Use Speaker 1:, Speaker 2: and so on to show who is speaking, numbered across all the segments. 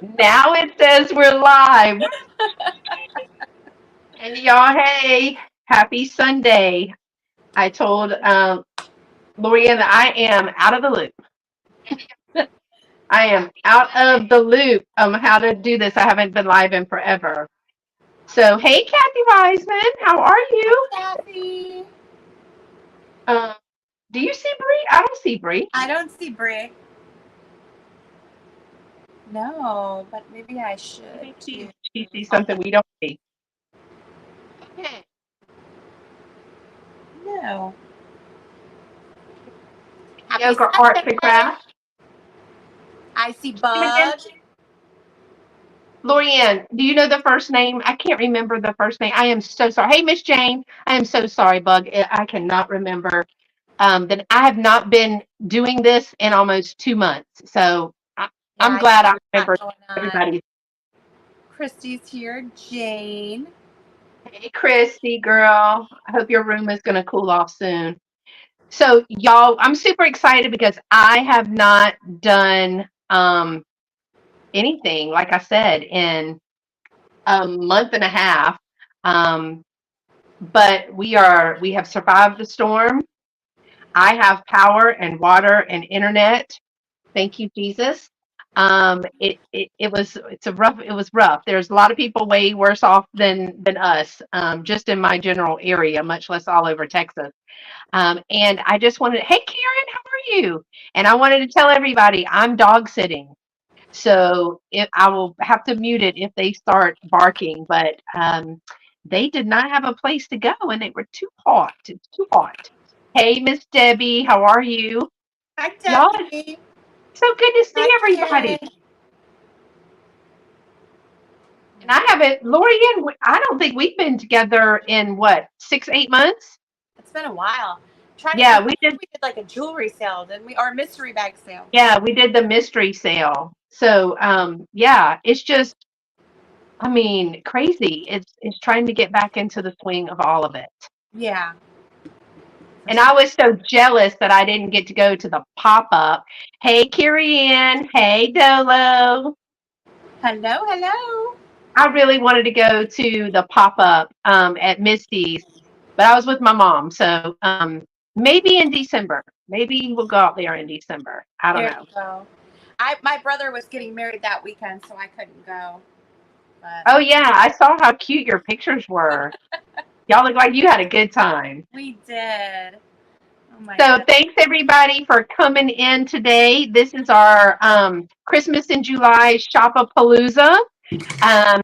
Speaker 1: Now it says we're live. And y'all, hey, happy Sunday. I told Loriann that I am out of the loop. I am out of the loop on how to do this. I haven't been live in forever. So, hey, Kathy Wiseman, how are you?
Speaker 2: Kathy.
Speaker 1: Um, do you see Bree? I don't see Bree.
Speaker 2: I don't see Brie. No, but maybe I should too.
Speaker 1: She sees something we don't see. Okay.
Speaker 2: No.
Speaker 1: Yoga, arts, and crafts.
Speaker 2: I see Bug.
Speaker 1: Loriann, do you know the first name? I can't remember the first name. I am so sorry. Hey, Miss Jane, I am so sorry, Bug. I cannot remember. That I have not been doing this in almost 2 months. So I'm glad I remember everybody.
Speaker 2: Christy's here. Jane.
Speaker 1: Hey, Christy, girl. I hope your room is going to cool off soon. So, y'all, I'm super excited because I have not done anything, like I said, in a month and a half. Um, but we have survived the storm. I have power and water and internet. Thank you, Jesus. It was rough. There's a lot of people way worse off than us, just in my general area, much less all over Texas. And I just wanted, hey Karen, how are you? And I wanted to tell everybody I'm dog sitting. So I will have to mute it if they start barking, but they did not have a place to go and they were too hot. It's too hot. Hey, Miss Debbie, how are you?
Speaker 2: Hi,
Speaker 1: Y'all,
Speaker 2: Debbie.
Speaker 1: so good to see
Speaker 2: Hi,
Speaker 1: everybody.
Speaker 2: Karen.
Speaker 1: And I haven't, Loriann, I don't think we've been together in what, 6, 8 months?
Speaker 2: It's been a while. Trying to
Speaker 1: Yeah,
Speaker 2: think. I
Speaker 1: we
Speaker 2: think
Speaker 1: did.
Speaker 2: we did like a jewelry sale, didn't we? Or a mystery bag sale.
Speaker 1: Yeah, we did the mystery sale. So, yeah, it's just, I mean, crazy. It's trying to get back into the swing of all of it.
Speaker 2: Yeah.
Speaker 1: And I was so jealous that I didn't get to go to the pop-up. Hey, Carrie Ann. Hey, Dolo.
Speaker 2: Hello, hello.
Speaker 1: I really wanted to go to the pop-up at Misty's, but I was with my mom. So maybe in December. Maybe we'll go out there in December. I don't
Speaker 2: There
Speaker 1: know.
Speaker 2: you go. My brother was getting married that weekend, so I couldn't go. But
Speaker 1: Oh, yeah. I saw how cute your pictures were. Y'all look like you had a good time.
Speaker 2: we did. Oh my
Speaker 1: So
Speaker 2: god.
Speaker 1: thanks everybody for coming in today. This is our Christmas in July Shop-A-Palooza. Um,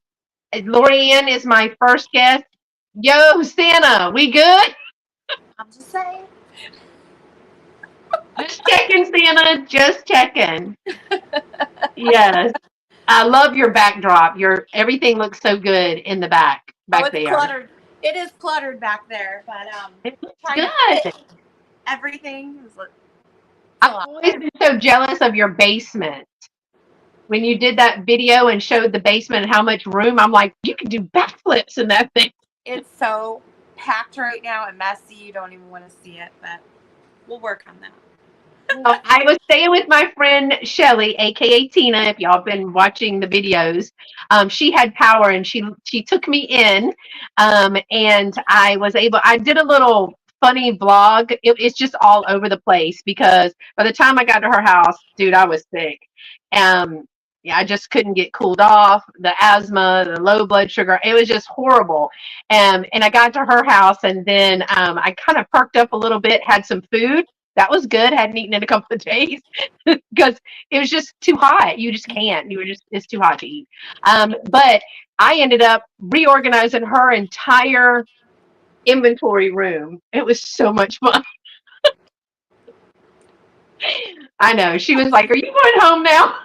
Speaker 1: Loriann is my first guest. Yo, Santa, we good?
Speaker 2: I'm just saying.
Speaker 1: Just checking, Santa. Just checking. Yes. I love your backdrop. Your everything looks so good in the
Speaker 2: Oh,
Speaker 1: back
Speaker 2: it's
Speaker 1: there.
Speaker 2: cluttered. It is cluttered back there, but
Speaker 1: It looks
Speaker 2: trying to
Speaker 1: good.
Speaker 2: fit everything is it's a
Speaker 1: I've
Speaker 2: lot.
Speaker 1: always been so jealous of your basement. When you did that video and showed the basement and how much room, I'm like, you can do backflips in that thing.
Speaker 2: It's so packed right now and messy. You don't even want to see it, but we'll work on that.
Speaker 1: Well, I was staying with my friend Shelly, aka Tina. If y'all been watching the videos, she had power and she took me in, and I was able. I did a little funny vlog. It's just all over the place because by the time I got to her house, dude, I was sick. Um, yeah, I just couldn't get cooled off. The asthma, the low blood sugar, it was just horrible. And I got to her house, and then I kind of perked up a little bit, had some food that was good. Hadn't eaten in a couple of days because it was just too hot. You just can't. It's too hot to eat. But I ended up reorganizing her entire inventory room. It was so much fun. I know. She was like, "Are you going home now?"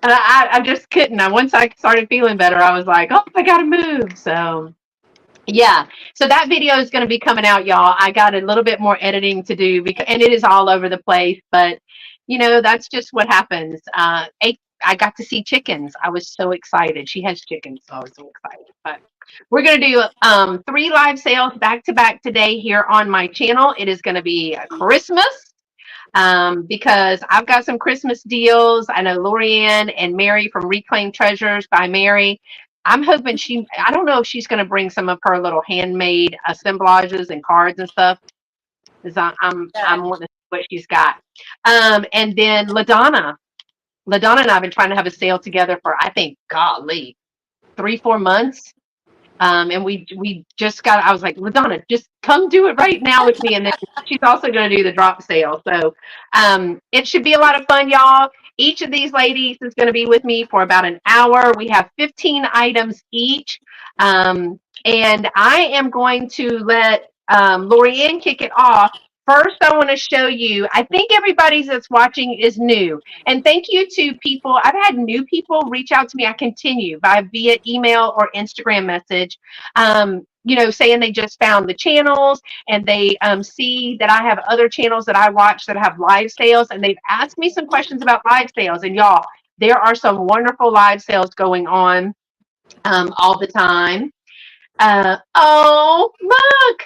Speaker 1: And I just couldn't. Once I started feeling better, I was like, "Oh, I got to move." So yeah. So that video is going to be coming out, y'all. I got a little bit more editing to do because, and it is all over the place, but that's just what happens. I got to see chickens. I was so excited. She has chickens, so I was so excited. But we're going to do 3 live sales back to back today here on my channel. It is going to be Christmas. because I've got some Christmas deals. I know Loriann and Mary from Reclaimed Treasures by Mary. I'm hoping I don't know if she's going to bring some of her little handmade assemblages and cards and stuff. Because I'm
Speaker 2: Good.
Speaker 1: wanting to see what she's got. And then LaDonna and I have been trying to have a sale together for, I think, golly, 3-4 months. And we just got, I was like, LaDonna, just come do it right now with me. And then she's also going to do the drop sale. So it should be a lot of fun, y'all. Each of these ladies is going to be with me for about an hour. We have 15 items each. And I am going to let Loriann kick it off. First, I want to show you, I think everybody that's watching is new. And thank you to people. I've had new people reach out to me. I continue via email or Instagram message, saying they just found the channels and they see that I have other channels that I watch that have live sales. And they've asked me some questions about live sales. And y'all, there are some wonderful live sales going on all the time. Oh, look,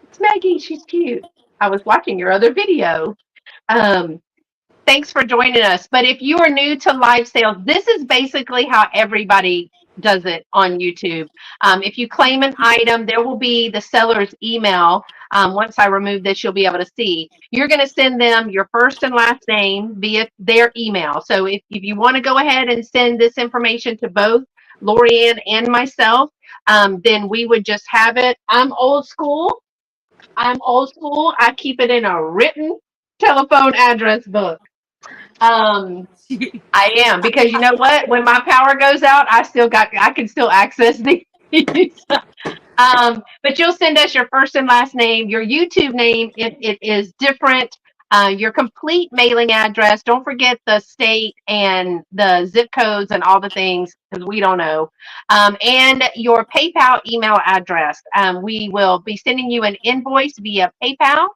Speaker 1: it's Maggie. She's cute. I was watching your other video. Um, Thanks for joining us. But if you are new to live sales, this is basically how everybody does it on YouTube. If you claim an item, there will be the seller's email. Once I remove this, you'll be able to see. You're going to send them your first and last name via their email. So if you want to go ahead and send this information to both Loriann and myself, then we would just have it. I'm old school. I keep it in a written telephone address book. I am, because you know what? When my power goes out, I can still access these. But you'll send us your first and last name, your YouTube name, if it is different, your complete mailing address. Don't forget the state and the zip codes and all the things, because we don't know. And your PayPal email address. We will be sending you an invoice via PayPal,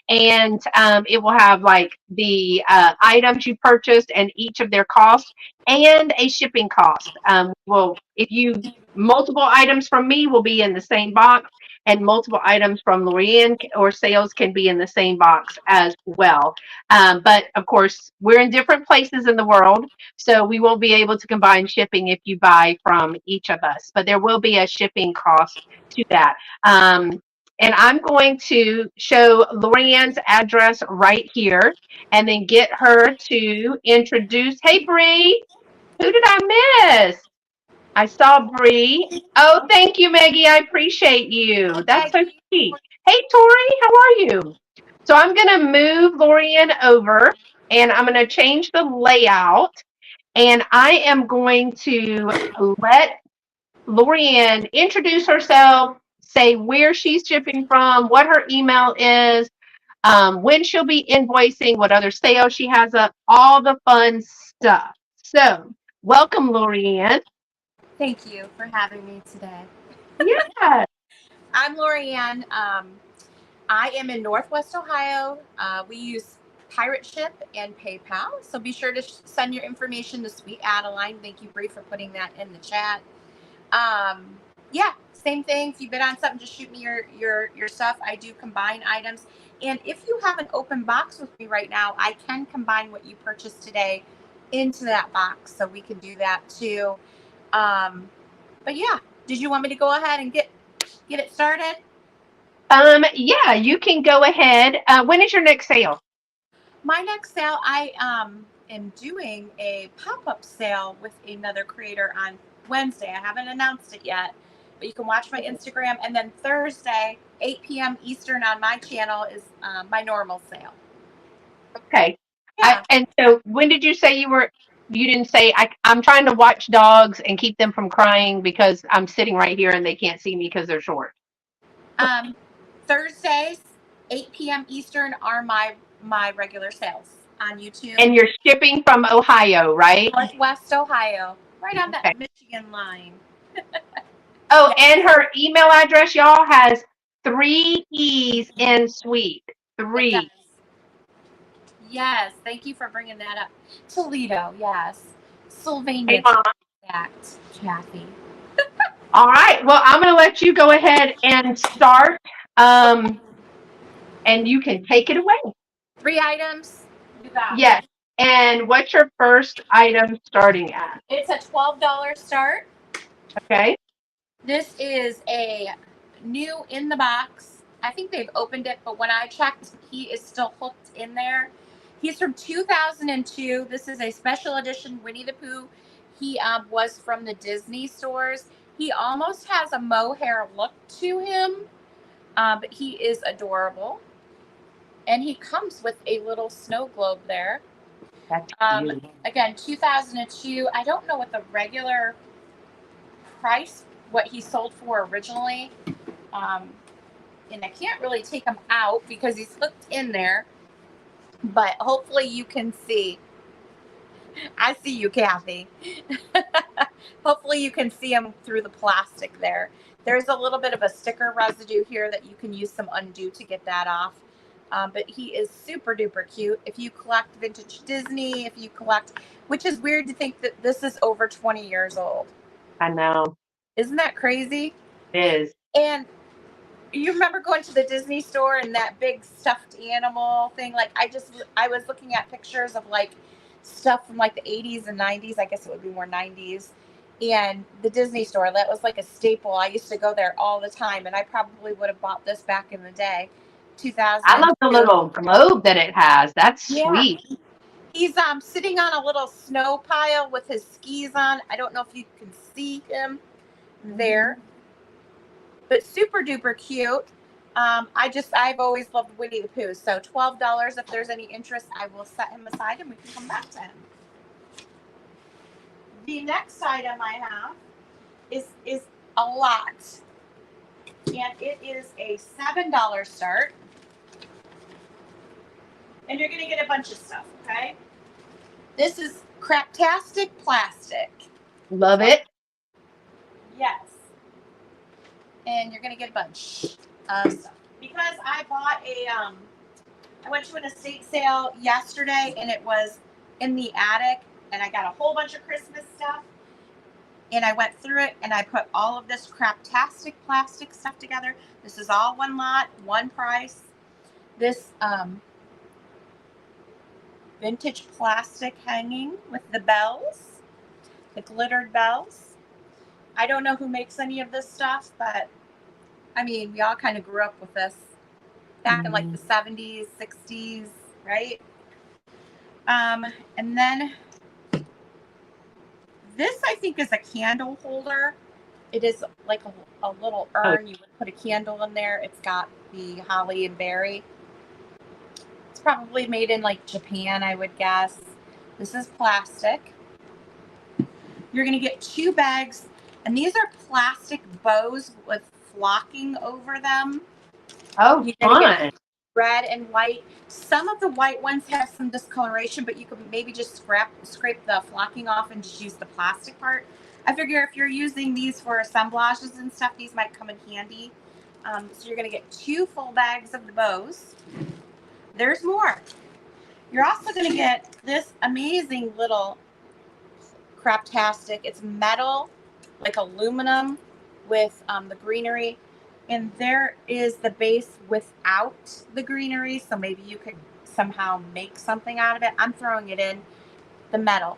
Speaker 1: and it will have like the items you purchased and each of their costs and a shipping cost. If you multiple items from me will be in the same box, and multiple items from Loriann or sales can be in the same box as well. But of course, we're in different places in the world, so we won't be able to combine shipping if you buy from each of us, but there will be a shipping cost to that. And I'm going to show Loriann's address right here and then get her to introduce. Hey, Bree, who did I miss? I saw Bree. Oh, thank you, Maggie. I appreciate you. That's so sweet. Hey, Tori, how are you? So I'm going to move Loriann over and I'm going to change the layout. And I am going to let Loriann introduce herself, say where she's shipping from, what her email is, when she'll be invoicing, what other sales she has up, all the fun stuff. So, welcome, Loriann.
Speaker 2: Thank you for having me today.
Speaker 1: Yeah.
Speaker 2: I'm Loriann. I am in Northwest Ohio. We use Pirate Ship and PayPal, so be sure to send your information to Sweet Adeline. Thank you, Bree, for putting that in the chat. Yeah, same thing. If you bid on something, just shoot me your stuff. I do combine items. And if you have an open box with me right now, I can combine what you purchased today into that box. So we can do that too. But yeah, did you want me to go ahead and get it started?
Speaker 1: Yeah, you can go ahead. When is your next sale?
Speaker 2: My next sale, I am doing a pop-up sale with another creator on Wednesday. I haven't announced it yet, but you can watch my Instagram. And then Thursday, 8 p.m. Eastern on my channel is my normal sale.
Speaker 1: Okay.
Speaker 2: Yeah.
Speaker 1: And so when did you say you didn't say, I'm trying to watch dogs and keep them from crying because I'm sitting right here and they can't see me because they're short.
Speaker 2: Thursdays, 8 p.m. Eastern are my regular sales on YouTube.
Speaker 1: And you're shipping from Ohio, right?
Speaker 2: Northwest Ohio, right on that Michigan line.
Speaker 1: Oh, and her email address, y'all, has 3 E's in sweet. 3.
Speaker 2: Yes, thank you for bringing that up. Toledo, yes. Sylvania,
Speaker 1: Hey, Mom.
Speaker 2: exact, Kathy.
Speaker 1: All right. Well, I'm going to let you go ahead and start, and you can take it away.
Speaker 2: 3 items. You got it.
Speaker 1: Yes. And what's your first item starting at?
Speaker 2: It's a $12 start.
Speaker 1: Okay.
Speaker 2: This is a new in the box. I think they've opened it, but when I checked, he is still hooked in there. He's from 2002. This is a special edition Winnie the Pooh. He was from the Disney stores. He almost has a mohair look to him, but he is adorable. And he comes with a little snow globe there.
Speaker 1: That's beautiful.
Speaker 2: Again, 2002. I don't know what the regular price, what he sold for originally. And I can't really take him out because he's hooked in there. But hopefully you can see. I see you, Kathy. Hopefully you can see him through the plastic there. There's a little bit of a sticker residue here that you can use some undo to get that off. But he is super duper cute. If you collect vintage Disney, if you collect, which is weird to think that this is over 20 years old.
Speaker 1: I know.
Speaker 2: Isn't that crazy?
Speaker 1: It is.
Speaker 2: And you remember going to the Disney store and that big stuffed animal thing? Like I was looking at pictures of like stuff from like the 80s and 90s. I guess it would be more 90s. And the Disney store, that was like a staple. I used to go there all the time, and I probably would have bought this back in the day. 2000.
Speaker 1: I love the little globe that it has. That's sweet.
Speaker 2: He's sitting on a little snow pile with his skis on. I don't know if you can see him there, but super duper cute. I've always loved Winnie the Pooh. So $12. If there's any interest, I will set him aside and we can come back to him. The next item I have is a lot, and it is a $7 start. And you're going to get a bunch of stuff, okay? This is Craptastic Plastic.
Speaker 1: Love it.
Speaker 2: Yes. And you're going to get a bunch of stuff. Because I bought I went to an estate sale yesterday, and it was in the attic, and I got a whole bunch of Christmas stuff. And I went through it, and I put all of this Craptastic Plastic stuff together. This is all one lot, one price. This, vintage plastic hanging with the bells, the glittered bells. I don't know who makes any of this stuff, but I mean, we all kind of grew up with this back in like the 70s, 60s, right? And then this, I think, is a candle holder. It is like a little urn. You would put a candle in there. It's got the holly and berry. It's probably made in like Japan, I would guess. This is plastic. You're going to get 2 bags, and these are plastic bows with flocking over them.
Speaker 1: Oh, fun.
Speaker 2: Red and white. Some of the white ones have some discoloration, but you could maybe just scrape the flocking off and just use the plastic part. I figure if you're using these for assemblages and stuff, these might come in handy. So you're going to get 2 full bags of the bows. There's more. You're also going to get this amazing little Craptastic. It's metal, like aluminum, with the greenery. And there is the base without the greenery, so maybe you could somehow make something out of it. I'm throwing it in the metal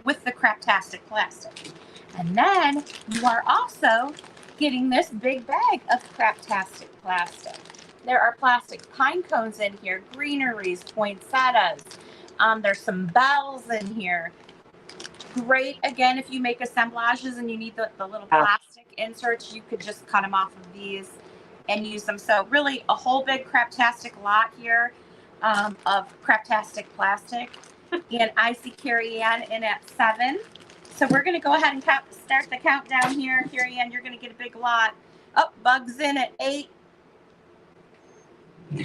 Speaker 2: with the Craptastic plastic. And then you are also getting this big bag of Craptastic plastic. There are plastic pine cones in here, greeneries, poinsettias. There's some bells in here. Great, again, if you make assemblages and you need the little plastic inserts, you could just cut them off of these and use them. So really a whole big Craptastic lot here of Craptastic plastic. And I see Carrie Ann in at 7. So we're going to go ahead and start the countdown here. Carrie Ann, you're going to get a big lot. Oh, Bug's in at 8.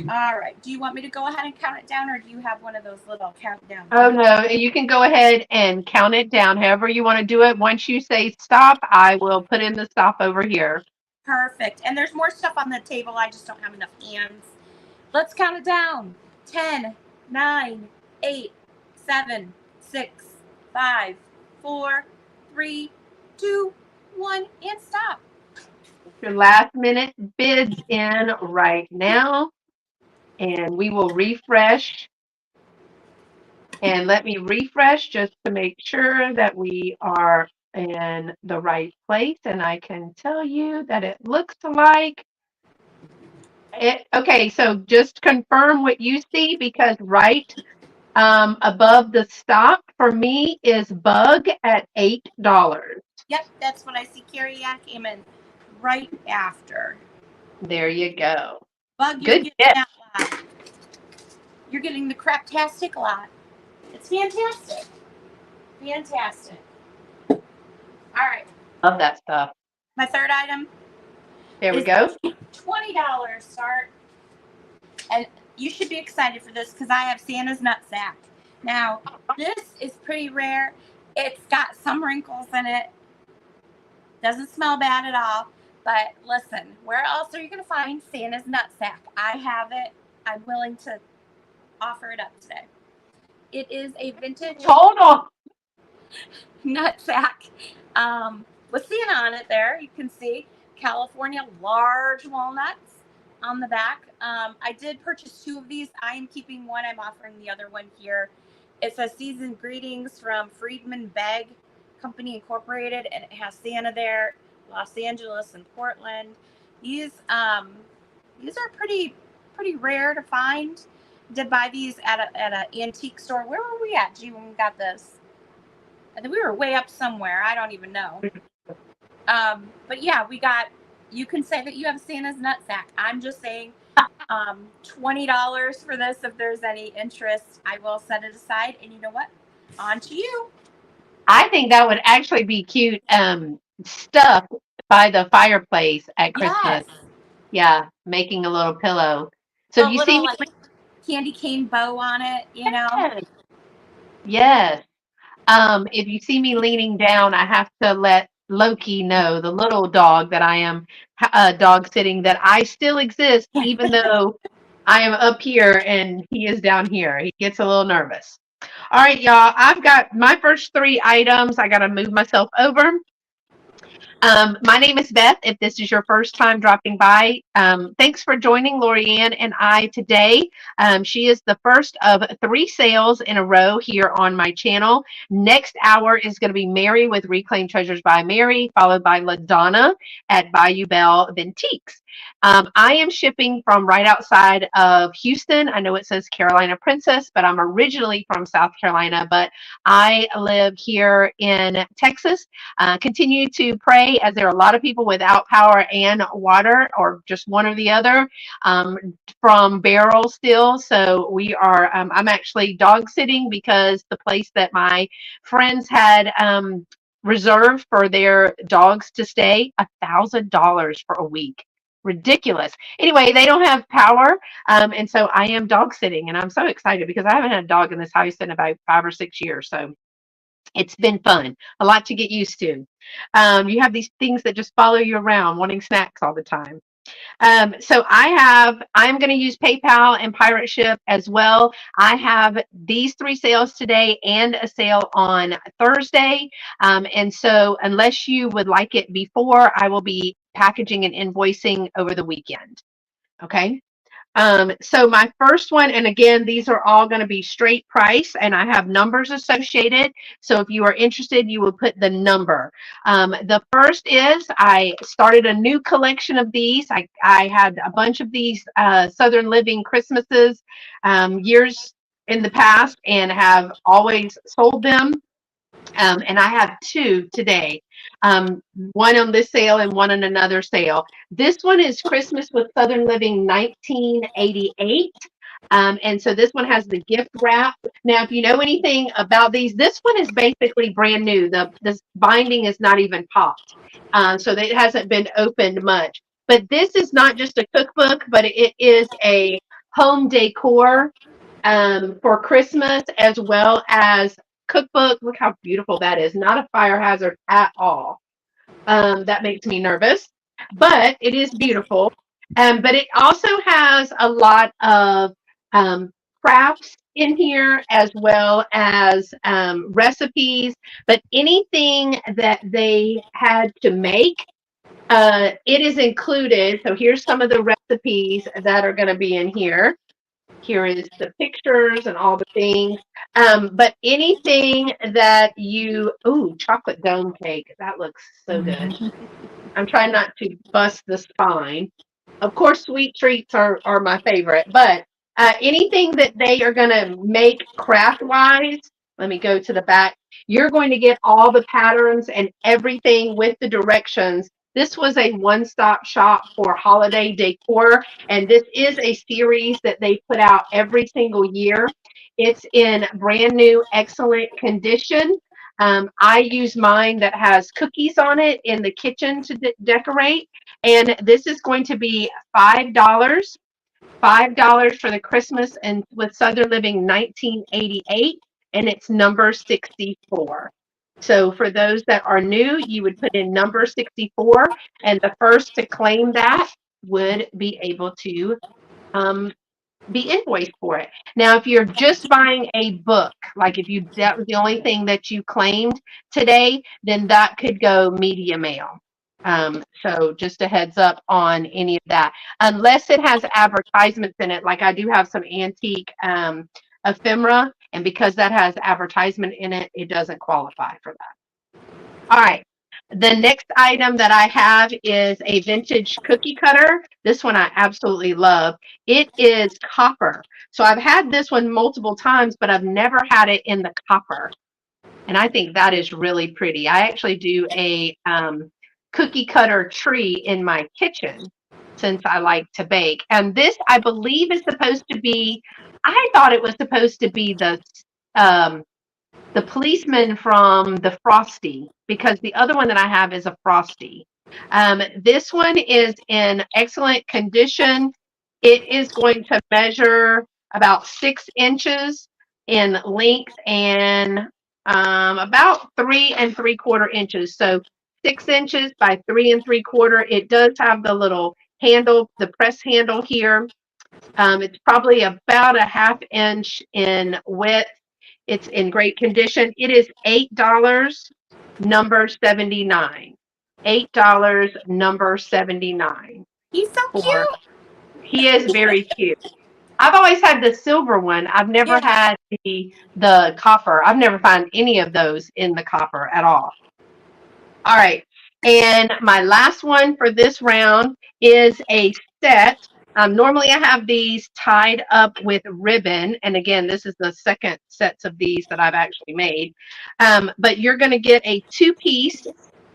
Speaker 2: All right. Do you want me to go ahead and count it down, or do you have one of those little countdown?
Speaker 1: Oh, no. You can go ahead and count it down however you want to do it. Once you say stop, I will put in the stop over here.
Speaker 2: Perfect. And there's more stuff on the table. I just don't have enough hands. Let's count it down. 10, 9, 8, 7, 6, 5, 4, 3, 2, 1, and stop.
Speaker 1: Your last minute bids in right now. And we will refresh. And let me refresh just to make sure that we are in the right place. And I can tell you that it looks like it. Okay, so just confirm what you see because right above the stop for me is Bug at $8.
Speaker 2: Yep, that's what I see. Carrie Ann came in right after.
Speaker 1: There you go.
Speaker 2: Bug, you're
Speaker 1: Good
Speaker 2: getting
Speaker 1: tip.
Speaker 2: that lot. You're getting the craptastic lot. It's fantastic. Fantastic. All right.
Speaker 1: Love that stuff.
Speaker 2: My third item
Speaker 1: There we
Speaker 2: is
Speaker 1: go.
Speaker 2: $20 start. And you should be excited for this because I have Santa's nutsack. Now, this is pretty rare. It's got some wrinkles in it. Doesn't smell bad at all. But listen, where else are you going to find Santa's nutsack? I have it. I'm willing to offer it up today. It is a vintage
Speaker 1: Hold on.
Speaker 2: nutsack with Santa on it there. You can see California large walnuts on the back. I did purchase 2 of these. I am keeping one. I'm offering the other one here. It says seasoned greetings from Friedman Bag Company Incorporated, and it has Santa there, Los Angeles and Portland. These are pretty rare to find. Did buy these at an antique store. Where were we at, G, when we got this? I think we were way up somewhere. I don't even know. But yeah, you can say that you have Santa's nutsack. I'm just saying $20 for this. If there's any interest, I will set it aside. And you know what? On to you.
Speaker 1: I think that would actually be cute stuff by the fireplace at Christmas.
Speaker 2: Yes.
Speaker 1: Yeah, making a little pillow. So
Speaker 2: A
Speaker 1: if you see
Speaker 2: little
Speaker 1: me,
Speaker 2: like candy cane bow on it, you know?
Speaker 1: yes, yes. If you see me leaning down, I have to let Loki know, the little dog that I am dog sitting, that I still exist, even though I am up here and he is down here. He gets a little nervous. All right, y'all. I've got my first 3 items. I got to move myself over. My name is Beth. If this is your first time dropping by, thanks for joining Loriann and I today. She is the first of 3 sales in a row here on my channel. Next hour is going to be Mary with Reclaimed Treasures by Mary, followed by LaDonna at Bayou Belle Vintiques. I am shipping from right outside of Houston. I know it says Carolina Princess, but I'm originally from South Carolina, but I live here in Texas. Continue to pray, as there are a lot of people without power and water, or just one or the other, from Beryl still. So we are, I'm actually dog sitting because the place that my friends had reserved for their dogs to stay, $1,000 for a week. Ridiculous. Anyway, they don't have power. And so I am dog sitting, and I'm so excited because I haven't had a dog in this house in about 5 or 6 years. So it's been fun, a lot to get used to. You have these things that just follow you around, wanting snacks all the time. So I'm going to use PayPal and Pirate Ship as well. I have these 3 sales today and a sale on Thursday. And so unless you would like it before, I will be packaging and invoicing over the weekend. Okay. So my first one, and again, these are all going to be straight price, and I have numbers associated. So if you are interested, you will put the number. The first is I started a new collection of these. I had a bunch of these Southern Living Christmases years in the past and have always sold them. And I have 2 today, one on this sale and one on another sale. This one is Christmas with Southern Living 1988. And so this one has the gift wrap. Now, if you know anything about these, this one is basically brand new. This binding is not even popped. So it hasn't been opened much. But this is not just a cookbook, but it is a home decor for Christmas, as well as cookbook. Look how beautiful that is. Not a fire hazard at all. That makes me nervous, but it is beautiful. But it also has a lot of crafts in here, as well as recipes. But anything that they had to make, it is included. So here's some of the recipes that are going to be in here. Here is the pictures and all the things. But anything that you, ooh, chocolate dome cake. That looks so good. I'm trying not to bust the spine. Of course, sweet treats are my favorite, but anything that they are going to make craft wise, let me go to the back. You're going to get all the patterns and everything with the directions. This was a one-stop shop for holiday decor, and this is a series that they put out every single year. It's in brand new, excellent condition. I use mine that has cookies on it in the kitchen to decorate. And this is going to be $5, $5 for the Christmas and with Southern Living 1988, and it's number 64. So for those that are new, you would put in number 64, and the first to claim that would be able to um, be invoiced for it. Now, if you're just buying a book, like if you that was the only thing that you claimed today, then that could go media mail. So just a heads up on any of that, unless it has advertisements in it. Like I do have some antique ephemera, and because that has advertisement in it, it doesn't qualify for that. All right. The next item that I have is a vintage cookie cutter. This one I absolutely love. It is copper. So I've had this one multiple times, but I've never had it in the copper. And I think that is really pretty. I actually do a cookie cutter tree in my kitchen since I like to bake. And this, I believe, is supposed to be, I thought it was supposed to be um, the policeman from the Frosty, because the other one that I have is a Frosty. This one is in excellent condition. It is going to measure about 6 inches in length and about 3 3/4 inches. So 6 inches by 3 3/4. It does have the little handle, the press handle here. It's probably about a 1/2 inch in width. It's in great condition. It is $8, number 79. $8, number 79.
Speaker 2: He's so
Speaker 1: For
Speaker 2: cute.
Speaker 1: he is very cute. I've always had the silver one. I've never
Speaker 2: Yeah.
Speaker 1: had the copper. I've never found any of those in the copper at all. All right. And my last one for this round is a set. Normally I have these tied up with ribbon. And again, this is the second sets of these that I've actually made. But you're going to get a two-piece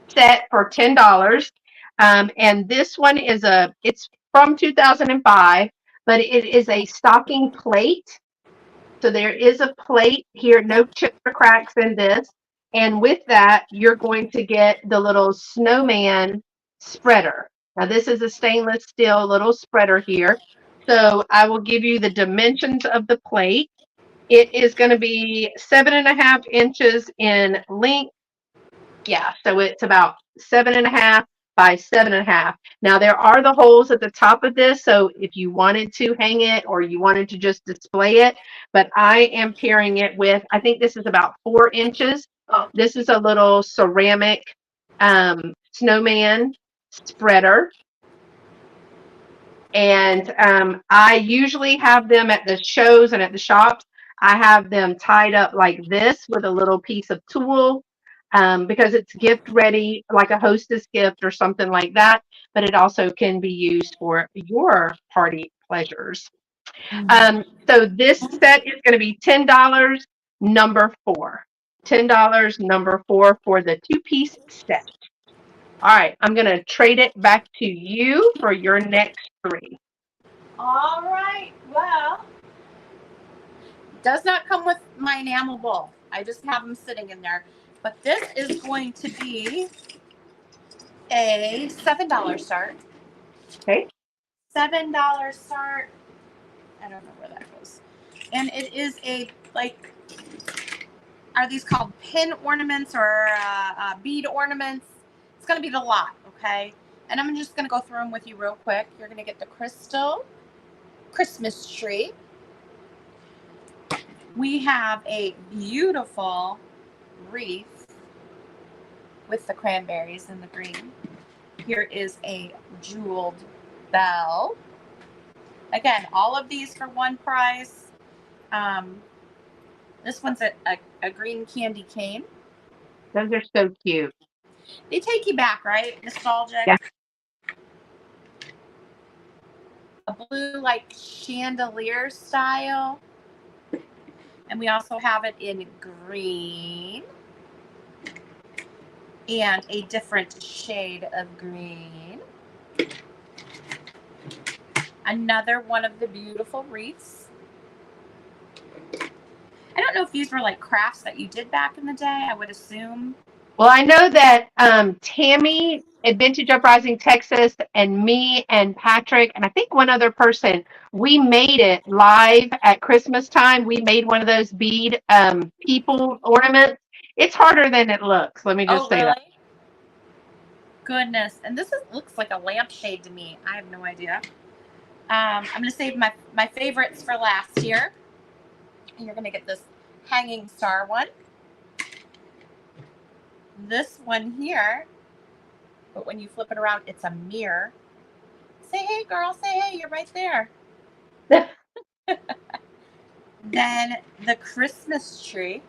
Speaker 1: set for $10. And this one is it's from 2005, but it is a stocking plate. So there is a plate here, no chips or cracks in this. And with that, you're going to get the little snowman spreader. Now, this is a stainless steel little spreader here. So I will give you the dimensions of the plate. It is going to be 7.5 inches in length. Yeah, so it's about 7.5 by 7.5. Now there are the holes at the top of this, so if you wanted to hang it or you wanted to just display it, but I am pairing it with, I think this is about 4 inches. This is a little ceramic snowman spreader. And I usually have them at the shows and at the shops. I have them tied up like this with a little piece of tulle because it's gift ready, like a hostess gift or something like that. But it also can be used for your party pleasures. So this set is going to be $10, number 4. $10, number 4 for the two-piece set. All right, I'm going to trade it back to you for your next 3.
Speaker 2: All right. Well, does not come with my enamel bowl. I just have them sitting in there. But this is going to be a $7 start.
Speaker 1: Okay.
Speaker 2: $7 start. I don't know where that goes. And it is a, like, are these called pin ornaments or bead ornaments? It's going to be the lot, okay? And I'm just going to go through them with you real quick. You're going to get the crystal Christmas tree. We have a beautiful wreath with the cranberries and the green. Here is a jeweled bell. Again, all of these for one price. This one's a green candy cane.
Speaker 1: Those are so cute.
Speaker 2: They take you back, right? Nostalgic.
Speaker 1: Yeah.
Speaker 2: A blue, like, chandelier style. And we also have it in green. And a different shade of green. Another one of the beautiful wreaths. I don't know if these were like crafts that you did back in the day. I would assume.
Speaker 1: Well, I know that Tammy at Vintage Uprising Texas and me and Patrick and I think one other person, we made it live at Christmas time. We made one of those bead people ornaments. It's harder than it looks. Let me just say that.
Speaker 2: Goodness. And this looks like a lampshade to me. I have no idea. I'm going to save my favorites for last here. And you're going to get this hanging star one. This one here, but when you flip it around, it's a mirror. Say hey, girl. Say hey. You're right there. Then the Christmas tree.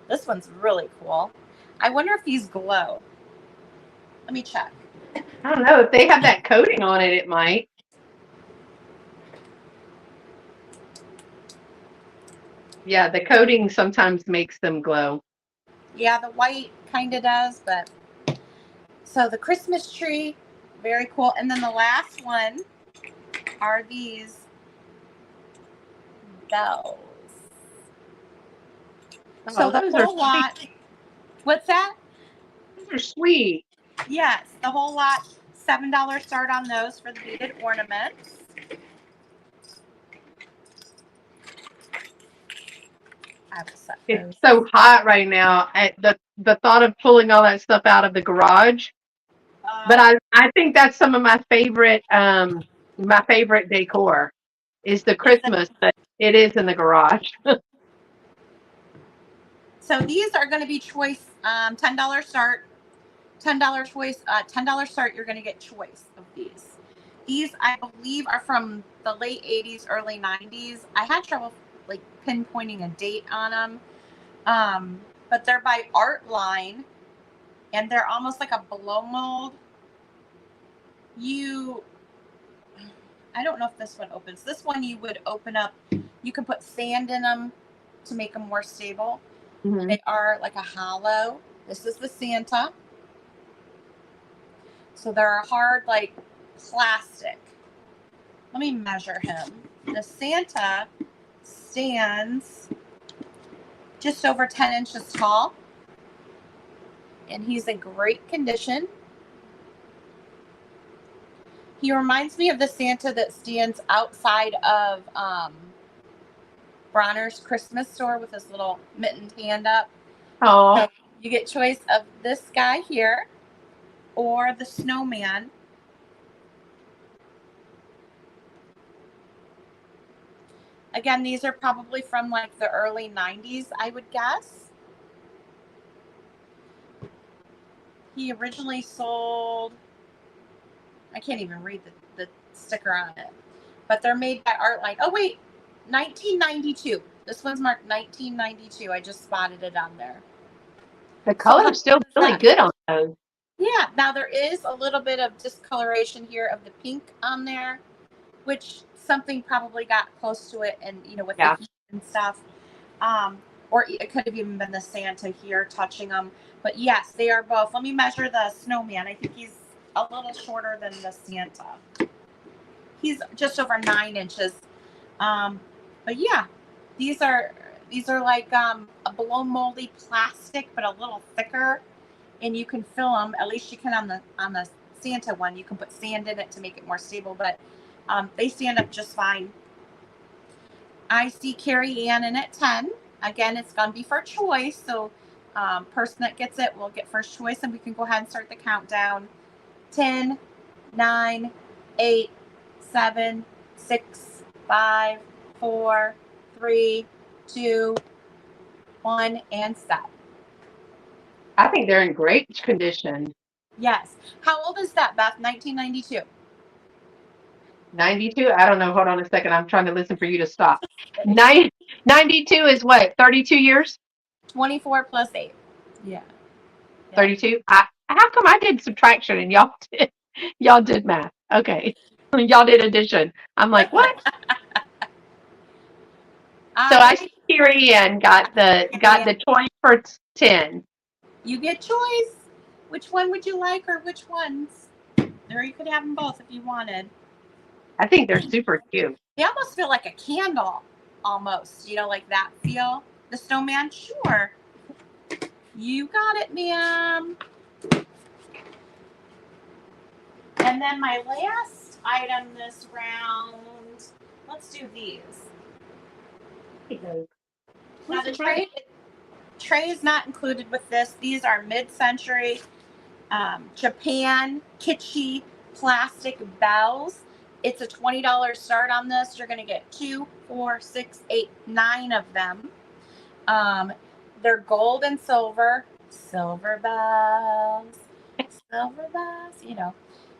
Speaker 2: This one's really cool. I wonder if these glow. Let me check.
Speaker 1: I don't know. If they have that coating on it, it might. Yeah, the coating sometimes makes them glow.
Speaker 2: Yeah, the white kind of does, but so the Christmas tree, very cool. And then the last one are these bells.
Speaker 1: Oh,
Speaker 2: So the
Speaker 1: those
Speaker 2: whole
Speaker 1: are
Speaker 2: lot.
Speaker 1: sweet.
Speaker 2: What's that?
Speaker 1: Those are sweet.
Speaker 2: Yes, the whole lot. $7 start on those for the beaded ornaments. I will set those.
Speaker 1: It's so hot right now. The thought of pulling all that stuff out of the garage. But I think that's some of my favorite decor is the Christmas, but it is in the garage.
Speaker 2: So these are going to be choice, $10 start, $10 choice, $10 start. You're going to get choice of these. These, I believe, are from the late 80s, early 90s. I had trouble like pinpointing a date on them, but they're by Art Line, and they're almost like a blow mold. I don't know if this one opens. This one you would open up. You can put sand in them to make them more stable. Mm-hmm. They are like a hollow. This is the Santa. So they're a hard, like, plastic. Let me measure him. The Santa stands just over 10 inches tall. And he's in great condition. He reminds me of the Santa that stands outside of Bronner's Christmas store with his little mittened hand up.
Speaker 1: Oh.
Speaker 2: So you get choice of this guy here or the snowman. Again, these are probably from like the early 90s, I would guess. He originally sold, I can't even read the sticker on it, but they're made by Artline. Oh, wait, 1992. This one's marked 1992. I just spotted it on there.
Speaker 1: The color's still really good on those.
Speaker 2: Yeah, now there is a little bit of discoloration here of the pink on there, which something probably got close to it, and with the heat and stuff. Or it could have even been the Santa here touching them. But yes, they are both. Let me measure the snowman. I think he's a little shorter than the Santa. He's just over 9 inches. But yeah, these are like a blow moldy plastic, but a little thicker, and you can fill them. At least you can on the Santa one. You can put sand in it to make it more stable, but they stand up just fine. I see Carrie Ann in at 10. Again, it's going to be for choice, so person that gets it will get first choice, and we can go ahead and start the countdown. 10, 9, 8, 7, 6, 5, 4, 3, 2, 1, and stop.
Speaker 1: I think they're in great condition.
Speaker 2: Yes. How old is that, Beth? 1992.
Speaker 1: 92? I don't know. Hold on a second. I'm trying to listen for you to stop. 92 is what? 32 years?
Speaker 2: 24 plus 8. Yeah. Yep.
Speaker 1: 32? How come I did subtraction and y'all did math? Okay. Y'all did addition. I'm like, what? So
Speaker 2: All
Speaker 1: I
Speaker 2: right.
Speaker 1: see Carrie Ann got the toy for 10.
Speaker 2: You get choice. Which one would you like, or which ones? Or you could have them both if you wanted.
Speaker 1: I think they're super cute.
Speaker 2: They almost feel like a candle, almost. Like that feel. The snowman, sure. You got it, ma'am. And then my last item this round. Let's do these. Now the tray is not included with this. These are mid-century Japan kitschy plastic bells. It's a $20 start on this. You're going to get 2, 4, 6, 8, 9 of them. They're gold and silver. Silver bells. Silver bells.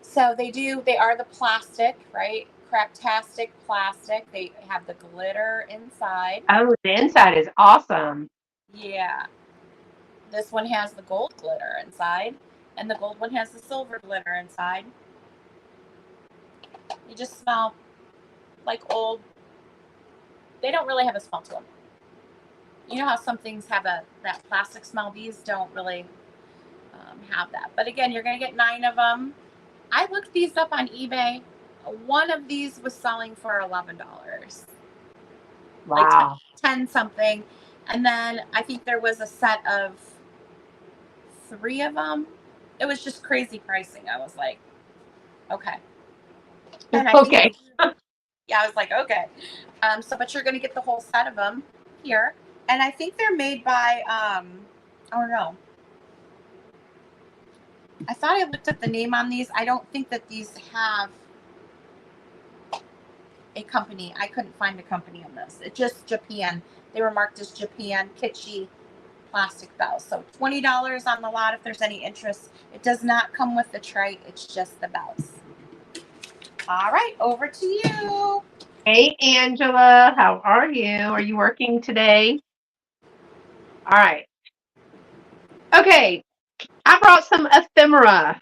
Speaker 2: So they are the plastic, right? Craptastic plastic. They have the glitter inside.
Speaker 1: Oh, the inside is awesome.
Speaker 2: Yeah. This one has the gold glitter inside, and the gold one has the silver glitter inside. They just smell like old. They don't really have a smell to them. You know how some things have that plastic smell? These don't really have that. But again, you're going to get 9 of them. I looked these up on eBay. One of these was selling for $11.
Speaker 1: Wow.
Speaker 2: Like 10 something. And then I think there was a set of 3 of them. It was just crazy pricing. I was like, okay. And I
Speaker 1: Okay.
Speaker 2: I was like, okay. But you're going to get the whole set of them here. And I think they're made by, oh no. I thought I looked at the name on these. I don't think that these have a company. I couldn't find a company on this. It's just Japan. They were marked as Japan kitschy plastic bells. So $20 on the lot if there's any interest. It does not come with the tray. It's just the bells. All right, over to you.
Speaker 1: Hey, Angela, how are you? Are you working today? All right. Okay, I brought some ephemera,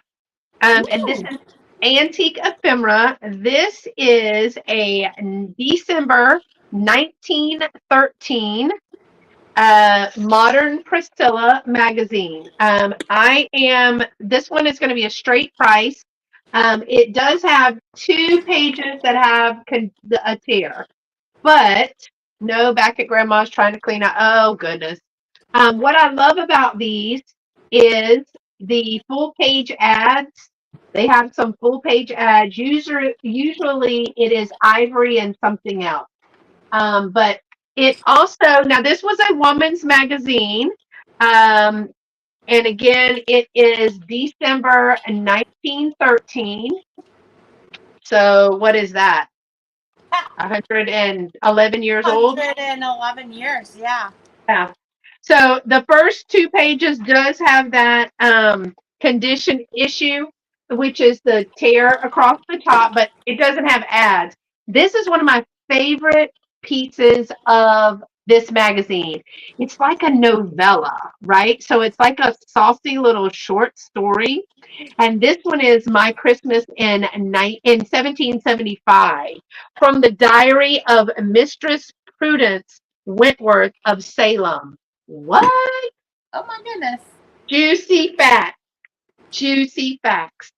Speaker 1: and this is antique ephemera. This is a December 1913 Modern Priscilla magazine. This one is going to be a straight price. It does have 2 pages that have a tear, but no, back at grandma's trying to clean out. Oh, goodness. What I love about these is the full page ads. They have some full page ads. Usually it is ivory and something else. But it also, now this was a woman's magazine. And again, it is December 1913. So what is that? 111 years old?
Speaker 2: 111 years, yeah.
Speaker 1: Yeah. So the first 2 pages does have that condition issue, which is the tear across the top, but it doesn't have ads. This is one of my favorite pieces of this magazine. It's like a novella, right? So it's like a saucy little short story. And this one is My Christmas in 1775 from the diary of Mistress Prudence Wentworth of Salem. What?
Speaker 2: Oh my goodness.
Speaker 1: Juicy facts. Juicy facts.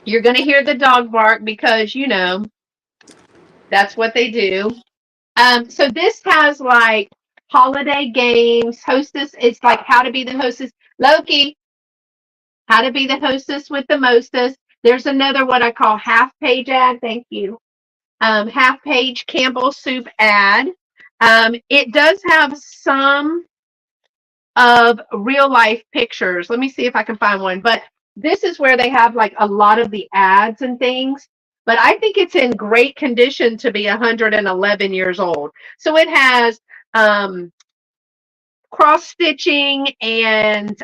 Speaker 1: You're going to hear the dog bark because, that's what they do. So this has like holiday games, hostess. It's like how to be the hostess. Loki, how to be the hostess with the mostest. There's another what I call half page ad. Thank you. Half page Campbell soup ad. It does have some of real life pictures. Let me see if I can find one. But this is where they have like a lot of the ads and things. But I think it's in great condition to be 111 years old. So it has cross stitching and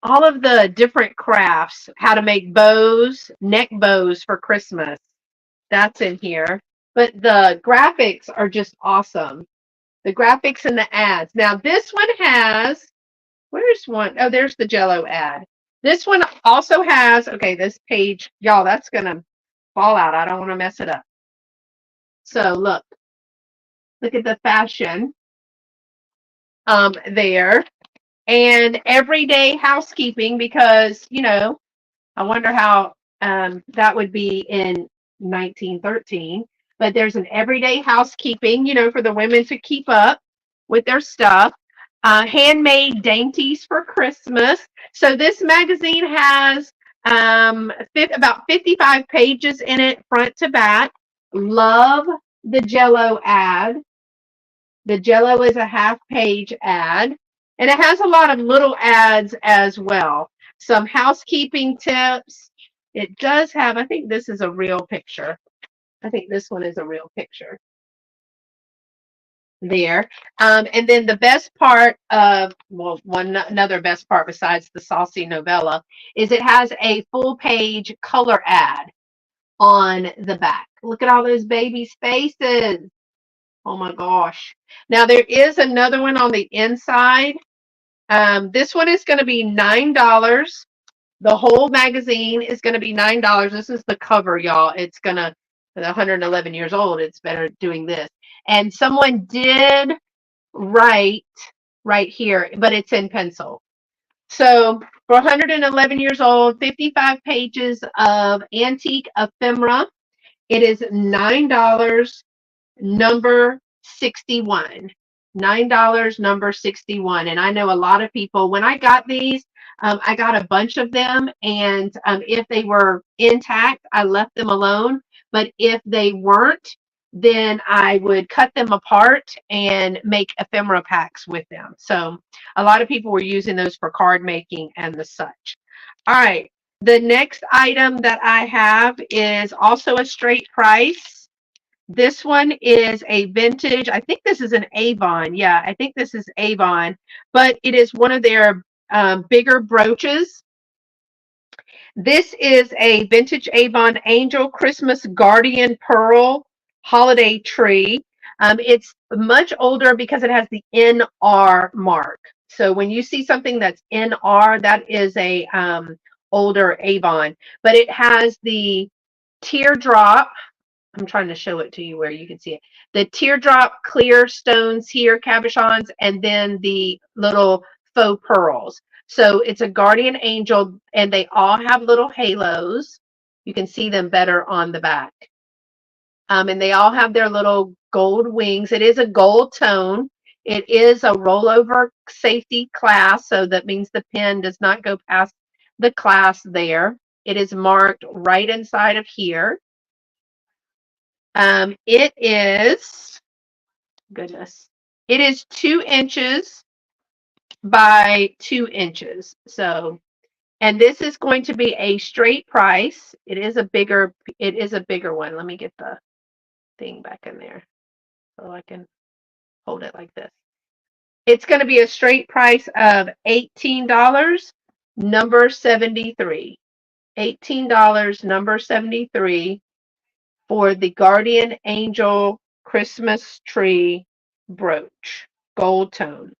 Speaker 1: all of the different crafts, how to make bows, neck bows for Christmas. That's in here. But the graphics are just awesome. The graphics and the ads. Now this one has, where's one? Oh, there's the Jello ad. This one also has, okay, this page, y'all, that's gonna fall out. I don't want to mess it up. So look at the fashion there. And everyday housekeeping, because, I wonder how that would be in 1913. But there's an everyday housekeeping, for the women to keep up with their stuff. Handmade dainties for Christmas. So this magazine has about 55 pages in it, front to back. Love the Jello ad. The Jello is a half-page ad, and it has a lot of little ads as well. Some housekeeping tips. It does have, I think this is a real picture. I think this one is a real picture there. And then the best part of, well, another best part besides the saucy novella is it has a full page color ad on the back. Look at all those babies' faces. Oh my gosh. Now there is another one on the inside. This one is going to be $9. The whole magazine is going to be $9. This is the cover, y'all. It's going to, 111 years old, it's better doing this. And someone did write right here, but it's in pencil. So for 111 years old, 55 pages of antique ephemera. It is $9. Number 61. $9, number 61. And I know a lot of people, when I got these, I got a bunch of them. And if they were intact, I left them alone. But if they weren't, then I would cut them apart and make ephemera packs with them. So a lot of people were using those for card making and the such. All right. The next item that I have is also a straight price. This one is a vintage. I think this is an Avon. Yeah, I think this is Avon, but it is one of their bigger brooches. This is a vintage Avon Angel Christmas Guardian Pearl holiday tree. It's much older because it has the NR mark. So when you see something that's NR, that is a older Avon, but it has the teardrop. I'm trying to show it to you where you can see it. The teardrop clear stones here, cabochons, and then the little faux pearls. So it's a guardian angel, and they all have little halos. You can see them better on the back. And they all have their little gold wings. It is a gold tone. It is a rollover safety class, so that means the pin does not go past the class there. It is marked right inside of here. It is, goodness, it is 2 inches by 2 inches. So, and this is going to be a straight price. It is a bigger one. Let me get the thing back in there so I can hold it like this. It's going to be a straight price of $18, number 73. $18, number 73. For the Guardian Angel Christmas tree brooch, gold tone.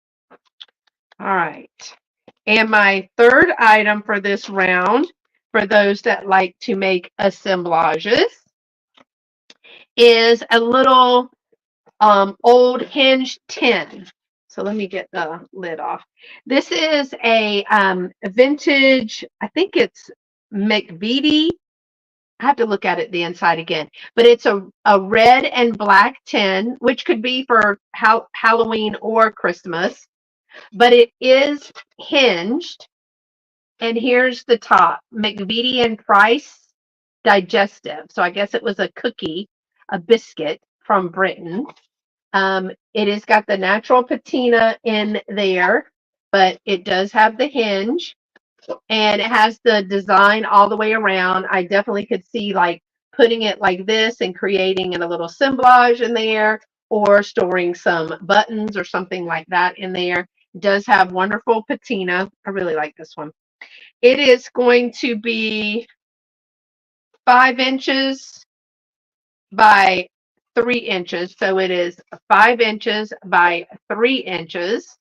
Speaker 1: All right. And my third item for this round, for those that like to make assemblages, is a little old hinged tin. So let me get the lid off. This is a vintage, I think it's McVitie. I have to look at it the inside again, but it's a red and black tin, which could be for Halloween or Christmas, but it is hinged. And here's the top, McVitie and Price Digestive. So I guess it was a cookie, a biscuit from Britain. It has got the natural patina in there, but it does have the hinge. And it has the design all the way around. I definitely could see like putting it like this and creating a little assemblage in there, or storing some buttons or something like that in there. It does have wonderful patina. I really like this one. It is going to be 5 inches by 3 inches. So it is 5 inches by 3 inches.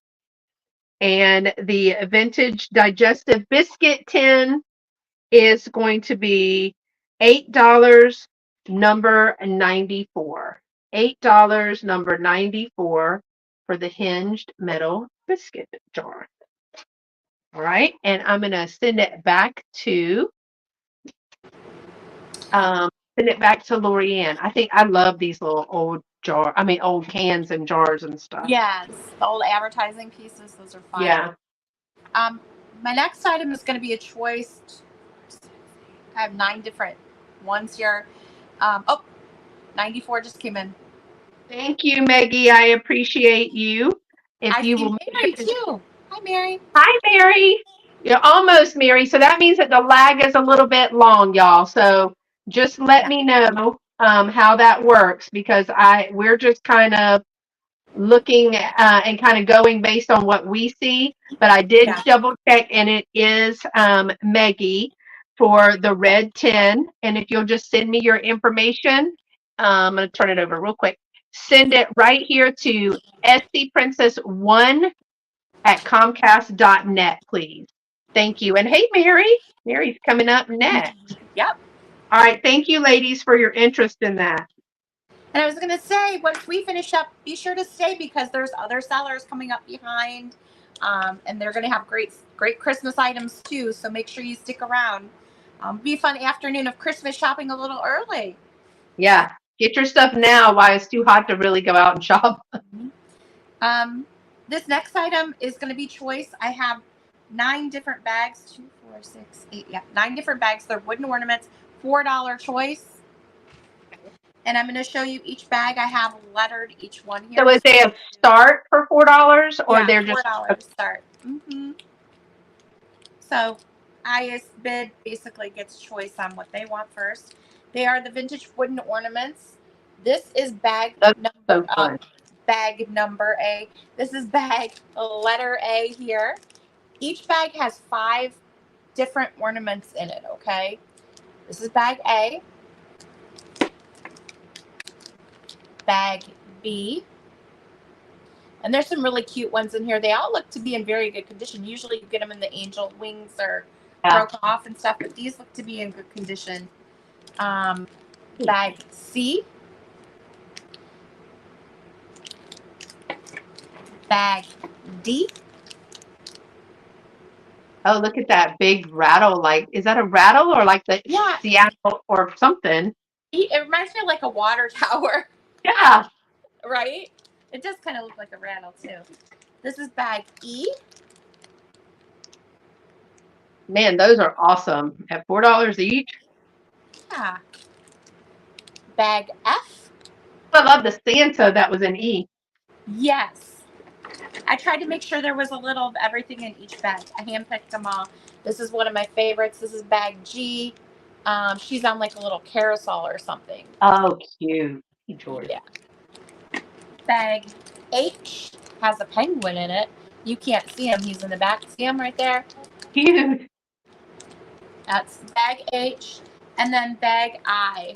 Speaker 1: And the vintage digestive biscuit tin is going to be $8, number 94. $8, number 94 for the hinged metal biscuit jar. All right, and I'm going to send it back to Loriann. I think I love these little old cans and jars and stuff.
Speaker 2: Yes, the old advertising pieces, those are fun.
Speaker 1: Yeah.
Speaker 2: My next item is going to be a choice. I have 9 different ones here. 94 just came in.
Speaker 1: Thank you, Maggie. I appreciate you.
Speaker 2: I
Speaker 1: You
Speaker 2: see
Speaker 1: will
Speaker 2: Mary too. Hi, Mary.
Speaker 1: Hi, Mary. You're almost Mary. So that means that the lag is a little bit long, y'all. So just let
Speaker 2: Yeah.
Speaker 1: me know how that works because we're just kind of looking and kind of going based on what we see. But I did
Speaker 2: Yeah.
Speaker 1: double check, and it is Maggie for the red tin. And if you'll just send me your information, I'm going to turn it over real quick. Send it right here to scprincess1 at comcast.net, please. Thank you. And hey, Mary. Mary's coming up next.
Speaker 2: Yep.
Speaker 1: All right. Thank you, ladies, for your interest in that.
Speaker 2: And I was going to say, once we finish up, be sure to stay because there's other sellers coming up behind, and they're going to have great Christmas items too. So make sure you stick around. Be a fun afternoon of Christmas shopping a little early.
Speaker 1: Yeah. Get your stuff now while it's too hot to really go out and shop.
Speaker 2: This next item is going to be choice. I have 9 different bags. 2, 4, 6, 8. Yeah, 9 different bags. They're wooden ornaments. $4 choice. And I'm going to show you each bag. I have lettered each one here.
Speaker 1: So is they a start for $4 or they're just
Speaker 2: $4 start. So highest bid basically gets choice on what they want first. They are the vintage wooden ornaments. This is bag
Speaker 1: so fun.
Speaker 2: bag number A. This is bag letter A here. Each bag has 5 different ornaments in it, okay? This is bag A. Bag B. And there's some really cute ones in here. They all look to be in very good condition. Usually you get them in the angel wings or broke off and stuff, but these look to be in good condition. Bag C. Bag D.
Speaker 1: Oh, look at that big rattle. Like, is that a rattle or like the Seattle or something?
Speaker 2: It reminds me of like a water tower.
Speaker 1: Yeah.
Speaker 2: Right? It does kind of look like a rattle too. This is bag E.
Speaker 1: Man, those are awesome. At $4 each.
Speaker 2: Yeah. Bag F.
Speaker 1: I love the Santa that was in E.
Speaker 2: Yes. I tried to make sure there was a little of everything in each bag. I handpicked them all. This is one of my favorites. This is bag G. She's on like a little carousel or something.
Speaker 1: Oh, cute. George.
Speaker 2: Yeah. Bag H has a penguin in it. You can't see him. He's in the back. See him right there?
Speaker 1: Cute.
Speaker 2: That's bag H. And then bag I.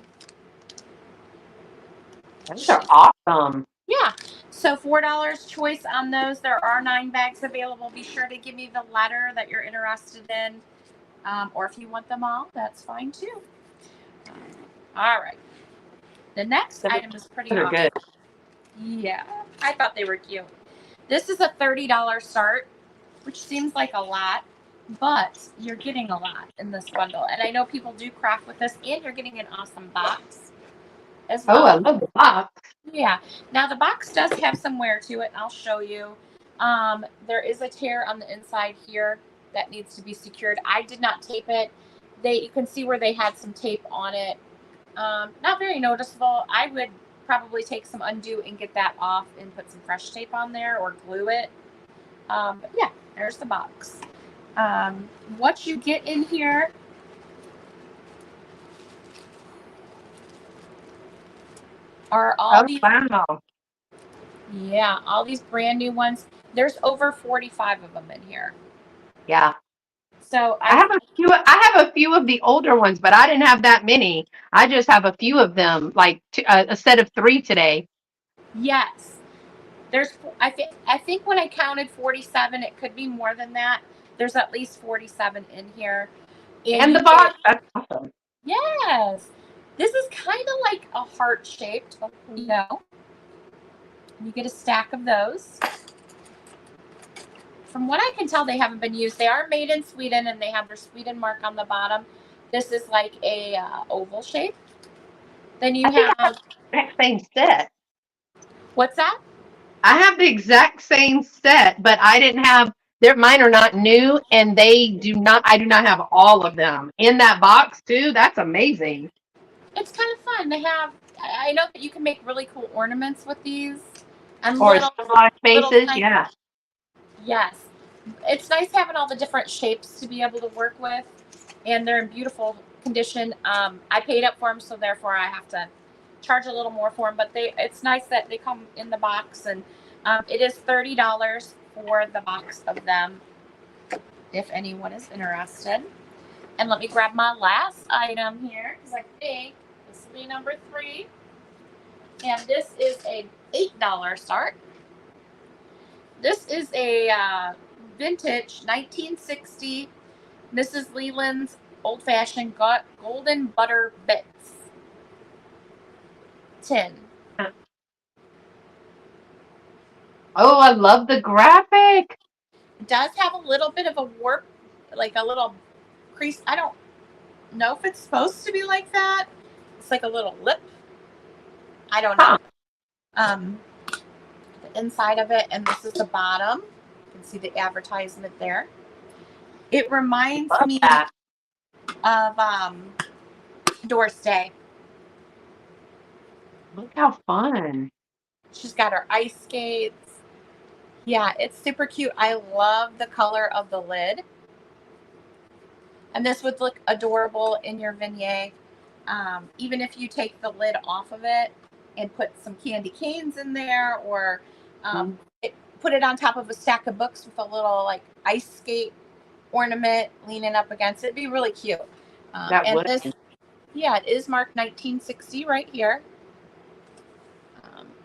Speaker 1: Those are awesome.
Speaker 2: Yeah. So $4 choice on those. There are 9 bags available. Be sure to give me the letter that you're interested in. Or if you want them all, that's fine too. All right. The next item is pretty awesome.
Speaker 1: Good.
Speaker 2: Yeah. I thought they were cute. This is a $30 start, which seems like a lot, but you're getting a lot in this bundle. And I know people do craft with this, and you're getting an awesome box as well.
Speaker 1: Oh, I love the box.
Speaker 2: Yeah. Now the box does have some wear to it, and I'll show you. There is a tear on the inside here that needs to be secured. I did not tape it. You can see where they had some tape on it. Not very noticeable. I would probably take some undo and get that off and put some fresh tape on there or glue it. But yeah, there's the box. What you get in here are all these.
Speaker 1: Wow.
Speaker 2: Yeah, all these brand new ones. There's over 45 of them in here.
Speaker 1: Yeah.
Speaker 2: So
Speaker 1: I have a few. I have a few of the older ones, but I didn't have that many. I just have a few of them, like a set of 3 today.
Speaker 2: yes, there's I think when I counted 47, it could be more than that. There's at least 47 in here, and
Speaker 1: And
Speaker 2: you
Speaker 1: the
Speaker 2: get
Speaker 1: box, that's awesome.
Speaker 2: yes. This is kind of like a heart shaped, You get a stack of those. From what I can tell, they haven't been used. They are made in Sweden, and they have their Sweden mark on the bottom. This is like a oval shape. Then you
Speaker 1: I think I have
Speaker 2: have
Speaker 1: the exact same set.
Speaker 2: what's that?
Speaker 1: I have the exact same set, but I didn't have their mine are not new and they do not I do not have all of them in that box too. That's amazing.
Speaker 2: It's kind of fun. They have. I know that you can make really cool ornaments with these, and
Speaker 1: Or life
Speaker 2: little
Speaker 1: faces,
Speaker 2: tiny.
Speaker 1: yeah.
Speaker 2: Yes, it's nice having all the different shapes to be able to work with, and they're in beautiful condition. I paid up for them, so therefore I have to charge a little more for them. But it's nice that they come in the box, and it is $30 for the box of them, if anyone is interested. And let me grab my last item here, because I think this will be number 3, and this is a $8 start. This is a vintage 1960 Mrs. Leland's old fashioned golden butter bits tin.
Speaker 1: Oh, I love the graphic.
Speaker 2: It does have a little bit of a warp, like a little crease. I don't know if it's supposed to be like that. It's like a little lip. I don't know. The inside of it, and this is the bottom. You can see the advertisement there. It reminds
Speaker 1: Love
Speaker 2: me
Speaker 1: that.
Speaker 2: of Doris Day.
Speaker 1: Look how fun.
Speaker 2: She's got her ice skates. Yeah, it's super cute. I love the color of the lid. And this would look adorable in your vignette. Even if you take the lid off of it and put some candy canes in there, or put it on top of a stack of books with a little like ice skate ornament leaning up against it. It'd be really cute.
Speaker 1: That would.
Speaker 2: It is marked 1960 right here.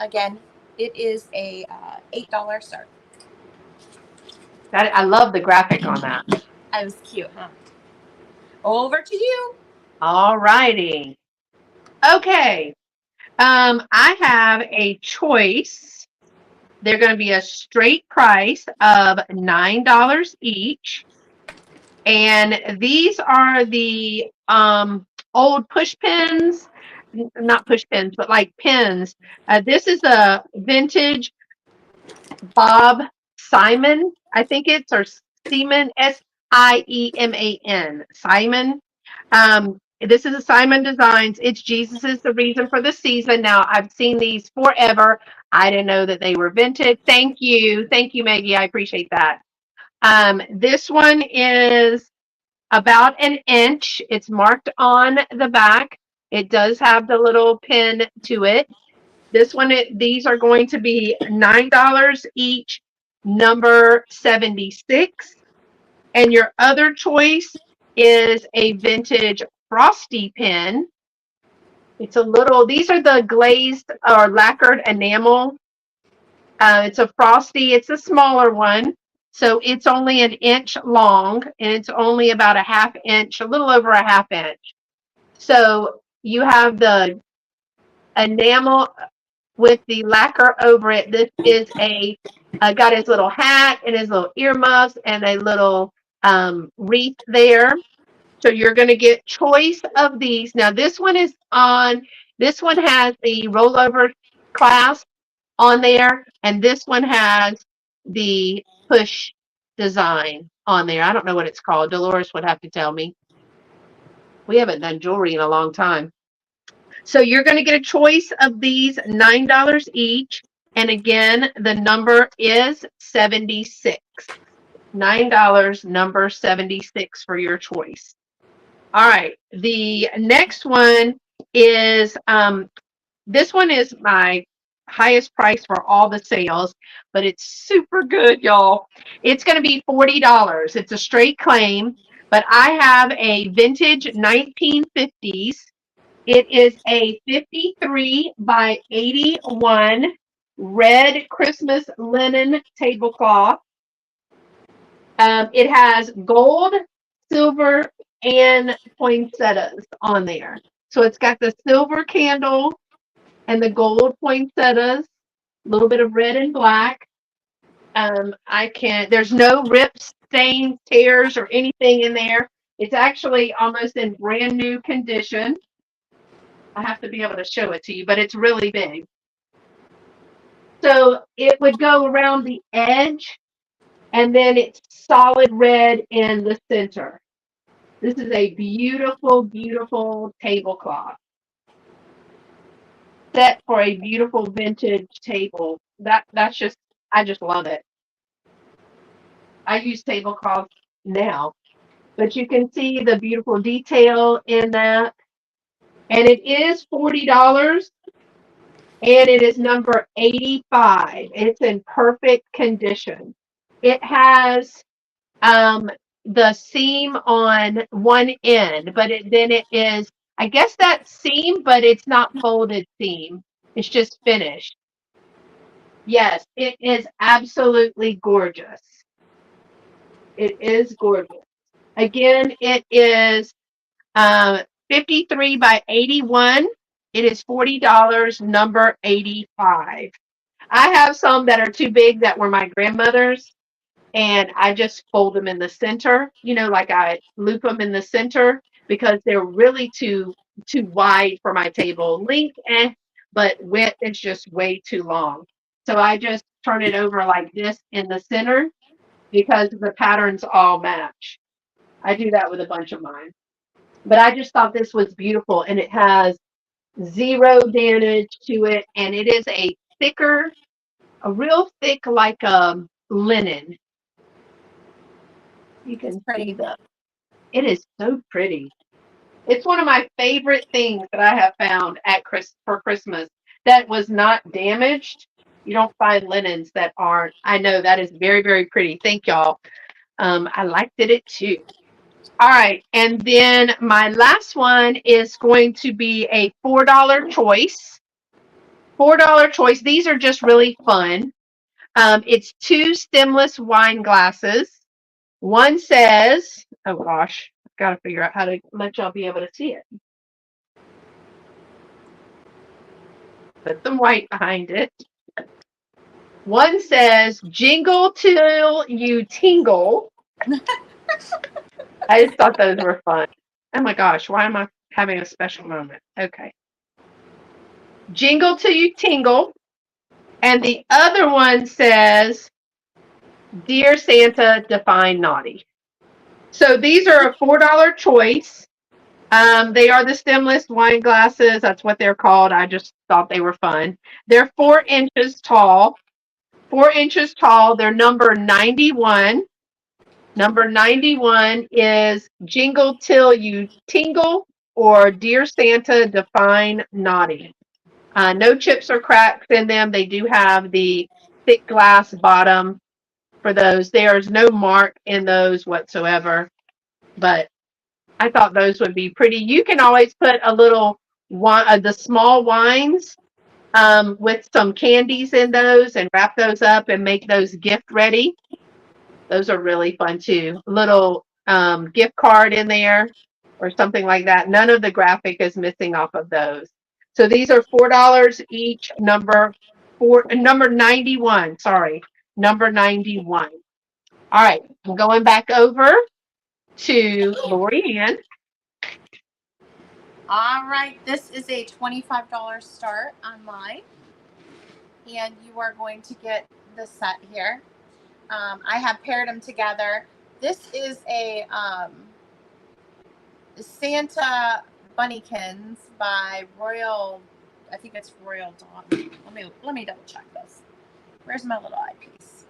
Speaker 2: Again, it is a $8 start.
Speaker 1: I love the graphic on that.
Speaker 2: That was cute, huh? Over to you.
Speaker 1: All righty. Okay. I have a choice. They're going to be a straight price of $9 each. And these are the old push pins, not push pins, but like pins. This is a vintage Bob Simon, I think it's, or Seaman, Sieman, Simon. This is a Simon Designs. It's Jesus is the reason for the season. Now, I've seen these forever. I didn't know that they were vintage. Thank you. Thank you, Maggie. I appreciate that. This one is about an inch. It's marked on the back. It does have the little pin to it. This one, these are going to be $9 each, number 76. And your other choice is a vintage frosty pin. It's a little, these are the glazed or lacquered enamel. It's a frosty, it's a smaller one. So it's only an inch long and it's only about a half inch, a little over a half inch. So you have the enamel with the lacquer over it. This is got his little hat and his little earmuffs and a little wreath there. So you're going to get choice of these. Now this one has the rollover clasp on there, and this one has the push design on there. I don't know what it's called. Dolores would have to tell me. We haven't done jewelry in a long time. So you're going to get a choice of these, $9 each. And again, the number is 76. $9, number 76 for your choice. All right. The next one is, this one is my highest price for all the sales, but it's super good, y'all. It's going to be $40. It's a straight claim. But I have a vintage 1950s. It is a 53 by 81 red Christmas linen tablecloth. It has gold, silver, and poinsettias on there. So it's got the silver candle and the gold poinsettias, a little bit of red and black. There's no rips, stains, tears, or anything in there. It's actually almost in brand new condition. I have to be able to show it to you, but it's really big. So it would go around the edge, and then it's solid red in the center. This is a beautiful, beautiful tablecloth set for a beautiful vintage table. I just love it. I use tablecloths now, but you can see the beautiful detail in that. And it is $40, and it is number 85. It's in perfect condition. It has the seam on one end, but then it is, I guess that's seam, but it's not folded seam. It's just finished. Yes, it is absolutely gorgeous. It is gorgeous. Again, it is 53 by 81. It is $40, number 85. I have some that are too big that were my grandmother's, and I just fold them in the center, like I loop them in the center because they're really too wide for my table. Length, but width is just way too long. So I just turn it over like this in the center because the patterns all match. I do that with a bunch of mine. But I just thought this was beautiful, and it has zero damage to it, and it is a real thick like linen. You can see it is so pretty. It's one of my favorite things that I have found for Christmas that was not damaged. You don't find linens that aren't. I know that is very, very pretty. Thank y'all. I liked it too. All right, and then my last one is going to be a $4 choice. $4 choice. These are just really fun. It's two stemless wine glasses. One says, oh gosh, I've got to figure out how to let y'all be able to see it. Put some white behind it. One says, jingle till you tingle. I just thought those were fun. Oh my gosh, why am I having a special moment? Okay. Jingle till you tingle. And the other one says, Dear Santa, define naughty. So these are a $4 choice. They are the stemless wine glasses. That's what they're called. I just thought they were fun. They're 4 inches tall. 4 inches tall. They're number 91. Number 91 is Jingle Till You Tingle, or Dear Santa, Define Naughty. No chips or cracks in them. They do have the thick glass bottom for those. There's no mark in those whatsoever, but I thought those would be pretty. You can always put a little the small wines with some candies in those and wrap those up and make those gift ready. Those are really fun too. Little gift card in there or something like that. None of the graphic is missing off of those. So these are $4 each. Number 91. Sorry, number 91. All right, I'm going back over to Loriann.
Speaker 2: All right, this is a $25 start online, and you are going to get the set here. I have paired them together. This is a Santa Bunnykins by Royal. I think it's Royal Dawn. Let me double check this. Where's my little eyepiece?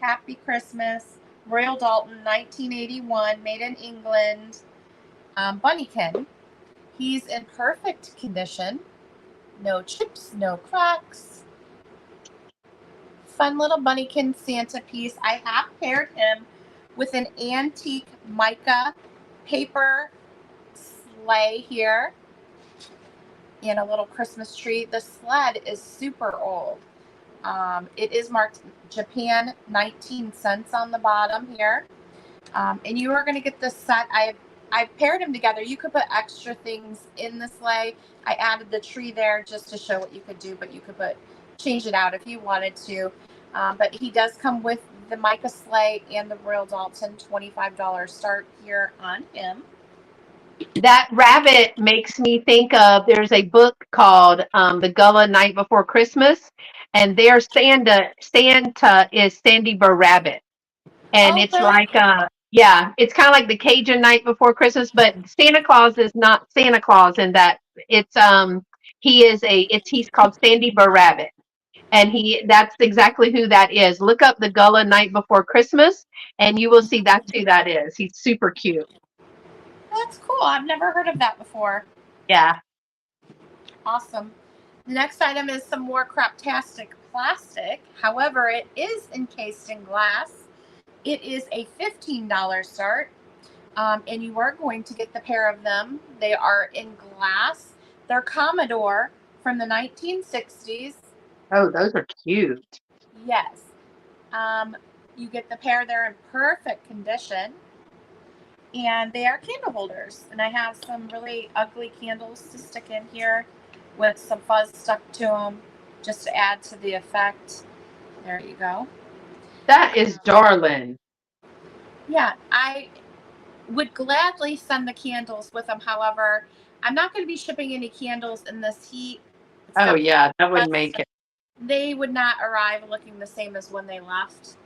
Speaker 2: Happy Christmas, Royal Dalton, 1981, made in England. Bunnykin. He's in perfect condition. No chips, no cracks. Fun little Bunnykin Santa piece. I have paired him with an antique mica paper sleigh here and a little Christmas tree. The sled is super old. It is marked Japan 19 cents on the bottom here. And you are going to get this set. I've paired them together. You could put extra things in the sleigh. I added the tree there just to show what you could do, but you could change it out if you wanted to. But he does come with the mica sleigh and the Royal Dalton $25 start here on him.
Speaker 1: That rabbit makes me think of, there's a book called The Gullah Night Before Christmas, and their Santa is Sandy Burr Rabbit. And
Speaker 2: Oh,
Speaker 1: it's
Speaker 2: really?
Speaker 1: like yeah, it's kind of like the Cajun Night Before Christmas, but Santa Claus is not Santa Claus in that. It's he's called Sandy Burr Rabbit. And that's exactly who that is. Look up The Gullah Night Before Christmas and you will see that's who that is. He's super cute.
Speaker 2: That's cool. I've never heard of that before.
Speaker 1: Yeah.
Speaker 2: Awesome. The next item is some more craptastic plastic. However, it is encased in glass. It is a $15 start, and you are going to get the pair of them. They are in glass. They're Commodore from the 1960s.
Speaker 1: Oh, those are cute.
Speaker 2: Yes. You get the pair. They're in perfect condition. And they are candle holders. And I have some really ugly candles to stick in here with some fuzz stuck to them just to add to the effect. There you go.
Speaker 1: That is darling.
Speaker 2: Yeah, I would gladly send the candles with them. However, I'm not going to be shipping any candles in this heat.
Speaker 1: Oh, yeah, that would make it.
Speaker 2: They would not arrive looking the same as when they left.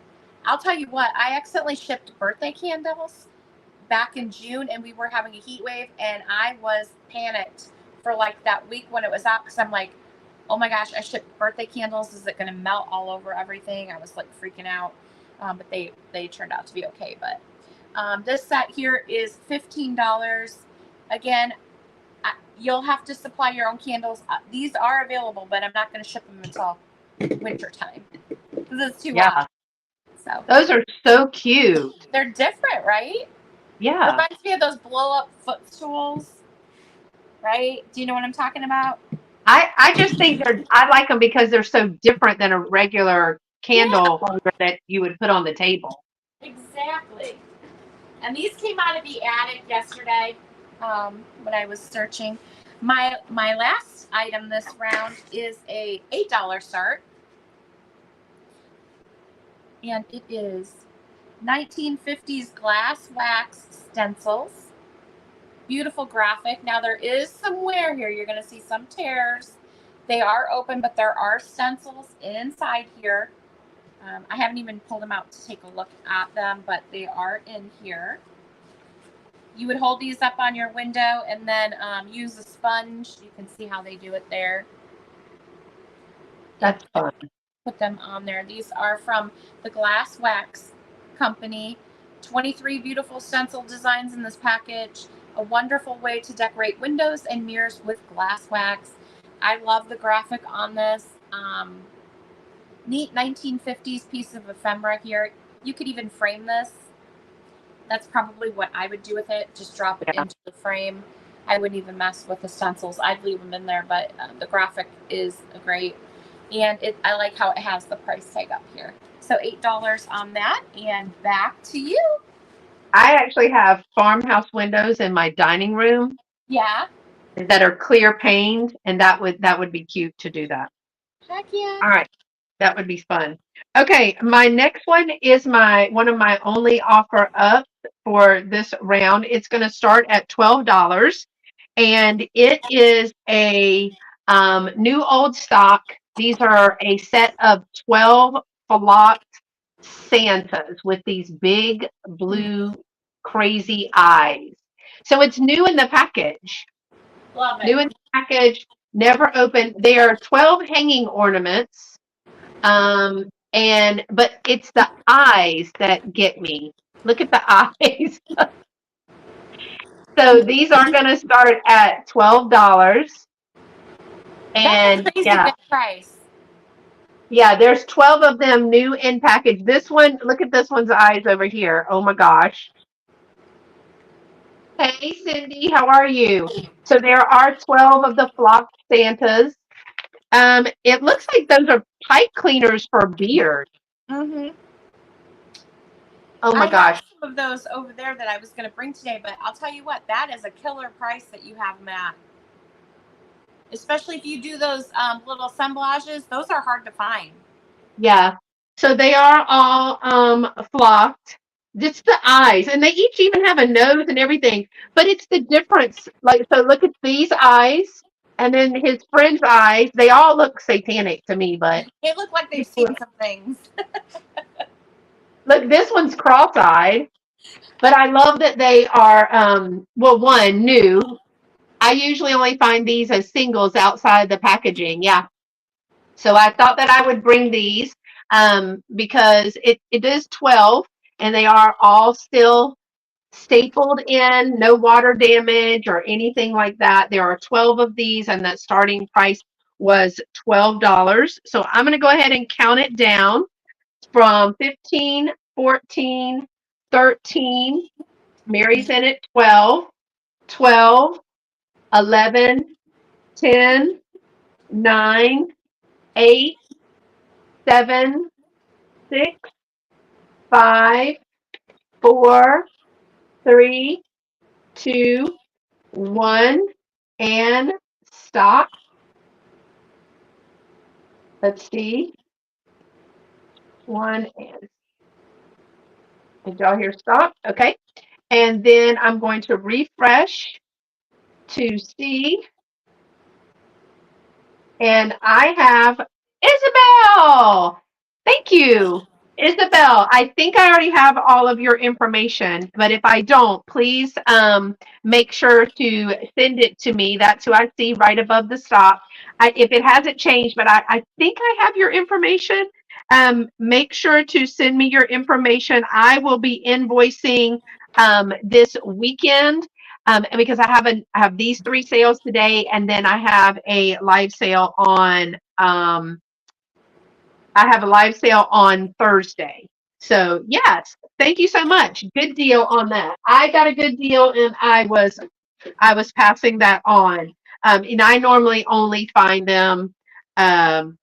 Speaker 2: I'll tell you what, I accidentally shipped birthday candles back in June, and we were having a heat wave, and I was panicked for like that week when it was out, because I'm like, oh my gosh, I shipped birthday candles. Is it going to melt all over everything? I was like freaking out, but they turned out to be okay. But this set here is $15. Again, you'll have to supply your own candles. These are available, but I'm not going to ship them until winter time because it's too hot. So
Speaker 1: those are so cute.
Speaker 2: They're different, right?
Speaker 1: Yeah.
Speaker 2: Reminds me of those blow-up footstools, right? Do you know what I'm talking about?
Speaker 1: I just think I like them because they're so different than a regular candle holder that you would put on the table.
Speaker 2: Exactly. And these came out of the attic yesterday when I was searching. My last item this round is a $8 start. And it is 1950s glass wax stencils. Beautiful graphic. Now there is some wear here. You're going to see some tears. They are open, but there are stencils inside here. I haven't even pulled them out to take a look at them, but they are in here. You would hold these up on your window and then use a sponge. You can see how they do it there.
Speaker 1: That's fun.
Speaker 2: Put them on there. These are from the Glass Wax Company. 23 beautiful stencil designs in this package. A wonderful way to decorate windows and mirrors with glass wax. I love the graphic on this. Neat 1950s piece of ephemera here. You could even frame this. That's probably what I would do with it. Just drop it into the frame. I wouldn't even mess with the stencils. I'd leave them in there, but the graphic is great. And I like how it has the price tag up here. So $8 on that. And back to you.
Speaker 1: I actually have farmhouse windows in my dining room.
Speaker 2: Yeah.
Speaker 1: That are clear paned, and that would be cute to do that.
Speaker 2: Heck yeah.
Speaker 1: All right. That would be fun. Okay, my next one is one of my only offer ups for this round. It's going to start at $12, and it is a new old stock. These are a set of 12 flocked Santas with these big blue crazy eyes. So it's new in the package.
Speaker 2: Love it.
Speaker 1: New in the package, never opened. They are 12 hanging ornaments. But it's the eyes that get me. Look at the eyes. So these are going to start at $12. And
Speaker 2: that's a crazy good price.
Speaker 1: Yeah, there's 12 of them new in package. This one, look at this one's eyes over here. Oh my gosh. Hey, Cindy, how are you? So there are 12 of the flocked Santas. It looks like those are pipe cleaners for beard.
Speaker 2: Mm-hmm.
Speaker 1: Oh
Speaker 2: I
Speaker 1: my
Speaker 2: have
Speaker 1: gosh.
Speaker 2: some of those over there that I was going to bring today, but I'll tell you what, that is a killer price that you have them at. Especially if you do those little assemblages, those are hard to find.
Speaker 1: Yeah. So they are all flocked. Just the eyes, and they each even have a nose and everything. But it's the difference. Like, so look at these eyes, and then his friend's eyes. They all look satanic to me, but
Speaker 2: They look like they've seen some things.
Speaker 1: look, this one's cross-eyed. But I love that they are well, one, new. I usually only find these as singles outside the packaging. Yeah. So I thought that I would bring these because it is 12 and they are all still stapled in, no water damage or anything like that. There are 12 of these and the starting price was $12. So I'm going to go ahead and count it down from 15, 14, 13. Mary's in at 12, 12, 11, 10, 9, 8, 7, 6, 5, 4, 3, 2, 1, and stop. Let's see. One and did y'all hear stop? Okay. And then I'm going to refresh to see. And I have Isabel. Thank you. Isabel, I think I already have all of your information, but if I don't, please make sure to send it to me. That's who I see right above the stop. If it hasn't changed, but I think I have your information. Make sure to send me your information. I will be invoicing this weekend because I have these 3 sales today, and then I have a live sale on Thursday. So yes, thank you so much. Good deal on that. I got a good deal, and I was passing that on. And I normally only find them, um,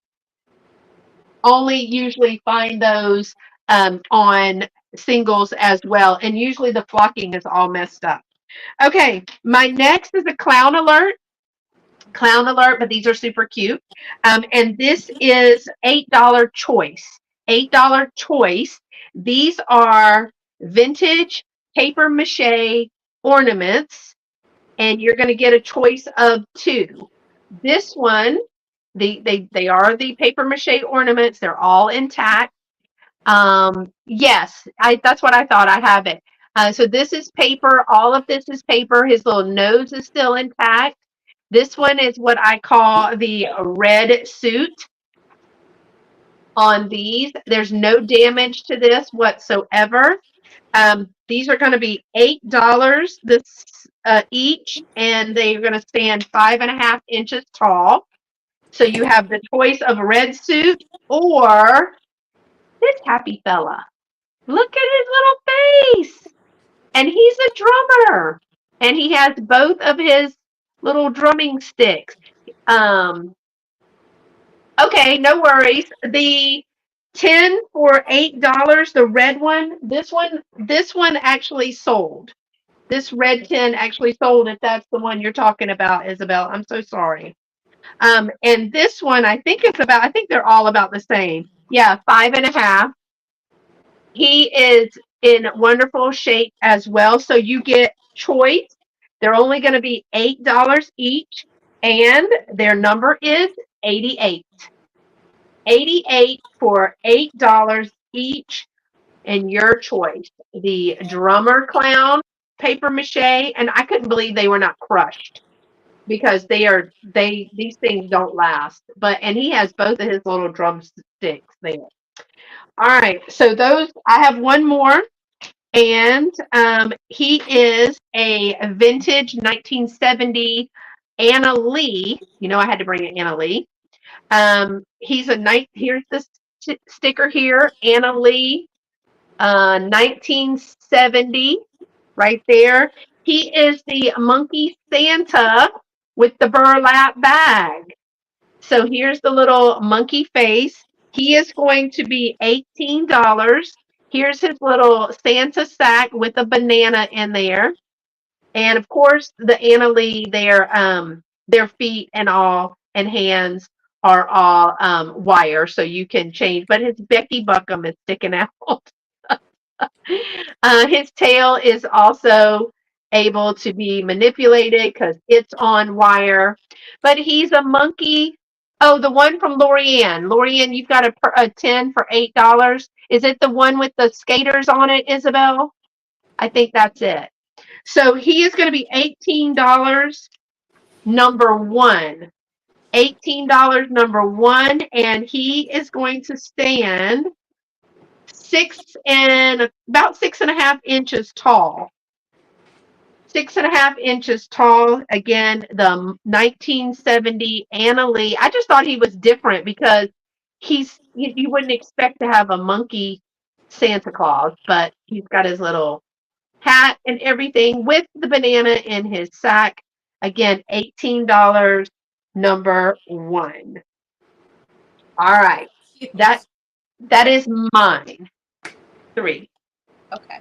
Speaker 1: only usually find those on singles as well, and usually the flocking is all messed up. Okay, my next is a clown alert, but these are super cute. And this is $8 choice. $8 choice. These are vintage paper mache ornaments, and you're going to get a choice of 2. This one, they are the paper mache ornaments. They're all intact. Yes, that's what I thought. I have it. So this is paper. All of this is paper. His little nose is still intact. This one is what I call the red suit on these. There's no damage to this whatsoever. These are going to be $8 each, and they're going to stand 5.5 inches tall. So you have the choice of a red suit or this happy fella. Look at his little face. And he's a drummer. And he has both of his little drumming sticks. Okay, no worries. The 10 for $8, the red one, this one actually sold. This red 10 actually sold if that's the one you're talking about, Isabel. I'm so sorry. And this one I think they're all about the same. Yeah, 5.5. He is in wonderful shape as well. So you get choice. They're only going to be $8 each, and their number is 88. 88 for $8 each, and your choice. The drummer clown paper mache, and I couldn't believe they were not crushed because these things don't last. And he has both of his little drumsticks there. All right, so those I have one more, and he is a vintage 1970 Anna Lee. You know, I had to bring an Anna Lee. He's a night. Here's the sticker here, Anna Lee, 1970, right there. He is the monkey Santa with the burlap bag. So here's the little monkey face. He is going to be $18. Here's his little Santa sack with a banana in there. And of course, the Anna Lee, their feet and all and hands are all wire, so you can change. But his Becky Buckham is sticking out. His tail is also able to be manipulated because it's on wire. But he's a monkey. Oh, the one from Loriann. Loriann, you've got a 10 for $8. Is it the one with the skaters on it, Isabel? I think that's it. So he is going to be $18, number one. $18, number one, and he is going to stand about 6.5 inches tall. 6.5 inches tall. Again, the 1970 Anna Lee. I just thought he was different because you wouldn't expect to have a monkey Santa Claus, but he's got his little hat and everything with the banana in his sack. Again, $18, number one. All right.
Speaker 2: Cute.
Speaker 1: That is mine. 3.
Speaker 2: Okay.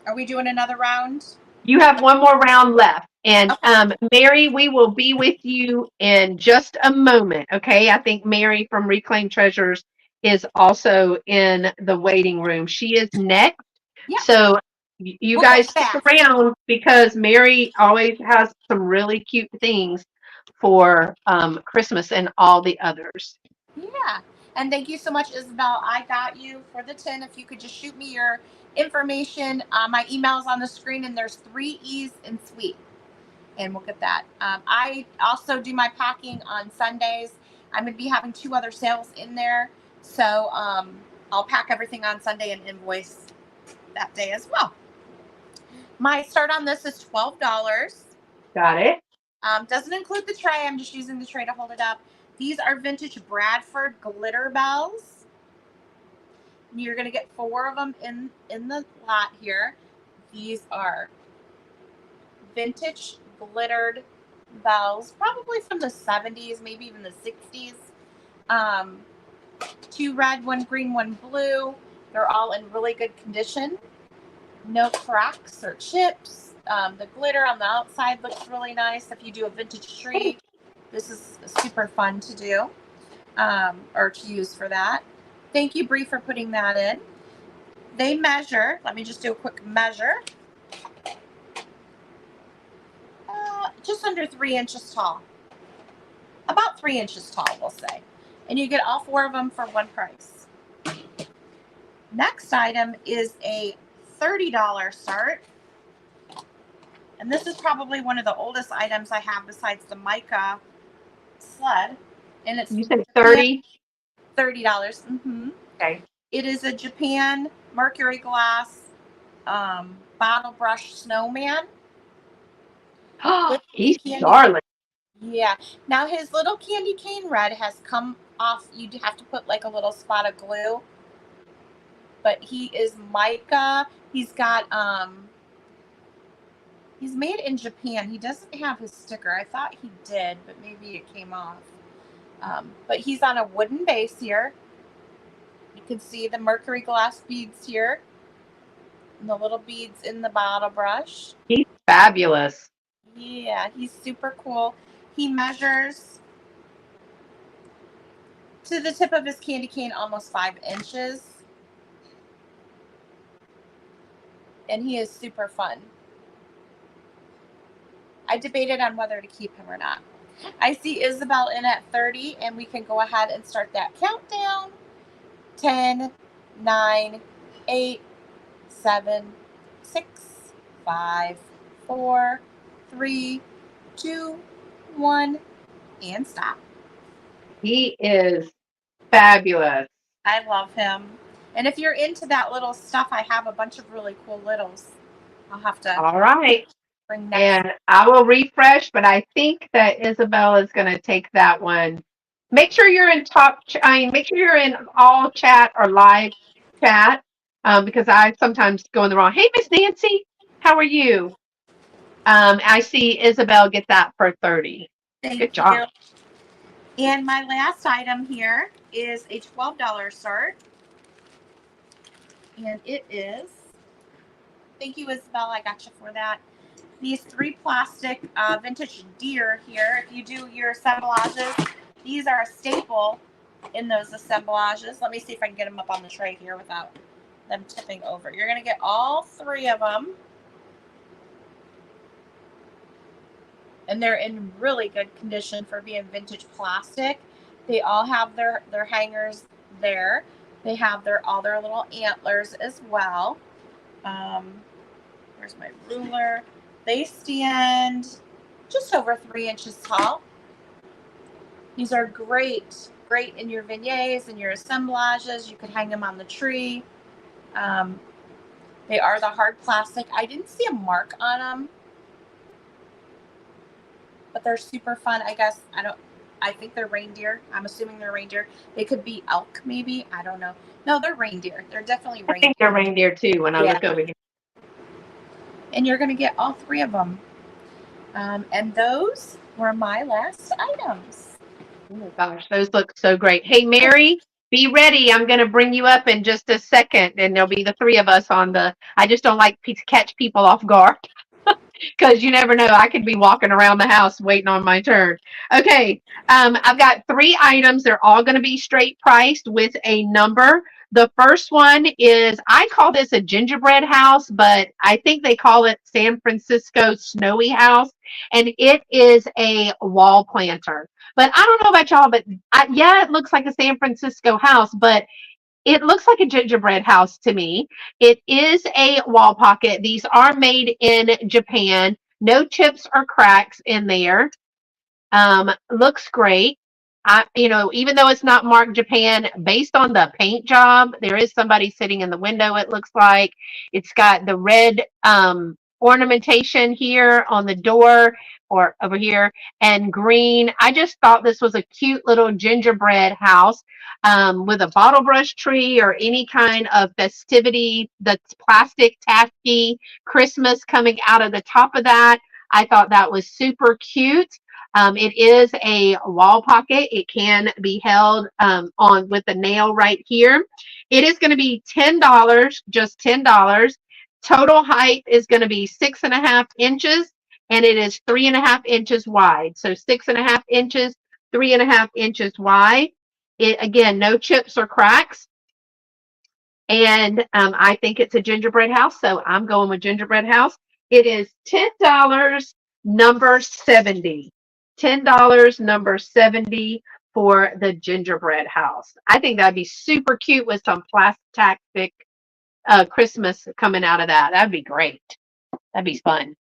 Speaker 2: Are we doing another round?
Speaker 1: You have one more round left. And
Speaker 2: Okay.
Speaker 1: Mary, we will be with you in just a moment. Okay. I think Mary from Reclaim Treasures is also in the waiting room. She is next.
Speaker 2: Yeah.
Speaker 1: So you
Speaker 2: We'll go
Speaker 1: guys stick
Speaker 2: fast.
Speaker 1: around because Mary always has some really cute things for Christmas and all the others.
Speaker 2: Yeah. And thank you so much, Isabel. I got you for the 10. If you could just shoot me your information. My email's on the screen, and there's 3 E's in sweet. And we'll get that. I also do my packing on Sundays. I'm going to be having 2 other sales in there. So I'll pack everything on Sunday and invoice that day as well. My start on this is $12.
Speaker 1: Got it?
Speaker 2: Doesn't include the tray. I'm just using the tray to hold it up. These are vintage Bradford glitter bells. You're going to get 4 of them in the lot here. These are vintage glittered bells, probably from the 70s, maybe even the 60s. 2 red, 1 green, 1 blue. They're all in really good condition. No cracks or chips. The glitter on the outside looks really nice. If you do a vintage tree, this is super fun to do or to use for that. Thank you, Bree, for putting that in. They measure. Let me just do a quick measure. Just under 3 inches tall. About 3 inches tall, we'll say. And you get all 4 of them for one price. Next item is a $30 start. And this is probably one of the oldest items I have besides the mica sled. And it's
Speaker 1: You said 30?
Speaker 2: $30. Mm-hmm.
Speaker 1: Okay.
Speaker 2: It is a Japan mercury glass bottle brush snowman.
Speaker 1: He's darling.
Speaker 2: Yeah. Now his little candy cane red has come off. You have to put like a little spot of glue. But he is mica. He's got he's made in Japan. He doesn't have his sticker. I thought he did, but maybe it came off. But he's on a wooden base here. You can see the mercury glass beads here. And the little beads in the bottle brush.
Speaker 1: He's fabulous.
Speaker 2: Yeah, he's super cool. He measures to the tip of his candy cane almost 5 inches. And he is super fun. I debated on whether to keep him or not. I see Isabel in at 30, and we can go ahead and start that countdown. 10, 9, 8, 7, 6, 5, 4, 3, 2, 1, and stop.
Speaker 1: He is fabulous.
Speaker 2: I love him. And if you're into that little stuff, I have a bunch of really cool littles. I'll have to
Speaker 1: All right.
Speaker 2: bring next.
Speaker 1: And I will refresh, but I think that Isabel is going to take that one Make sure you're in make sure you're in all chat or live chat, because I sometimes go in the wrong. Hey, Miss Nancy, how are you? I see Isabel get that for 30.
Speaker 2: Thank
Speaker 1: Good job.
Speaker 2: you. And my last item here is a $12 start. And it is, thank you, Isabel. I got you for that. These 3 plastic vintage deer here. If you do your assemblages, these are a staple in those assemblages. Let me see if I can get them up on the tray here without them tipping over. You're going to get all 3 of them. And they're in really good condition for being vintage plastic. They all have their hangers there. They have all their little antlers as well. Where's my ruler? They stand just over 3 inches tall. These are great in your vignettes and your assemblages. You could hang them on the tree. They are the hard plastic. I didn't see a mark on them, but they're super fun. I think they're reindeer. I'm assuming they're reindeer. They could be elk, maybe. I don't know. No, they're reindeer. They're definitely
Speaker 1: I think they're
Speaker 2: reindeer.
Speaker 1: reindeer too when I
Speaker 2: Yeah.
Speaker 1: look over here.
Speaker 2: And you're going to get all 3 of them. And those were my last items.
Speaker 1: Oh my gosh, those look so great. Hey, Mary, be ready. I'm going to bring you up in just a second, and there'll be the 3 of us on the. I just don't like to catch people off guard because you never know. I could be walking around the house waiting on my turn. Okay, I've got 3 items. They're all going to be straight priced with a number. The first one is, I call this a gingerbread house, but I think they call it San Francisco snowy house. And it is a wall planter. But I don't know about y'all, but yeah, it looks like a San Francisco house, but it looks like a gingerbread house to me. It is a wall pocket. These are made in Japan. No chips or cracks in there. Looks great. Even though it's not marked Japan, based on the paint job, there is somebody sitting in the window, it looks like. It's got the red ornamentation here on the door or over here and green. I just thought this was a cute little gingerbread house with a bottle brush tree or any kind of festivity that's plastic taffy Christmas coming out of the top of that. I thought that was super cute. It is a wall pocket. It can be held on with a nail right here. It is going to be $10, just $10. Total height is going to be 6.5 inches, and it is 3.5 inches wide. So 6.5 inches, 3.5 inches wide. It again, no chips or cracks. And I think it's a gingerbread house, so I'm going with gingerbread house. It is $10, number 70. $10, number 70 for the gingerbread house. I think that'd be super cute with some plastic Christmas coming out of that. That'd be great. That'd be fun.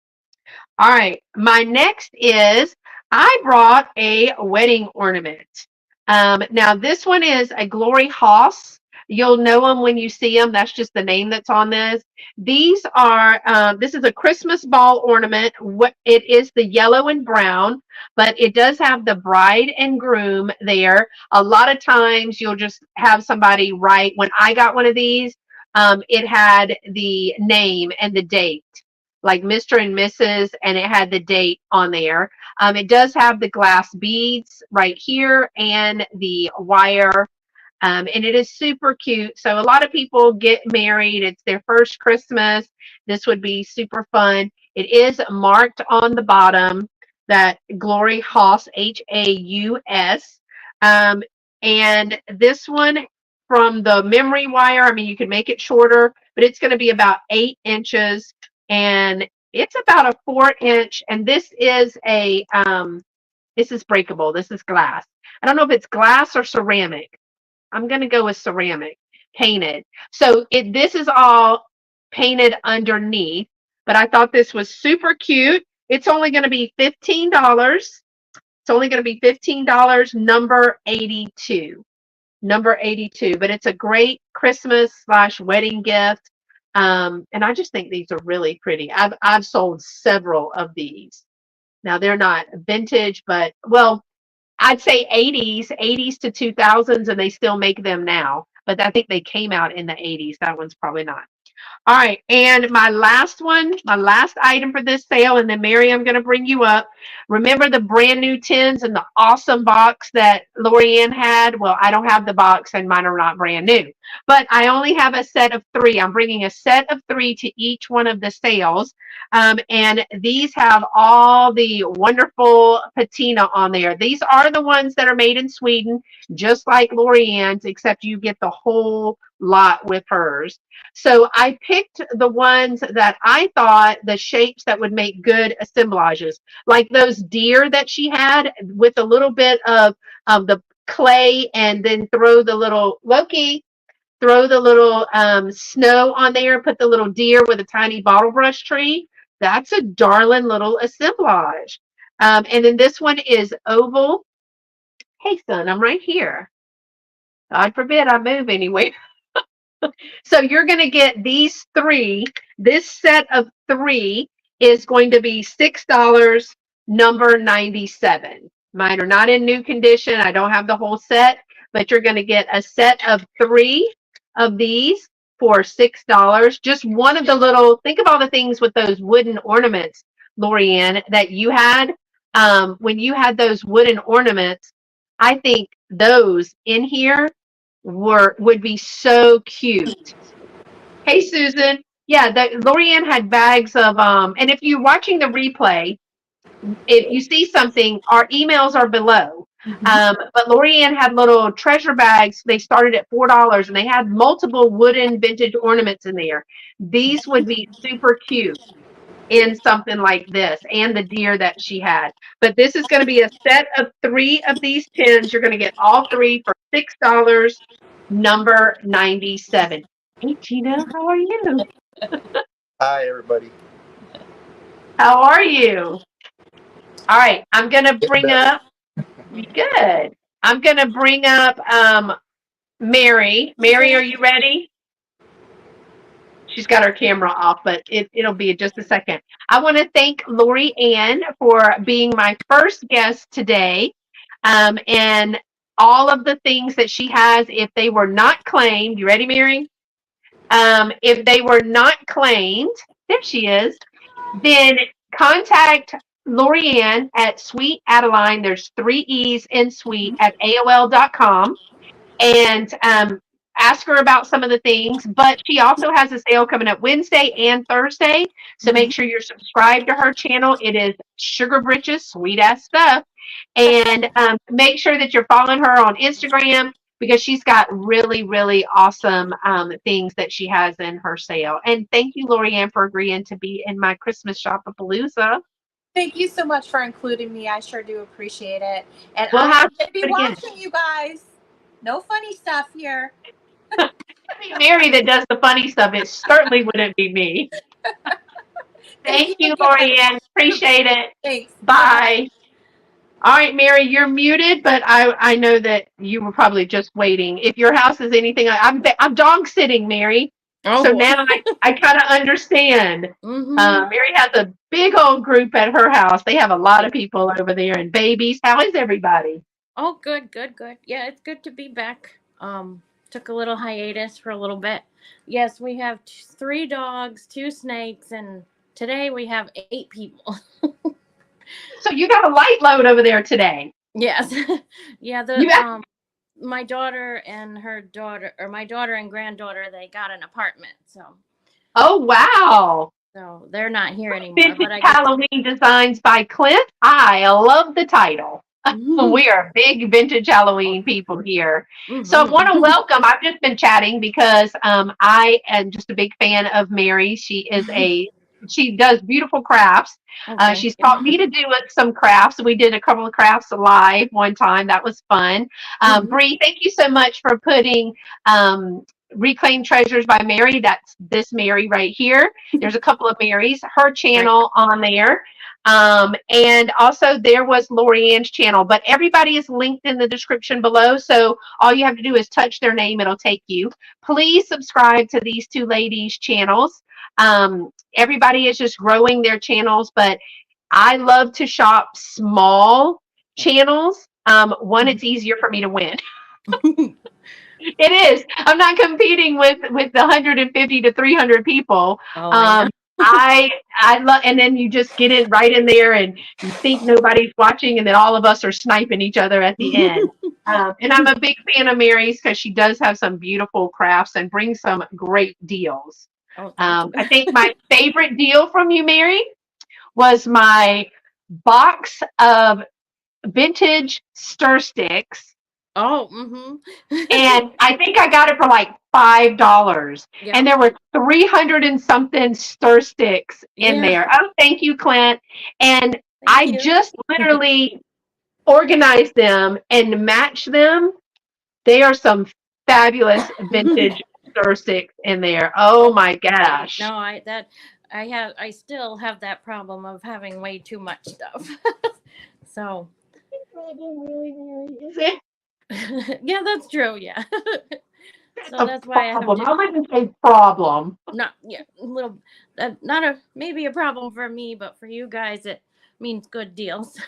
Speaker 1: All right, my next is, I brought a wedding ornament. Now this one is a Glory Hoss. You'll know them when you see them. That's just the name that's on this. These are, this is a Christmas ball ornament. It is the yellow and brown, but it does have the bride and groom there. A lot of times you'll just have somebody write, when I got one of these, it had the name and the date, like Mr. and Mrs., and it had the date on there. It does have the glass beads right here and the wire, and it is super cute. So a lot of people get married. It's their first Christmas. This would be super fun. It is marked on the bottom that Glory House, Haus. And this one, from the memory wire, I mean, you can make it shorter, but it's going to be about 8 inches, and it's about a 4-inch. And this is this is breakable. This is glass. I don't know if it's glass or ceramic. I'm going to go with ceramic, painted. So this is all painted underneath, but I thought this was super cute. It's only going to be $15. It's only going to be $15, number 82. Number 82, but it's a great Christmas/wedding gift. And I just think these are really pretty. I've sold several of these. Now they're not vintage, but well, I'd say 80s to 2000s, and they still make them now. But I think they came out in the 80s. That one's probably not. All right, and my last one, my last item for this sale, and then Mary, I'm going to bring you up. Remember the brand new tins and the awesome box that Loriann had? Well, I don't have the box, and mine are not brand new, but I only have a set of three. I'm bringing a set of three to each one of the sales, and these have all the wonderful patina on there. These are the ones that are made in Sweden, just like Loriann's, except you get the whole lot with hers. So I picked the ones that I thought the shapes that would make good assemblages, like those deer that she had with a little bit of the clay, and then throw the little Loki, throw the little snow on there, put the little deer with a tiny bottle brush tree. That's a darling little assemblage. And then this one is oval. Hey, son, I'm right here. God forbid I move anywhere. So you're going to get these three. This set of three is going to be $6, number 97. Mine are not in new condition. I don't have the whole set, but you're going to get a set of three of these for $6. Just one of the little, think of all the things with those wooden ornaments, Loriann, that you had. When you had those wooden ornaments, I think those in here would be so cute. Hey, Susan. Yeah, Loriann had bags of and if you're watching the replay, if you see something, our emails are below. But Loriann had little treasure bags. They started at $4, and they had multiple wooden vintage ornaments in there. These would be super cute in something like this, and the deer that she had. But this is going to be a set of three of these tins. You're going to get all three for $6, number 97. Hey, Tina, how are you?
Speaker 3: Hi, everybody.
Speaker 1: How are you? All right, I'm going to bring up, good. I'm going to bring up Mary. Mary, are you ready? She's got her camera off, but it'll be in just a second. I want to thank Loriann for being my first guest today, and all of the things that she has. If they were not claimed, you ready, Mary? If they were not claimed, there she is, then contact Loriann at Sweet Adeline. There's 3 E's in Sweet at AOL.com, and ask her about some of the things. But she also has a sale coming up Wednesday and Thursday. So make sure you're subscribed to her channel. It is Sugar Britches, sweet ass stuff. And make sure that you're following her on Instagram, because she's got really, really awesome things that she has in her sale. And thank you, Loriann, for agreeing to be in my Christmas Shop-A-Palooza.
Speaker 2: Thank you so much for including me. I sure do appreciate it. And
Speaker 1: We'll
Speaker 2: I'm
Speaker 1: have
Speaker 2: going to be
Speaker 1: to do it again.
Speaker 2: watching you guys. No funny stuff here.
Speaker 1: It'd be Mary that does the funny stuff. It certainly wouldn't be me. Thank you, Loriann. Appreciate it.
Speaker 2: Thanks.
Speaker 1: Bye. All right, Mary, you're muted, but I know that you were probably just waiting. If your house is anything, I'm dog sitting, Mary.
Speaker 4: Oh,
Speaker 1: so now I kind of understand. Mary has a big old group at her house. They have a lot of people over there and babies. How is everybody?
Speaker 4: Oh, good. Yeah, it's good to be back. Took a little hiatus for a little bit. Yes, we have 3 dogs, 2 snakes, and today we have 8 people.
Speaker 1: So you got a light load over there today.
Speaker 4: Yes. Yeah, my daughter and my daughter and granddaughter, they got an apartment, so.
Speaker 1: Oh, wow.
Speaker 4: So they're not here anymore.
Speaker 1: Vintage Halloween Designs by Clint. I love the title. We are big vintage Halloween people here. So I want to welcome, I've just been chatting because I am just a big fan of Mary. She does beautiful crafts.
Speaker 4: Okay.
Speaker 1: She's taught me to do some crafts. We did a couple of crafts live one time. That was fun. Bree, thank you so much for putting Reclaimed Treasures by Mary. That's this Mary right here. There's a couple of Marys, her channel on there. And also there was Loriann's channel, but everybody is linked in the description below. So all you have to do is touch their name. It'll take you. Please subscribe to these 2 ladies' channels. Everybody is just growing their channels, but I love to shop small channels One, it's easier for me to win. It is. I'm not competing with the 150 to 300 people.
Speaker 4: Oh, I know.
Speaker 1: I love, and then you just get it right in there, and you think nobody's watching, and then all of us are sniping each other at the end. And I'm a big fan of Mary's because she does have some beautiful crafts and brings some great deals.
Speaker 4: Oh, thank
Speaker 1: I
Speaker 4: you.
Speaker 1: think my favorite deal from you, Mary, was my box of vintage stir sticks.
Speaker 4: Oh, mm-hmm.
Speaker 1: And I think I got it for like $5. And
Speaker 4: Yep.
Speaker 1: there were 300 and something stir sticks in
Speaker 4: Yeah.
Speaker 1: there. Oh, thank you, Clint. And
Speaker 4: Thank
Speaker 1: I
Speaker 4: you.
Speaker 1: just literally organized them and matched them. They are some fabulous vintage stir sticks in there. Oh my gosh.
Speaker 4: No, I still have that problem of having way too much stuff. So
Speaker 1: Is it?
Speaker 4: yeah, that's true. Yeah. So
Speaker 1: A
Speaker 4: that's why I have
Speaker 1: problem.
Speaker 4: to
Speaker 1: I wouldn't say problem.
Speaker 4: not yeah a little not a maybe a problem for me, but for you guys it means good deals.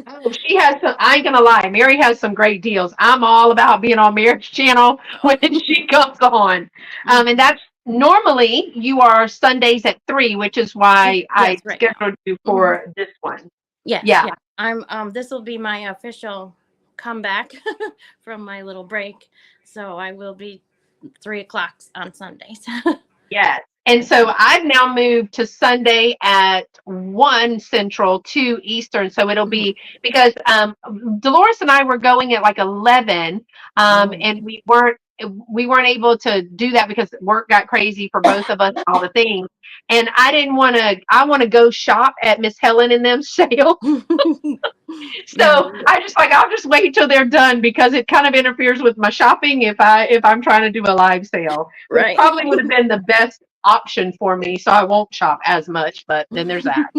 Speaker 1: Oh, she has some. I ain't gonna lie. Mary has some great deals. I'm all about being on Mary's channel when she comes on. And that's normally you are Sundays at 3, which is why I
Speaker 4: Yes, right now.
Speaker 1: scheduled you for this one.
Speaker 4: Yes,
Speaker 1: Yeah.
Speaker 4: yeah. I'm this will be my official comeback from my little break. So I will be 3 o'clock on Sundays.
Speaker 1: Yes. And so I've now moved to Sunday at 1 Central, 2 Eastern. So it'll be because Dolores and I were going at like 11, and we weren't able to do that because work got crazy for both of us, all the things. And I didn't want to. I want to go shop at Miss Helen and them sale. So I'll just wait till they're done because it kind of interferes with my shopping if I'm trying to do a live sale, which
Speaker 4: Right.
Speaker 1: probably would have been the best option for me. So I won't shop as much, but then there's that.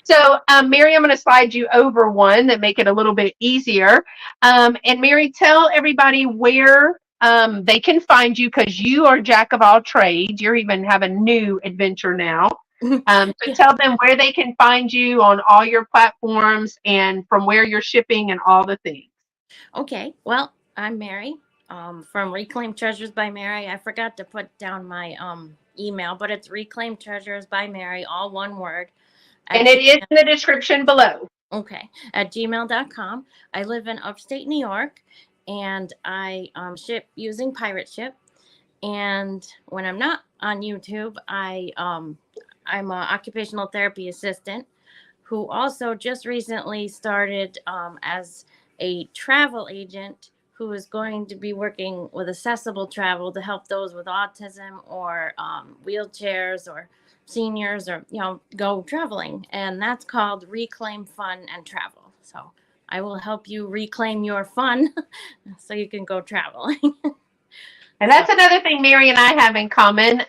Speaker 1: So Mary, I'm going to slide you over one that make it a little bit easier. And Mary, tell everybody where they can find you because you are jack of all trades. You're even have a new adventure now. So tell them where they can find you on all your platforms and from where you're shipping and all the things.
Speaker 4: Okay. Well, I'm Mary from Reclaim Treasures by Mary. I forgot to put down my email, but it's Reclaim Treasures by Mary, all one word.
Speaker 1: And it is in the description below.
Speaker 4: Okay. At gmail.com. I live in upstate New York and I ship using Pirate Ship. And when I'm not on YouTube, I'm an occupational therapy assistant who also just recently started as a travel agent who is going to be working with accessible travel to help those with autism or wheelchairs or seniors or go traveling, and that's called Reclaim Fun and Travel. So I will help you reclaim your fun so you can go traveling.
Speaker 1: And that's another thing Mary and I have in common.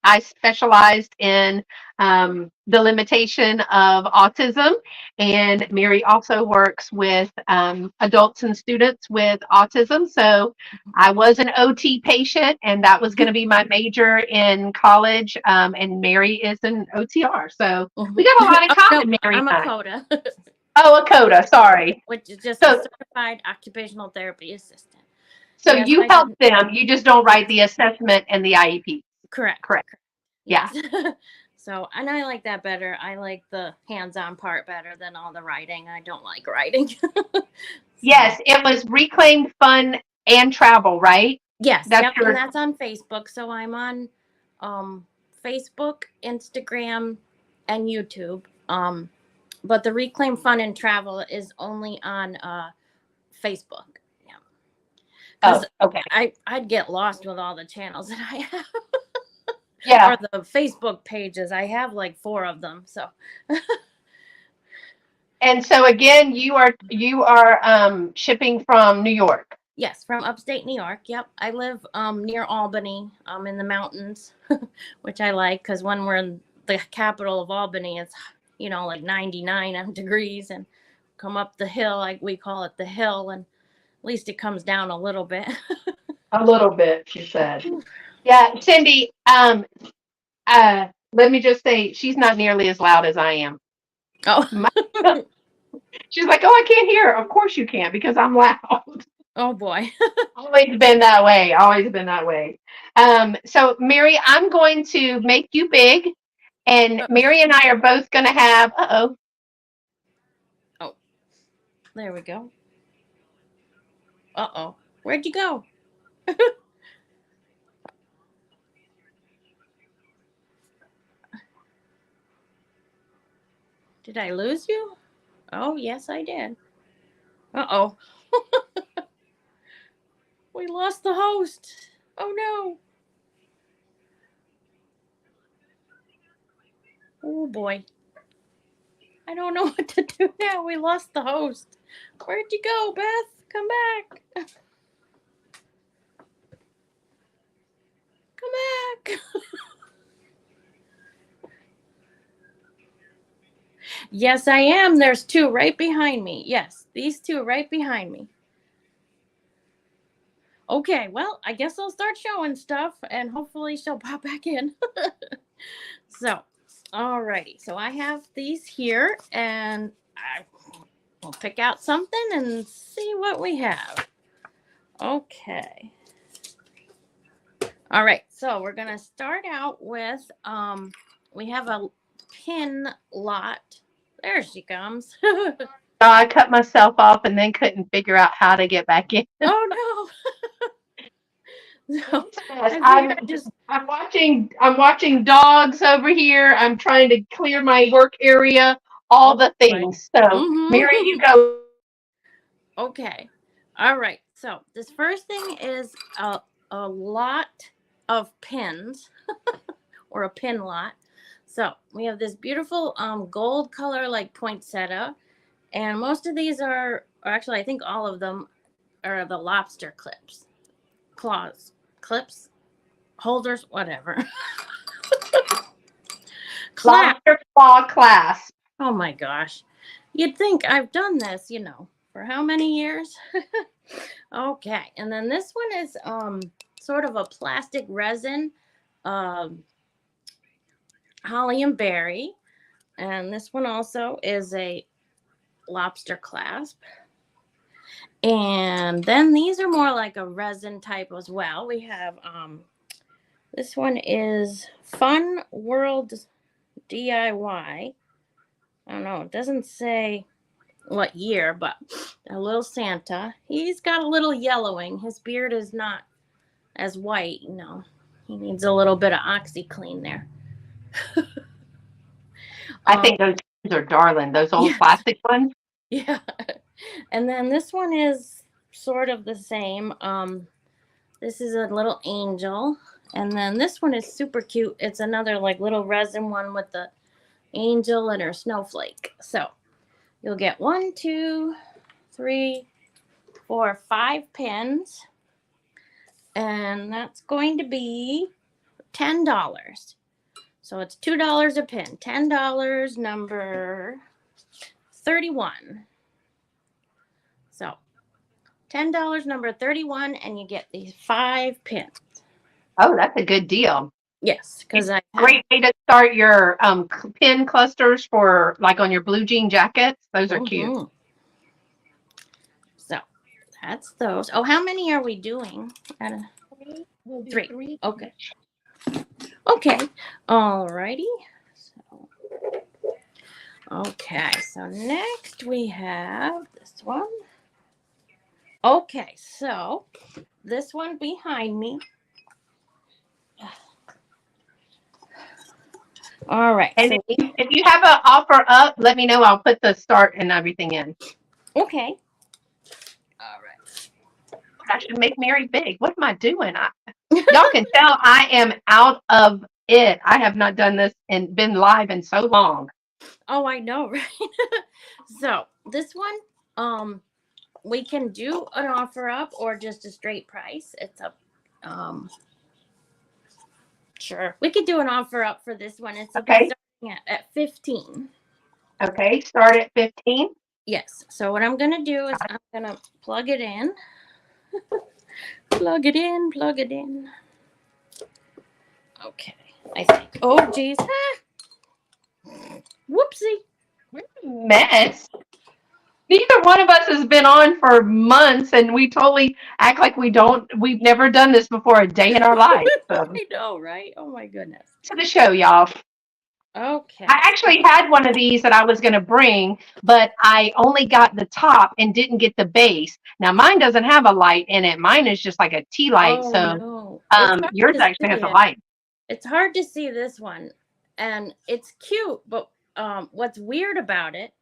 Speaker 1: I specialized in the limitation of autism, and Mary also works with adults and students with autism. So I was an OT patient, and that was going to be my major in college. And Mary is an OTR. So we got a lot in common, Mary.
Speaker 4: I'm a CODA.
Speaker 1: Oh, a CODA, sorry.
Speaker 4: Which is just a certified occupational therapy assistant.
Speaker 1: So yes, you help them. You just don't write the assessment and the IEP.
Speaker 4: Correct.
Speaker 1: Yeah.
Speaker 4: Yes. So, and I like that better. I like the hands-on part better than all the writing. I don't like writing.
Speaker 1: Yes, it was Reclaim Fun and Travel, right?
Speaker 4: Yes. And that's on Facebook. So I'm on Facebook, Instagram, and YouTube. But the Reclaim Fun and Travel is only on Facebook.
Speaker 1: Oh, okay.
Speaker 4: I'd get lost with all the channels that I have.
Speaker 1: Yeah.
Speaker 4: Or the Facebook pages. I have like 4 of them. So. And
Speaker 1: so again, you are shipping from New York.
Speaker 4: Yes, from upstate New York. Yep. I live near Albany, in the mountains, which I like because when we're in the capital of Albany, it's like 99 degrees, and come up the hill, like we call it the hill, and at least it comes down a little bit.
Speaker 1: A little bit, she said. Yeah, Cindy, let me just say, she's not nearly as loud as I am.
Speaker 4: Oh.
Speaker 1: She's like, oh, I can't hear. Of course you can't because I'm loud.
Speaker 4: Oh boy.
Speaker 1: Always been that way. Always been that way. So Mary, I'm going to make you big, and Mary and I are both going to have.
Speaker 4: Oh, there we go. Uh-oh. Where'd you go? Did I lose you? Oh, yes, I did. Uh-oh. We lost the host. Oh, no. Oh, boy. I don't know what to do now. We lost the host. Where'd you go, Beth? Come back. Come back. Yes, I am. There's two right behind me. Yes, these two right behind me. Okay, well, I guess I'll start showing stuff and hopefully she'll pop back in. So, alrighty. So I have these here and I will pick out something and see what we have. Okay. All right. So we're going to start out with, we have a pin lot. There she comes.
Speaker 1: I cut myself off and then couldn't figure out how to get back in.
Speaker 4: Oh no. So,
Speaker 1: I'm watching dogs over here. I'm trying to clear my work area, all the things. So Mary, you go.
Speaker 4: Okay. All right. So this first thing is a lot of pins or a pin lot. So we have this beautiful gold color like poinsettia. And most of these are, or actually I think all of them are the lobster clips. Claws, clips, holders, whatever.
Speaker 1: Lobster claw clasp.
Speaker 4: Oh my gosh. You'd think I've done this, for how many years? Okay. And then this one is sort of a plastic resin, holly and berry. And this one also is a lobster clasp. And then these are more like a resin type as well. We have this one is Fun World DIY. I don't know, it doesn't say what year, but a little Santa. He's got a little yellowing. His beard is not as white, He needs a little bit of OxyClean there.
Speaker 1: I think those are darling, those old plastic ones.
Speaker 4: Yeah. And then this one is sort of the same. This is a little angel. And then this one is super cute. It's another like little resin one with the angel and her snowflake. So you'll get 1, 2, 3, 4, 5 pins. And that's going to be $10. So it's $2 a pin. $10, number 31. So $10, number 31, and you get these 5 pins.
Speaker 1: Oh, that's a good deal.
Speaker 4: Yes, because I
Speaker 1: great way to start your pin clusters for like on your blue jean jackets. Those are cute.
Speaker 4: So that's those. Oh, how many are we doing? 3. Okay. Okay. Alrighty. So, okay. So next we have this one. Okay. So this one behind me. All right.
Speaker 1: And if you have an offer up, let me know. I'll put the start and everything in.
Speaker 4: Okay. All right.
Speaker 1: I should make Mary big. What am I doing? Y'all can tell I am out of it. I have not done this and been live in so long.
Speaker 4: Oh, I know, right? So this one, we can do an offer up or just a straight price. It's up. Sure, we could do an offer up for this one. It's
Speaker 1: okay.
Speaker 4: Starting at 15.
Speaker 1: Okay, start at 15.
Speaker 4: Yes. So what I'm gonna do is I'm gonna plug it in. Plug it in. Plug it in. Okay. I think. Oh, geez. Ah. Whoopsie.
Speaker 1: Mess. Neither one of us has been on for months, and we totally act like we've never done this before a day in our life. So,
Speaker 4: I know, right? Oh my goodness.
Speaker 1: to the show, y'all.
Speaker 4: Okay.
Speaker 1: I actually had one of these that I was going to bring, but I only got the top and didn't get the base. Now, mine doesn't have a light in it. Mine is just like a tea light.
Speaker 4: Oh
Speaker 1: So,
Speaker 4: no. It's hard
Speaker 1: yours
Speaker 4: to
Speaker 1: actually has
Speaker 4: see
Speaker 1: a
Speaker 4: it.
Speaker 1: light.
Speaker 4: It's hard to see this one. And it's cute, but what's weird about it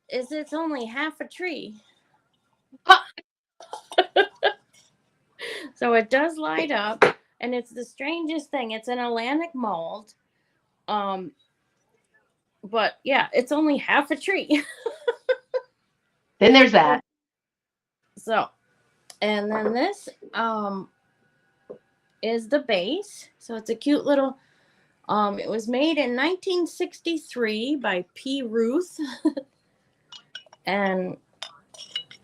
Speaker 4: is it's only half a tree.
Speaker 1: Huh.
Speaker 4: So it does light up, and it's the strangest thing. It's an Atlantic mold. But yeah, it's only half a tree.
Speaker 1: Then there's that.
Speaker 4: So, and then this is the base. So it's a cute little it was made in 1963 by P. Ruth. And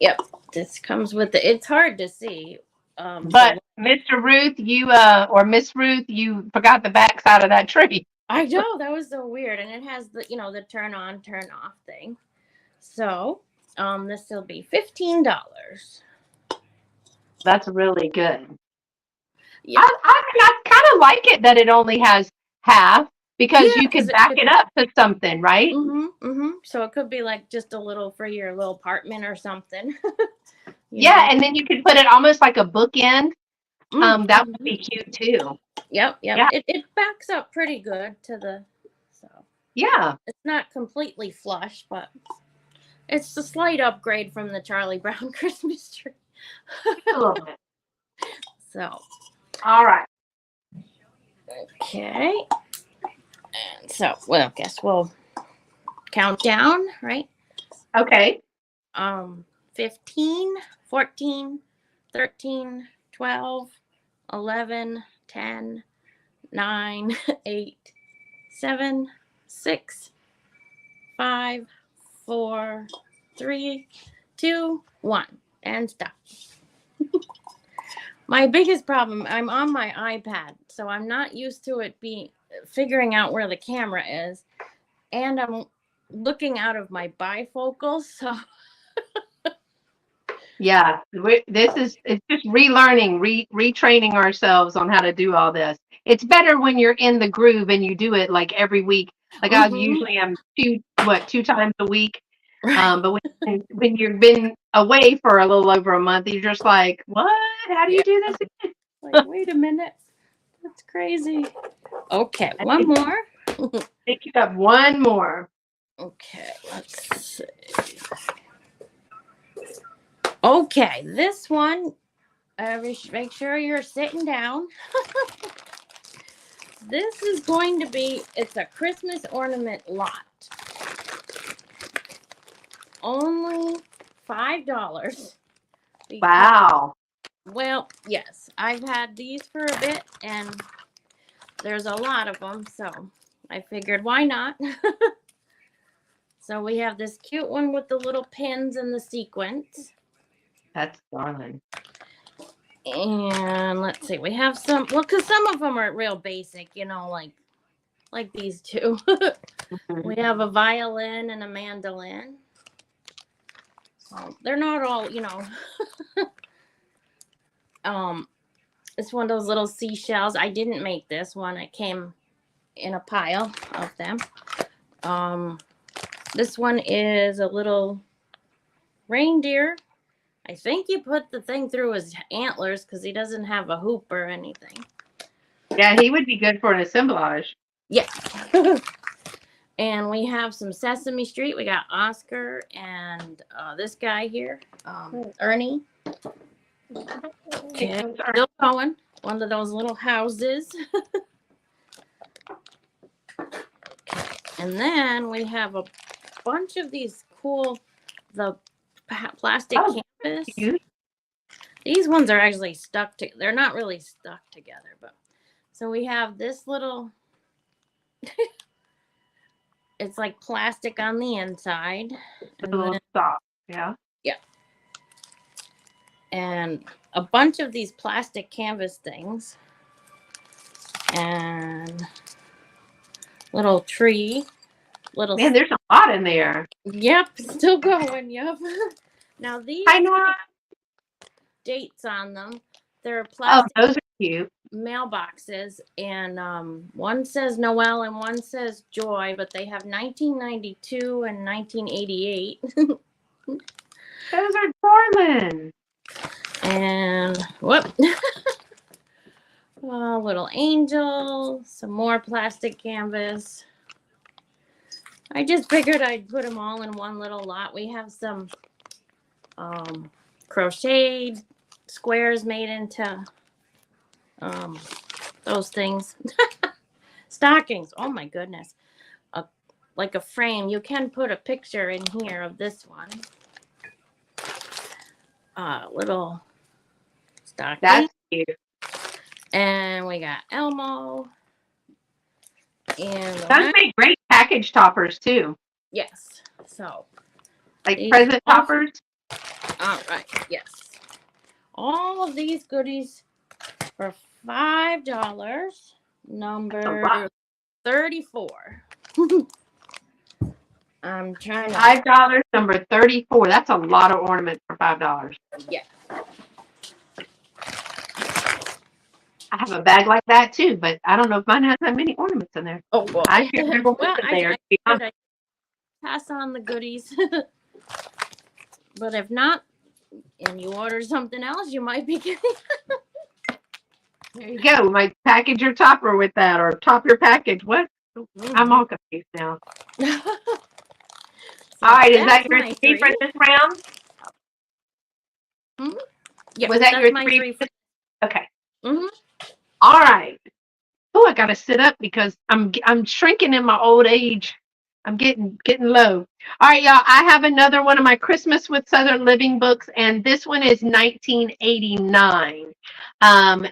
Speaker 4: yep, this comes with the, it's hard to see.
Speaker 1: But Mr. Ruth, you or Miss Ruth, you forgot the backside of that tree.
Speaker 4: I know, that was so weird. And it has the, the turn on, turn off thing. So this will be $15.
Speaker 1: That's really good.
Speaker 4: Yeah.
Speaker 1: I kind of like it that it only has half because you could back it up to something, right?
Speaker 4: So it could be like just a little for your little apartment or something.
Speaker 1: Yeah, and then you could put it almost like a bookend. That would be cute too.
Speaker 4: Yep.
Speaker 1: Yeah.
Speaker 4: It backs up pretty good to the, so
Speaker 1: Yeah.
Speaker 4: it's not completely flush, but it's a slight upgrade from the Charlie Brown Christmas tree.
Speaker 1: A little bit.
Speaker 4: So,
Speaker 1: all right.
Speaker 4: Okay. And so, well, I guess we'll count down, right?
Speaker 1: Okay.
Speaker 4: 15, 14, 13, 12, 11, 10, 9, 8, 7, 6, 5, 4, 3, 2, 1, and stop. My biggest problem, I'm on my iPad, so I'm not used to it figuring out where the camera is, and I'm looking out of my bifocals, so
Speaker 1: yeah, it's just relearning, retraining ourselves on how to do all this. It's better when you're in the groove and you do it like every week. Like I usually am two times a week. But when you've been away for a little over a month, you're just like, what? How do you do this again?
Speaker 4: Like, wait a minute, that's crazy. Okay, one more.
Speaker 1: Pick up one more.
Speaker 4: Okay, let's see. Okay, this one, make sure you're sitting down. This is going to be, it's a Christmas ornament lot. Only $5.
Speaker 1: Wow.
Speaker 4: Well, yes, I've had these for a bit, and there's a lot of them, so I figured why not? So we have this cute one with the little pins and the sequins.
Speaker 1: That's darling.
Speaker 4: And let's see, we have some, well, because some of them are real basic, like these two. We have a violin and a mandolin. So they're not all, it's one of those little seashells. I didn't make this one. It came in a pile of them. This one is a little reindeer. I think you put the thing through his antlers because he doesn't have a hoop or anything.
Speaker 1: Yeah, he would be good for an assemblage.
Speaker 4: Yeah. And we have some Sesame Street. We got Oscar and this guy here, Ernie. Okay, still going. One of those little houses. Okay. And then we have a bunch of these cool, the plastic canvas.
Speaker 1: Cute.
Speaker 4: These ones are actually stuck to, they're not really stuck together, but so we have this little, it's like plastic on the inside.
Speaker 1: A little soft, yeah.
Speaker 4: Yeah. And a bunch of these plastic canvas things. And little tree. little.
Speaker 1: Man, there's a lot in there.
Speaker 4: Yep, still going. Yep. Now these
Speaker 1: I know.
Speaker 4: dates on them. They're
Speaker 1: Oh,
Speaker 4: plastic
Speaker 1: those are cute.
Speaker 4: mailboxes, and one says Noel and one says Joy, but they have 1992 and 1988.
Speaker 1: Those are darling.
Speaker 4: And whoop. A little angel, some more plastic canvas. I just figured I'd put them all in one little lot. We have some crocheted squares made into those things. Stockings. Oh my goodness. Like a frame. You can put a picture in here of this one. Little stocking.
Speaker 1: That's cute.
Speaker 4: And we got Elmo. And
Speaker 1: Those make great package toppers too.
Speaker 4: yes. So
Speaker 1: like present toppers.
Speaker 4: All right. Yes. All of these goodies for $5. Number 34. I'm trying to.
Speaker 1: $5, number 34. That's a lot of ornaments for $5.
Speaker 4: Yeah.
Speaker 1: I have a bag like that too, but I don't know if mine has that many ornaments in there.
Speaker 4: Oh well.
Speaker 1: I can't remember what's in there.
Speaker 4: I pass on the goodies. But if not, and you order something else, you might be getting.
Speaker 1: There you go. We might package your topper with that, or top your package. What? I'm all confused now.
Speaker 4: So
Speaker 1: all right, is that
Speaker 4: that's
Speaker 1: your
Speaker 4: my
Speaker 1: three for this round?
Speaker 4: Mm-hmm. Yeah,
Speaker 1: was that
Speaker 4: that's
Speaker 1: your
Speaker 4: my
Speaker 1: three? Okay.
Speaker 4: Mm-hmm.
Speaker 1: All right. Oh, I gotta sit up because I'm shrinking in my old age. I'm getting low. All right, y'all. I have another one of my Christmas with Southern Living books, and this one is 1989.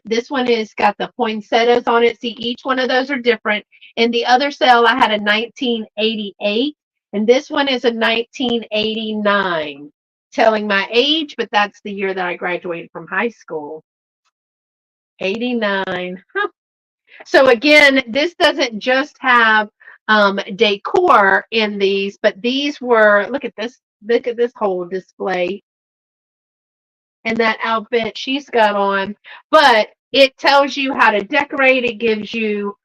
Speaker 1: This one is got the poinsettias on it. See, each one of those are different. In the other sale, I had a 1988, and this one is a 1989. Telling my age, but that's the year that I graduated from high school. 89. Huh. So again, this doesn't just have decor in these, but these were, look at this whole display and that outfit she's got on. But it tells you how to decorate. It gives you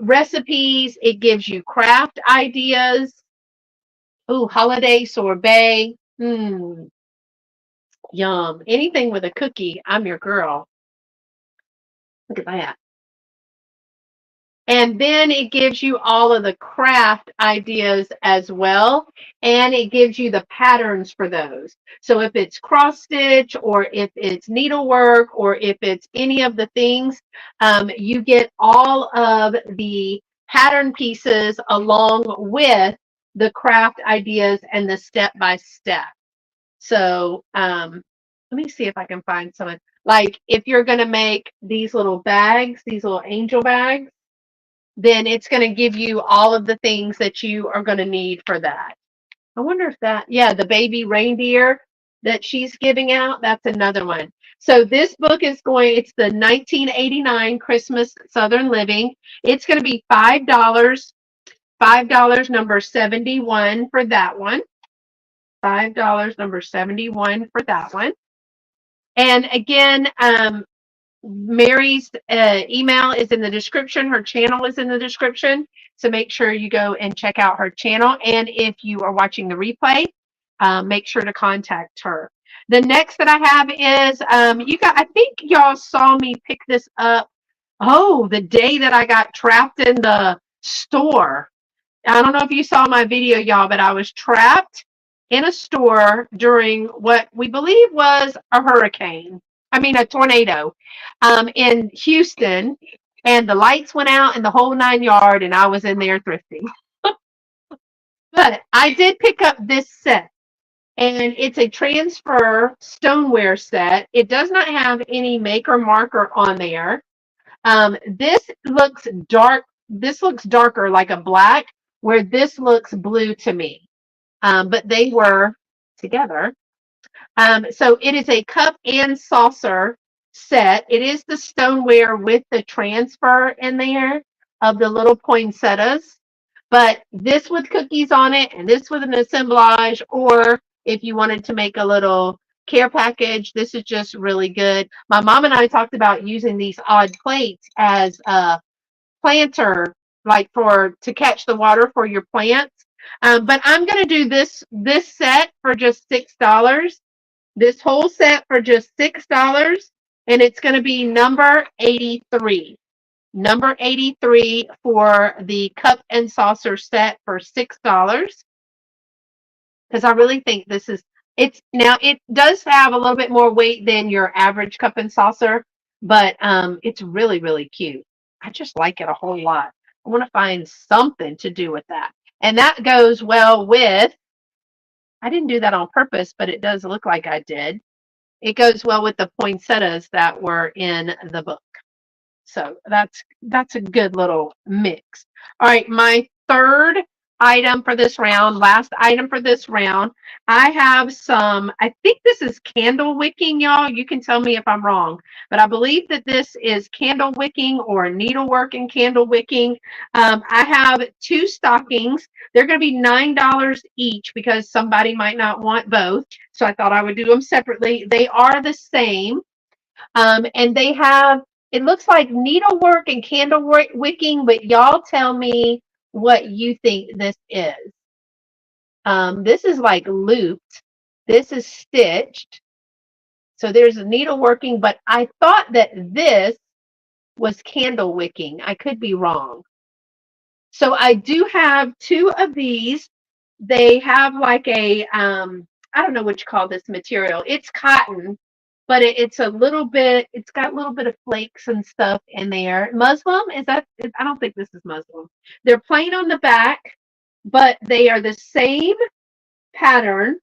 Speaker 1: recipes. It gives you craft ideas. Ooh, holiday sorbet. Yum. Anything with a cookie, I'm your girl. Look at that. And then it gives you all of the craft ideas as well. And it gives you the patterns for those. So if it's cross stitch or if it's needlework or if it's any of the things, you get all of the pattern pieces along with the craft ideas and the step-by-step. So let me see if I can find someone. Like if you're going to make these little bags, these little angel bags, then it's going to give you all of the things that you are going to need for that. I wonder if that, yeah, the baby reindeer that she's giving out, that's another one. So this book is it's the 1989 Christmas Southern Living. It's going to be $5, number 71 for that one. $5, number 71 for that one. And again, Mary's email is in the description. Her channel is in the description. So make sure you go and check out her channel. And if you are watching the replay, make sure to contact her. The next that I have is, I think y'all saw me pick this up. Oh, the day that I got trapped in the store. I don't know if you saw my video, y'all, but I was trapped in a store during what we believe was a tornado in Houston, and the lights went out and the whole 9 yards, and I was in there thrifting. But I did pick up this set, and it's a transfer stoneware set. It does not have any make or marker on there. This looks dark. This looks darker, like a black, where this looks blue to me. But they were together. So it is a cup and saucer set. It is the stoneware with the transfer in there of the little poinsettias. But this with cookies on it and this with an assemblage, or if you wanted to make a little care package, this is just really good. My mom and I talked about using these odd plates as a planter, like for to catch the water for your plants. But I'm going to do this set for just $6. This whole set for just $6, and it's going to be number 83. Number 83 for the cup and saucer set for $6. Because I really think this is it does have a little bit more weight than your average cup and saucer, but it's really, really cute. I just like it a whole lot. I want to find something to do with that. And that goes well with, I didn't do that on purpose, but it does look like I did. It goes well with the poinsettias that were in the book. So that's a good little mix. All right, my third item for this round, last item for this round, I have some, I think this is candle wicking, y'all. You can tell me if I'm wrong, but I believe that this is candle wicking or needlework and candle wicking. I have two stockings. They're going to be $9 each because somebody might not want both. So I thought I would do them separately. They are the same. And they have, it looks like needlework and candle wicking, but y'all tell me what you think this is. This is like looped. This is stitched. So there's a needleworking, but I thought that this was candle wicking. I could be wrong. So I do have two of these. They have like a, I don't know what you call this material. It's cotton, but it's a little bit, it's got a little bit of flakes and stuff in there. Muslim, is that, I don't think this is Muslim. They're plain on the back, but they are the same pattern.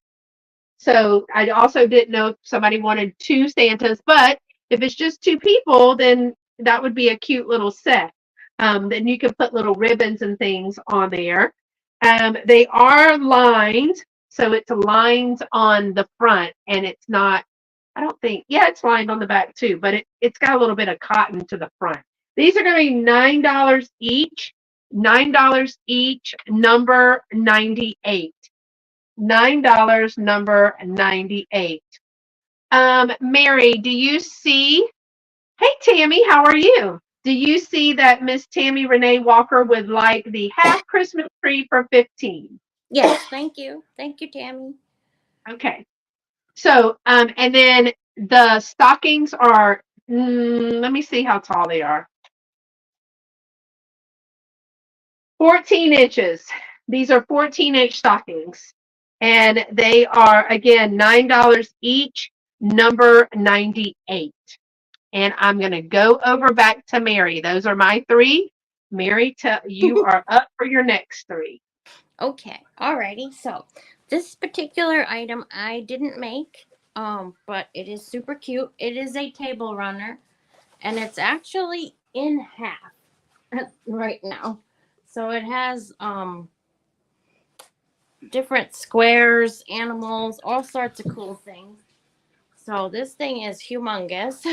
Speaker 1: So I also didn't know if somebody wanted two Santas, but if it's just two people, then that would be a cute little set. Then you can put little ribbons and things on there. They are lined, so it's lined on the front, and it's not, I don't think, yeah, it's lined on the back too, but it's got a little bit of cotton to the front. These are going to be $9 each. $9 each, number 98. $9, number 98. Mary, do you see? Hey, Tammy, how are you? Do you see that Miss Tammy Renee Walker would like the half Christmas tree for 15?
Speaker 4: Yes, thank you. Thank you, Tammy.
Speaker 1: Okay. So, and then the stockings are, let me see how tall they are. 14 inches. These are 14-inch stockings. And they are, again, $9 each, number 98. And I'm going to go over back to Mary. Those are my three. Mary, you are up for your next three.
Speaker 4: Okay, alrighty. So this particular item I didn't make, but it is super cute. It is a table runner, and it's actually in half right now. So it has different squares, animals, all sorts of cool things. So this thing is humongous.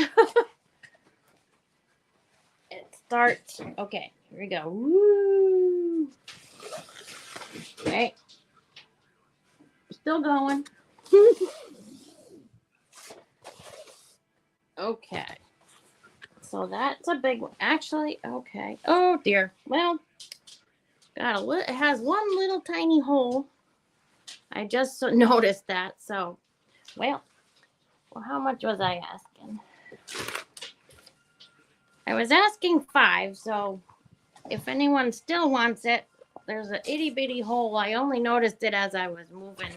Speaker 4: It starts, okay, here we go. Woo! Okay. Still going. Okay. So that's a big one. Actually, okay. Oh dear. Well, it has one little tiny hole. I just noticed that. So, well, how much was I asking? I was asking 5. So, if anyone still wants it, there's an itty bitty hole. I only noticed it as I was moving.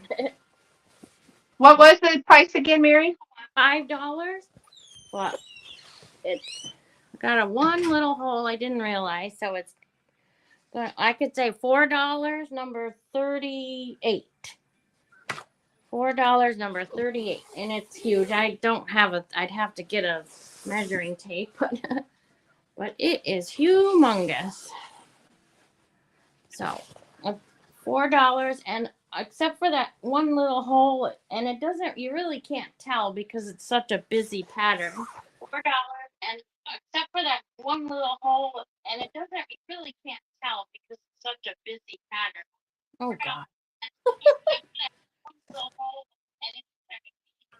Speaker 1: What was the price again, Mary?
Speaker 4: $5. But it's got a one little hole I didn't realize. So it's, I could say $4, number 38. $4, number 38, and it's huge. I don't have I'd have to get a measuring tape, but it is humongous. So, $4, and except for that one little hole, and it doesn't, you really can't tell because it's such a busy pattern. $4, and except for that one little hole, and it doesn't, you really can't tell because it's such a busy God.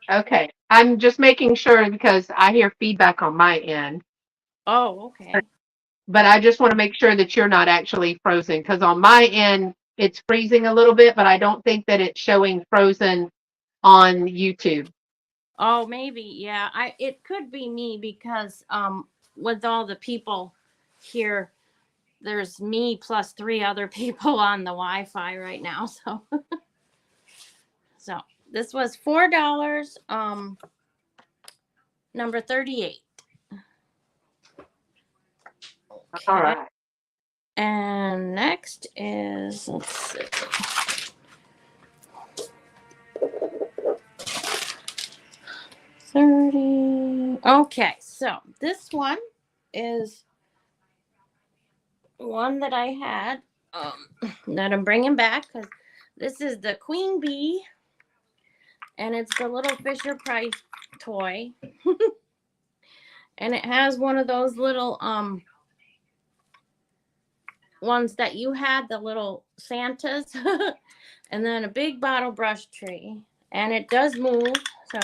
Speaker 1: Okay. I'm just making sure because I hear feedback on my end.
Speaker 4: Oh, okay.
Speaker 1: But I just want to make sure that you're not actually frozen because on my end, it's freezing a little bit, but I don't think that it's showing frozen on YouTube.
Speaker 4: Oh, maybe. Yeah. It could be me because with all the people here, there's me plus 3 other people on the Wi-Fi right now. So so this was $4, number 38.
Speaker 1: All
Speaker 4: Okay.
Speaker 1: right.
Speaker 4: And next is, let's see. $30. Okay, so this one is one that I had that I'm bringing back because this is the Queen Bee, and it's the little Fisher Price toy. And it has one of those little ones that you had, the little Santas, and then a big bottle brush tree, and it does move, so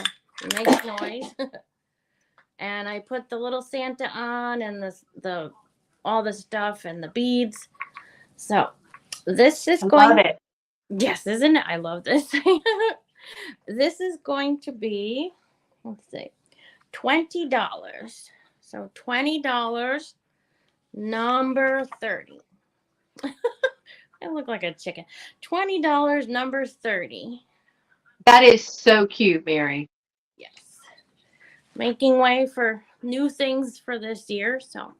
Speaker 4: it makes noise. And I put the little Santa on and the all the stuff and the beads. So this is
Speaker 1: I
Speaker 4: going.
Speaker 1: love it.
Speaker 4: Yes, isn't it? I love this. This is going to be, let's see, $20. So $20, number 30. I look like a chicken. $20, number 30.
Speaker 1: That is so cute, Mary.
Speaker 4: Yes. Making way for new things for this year. So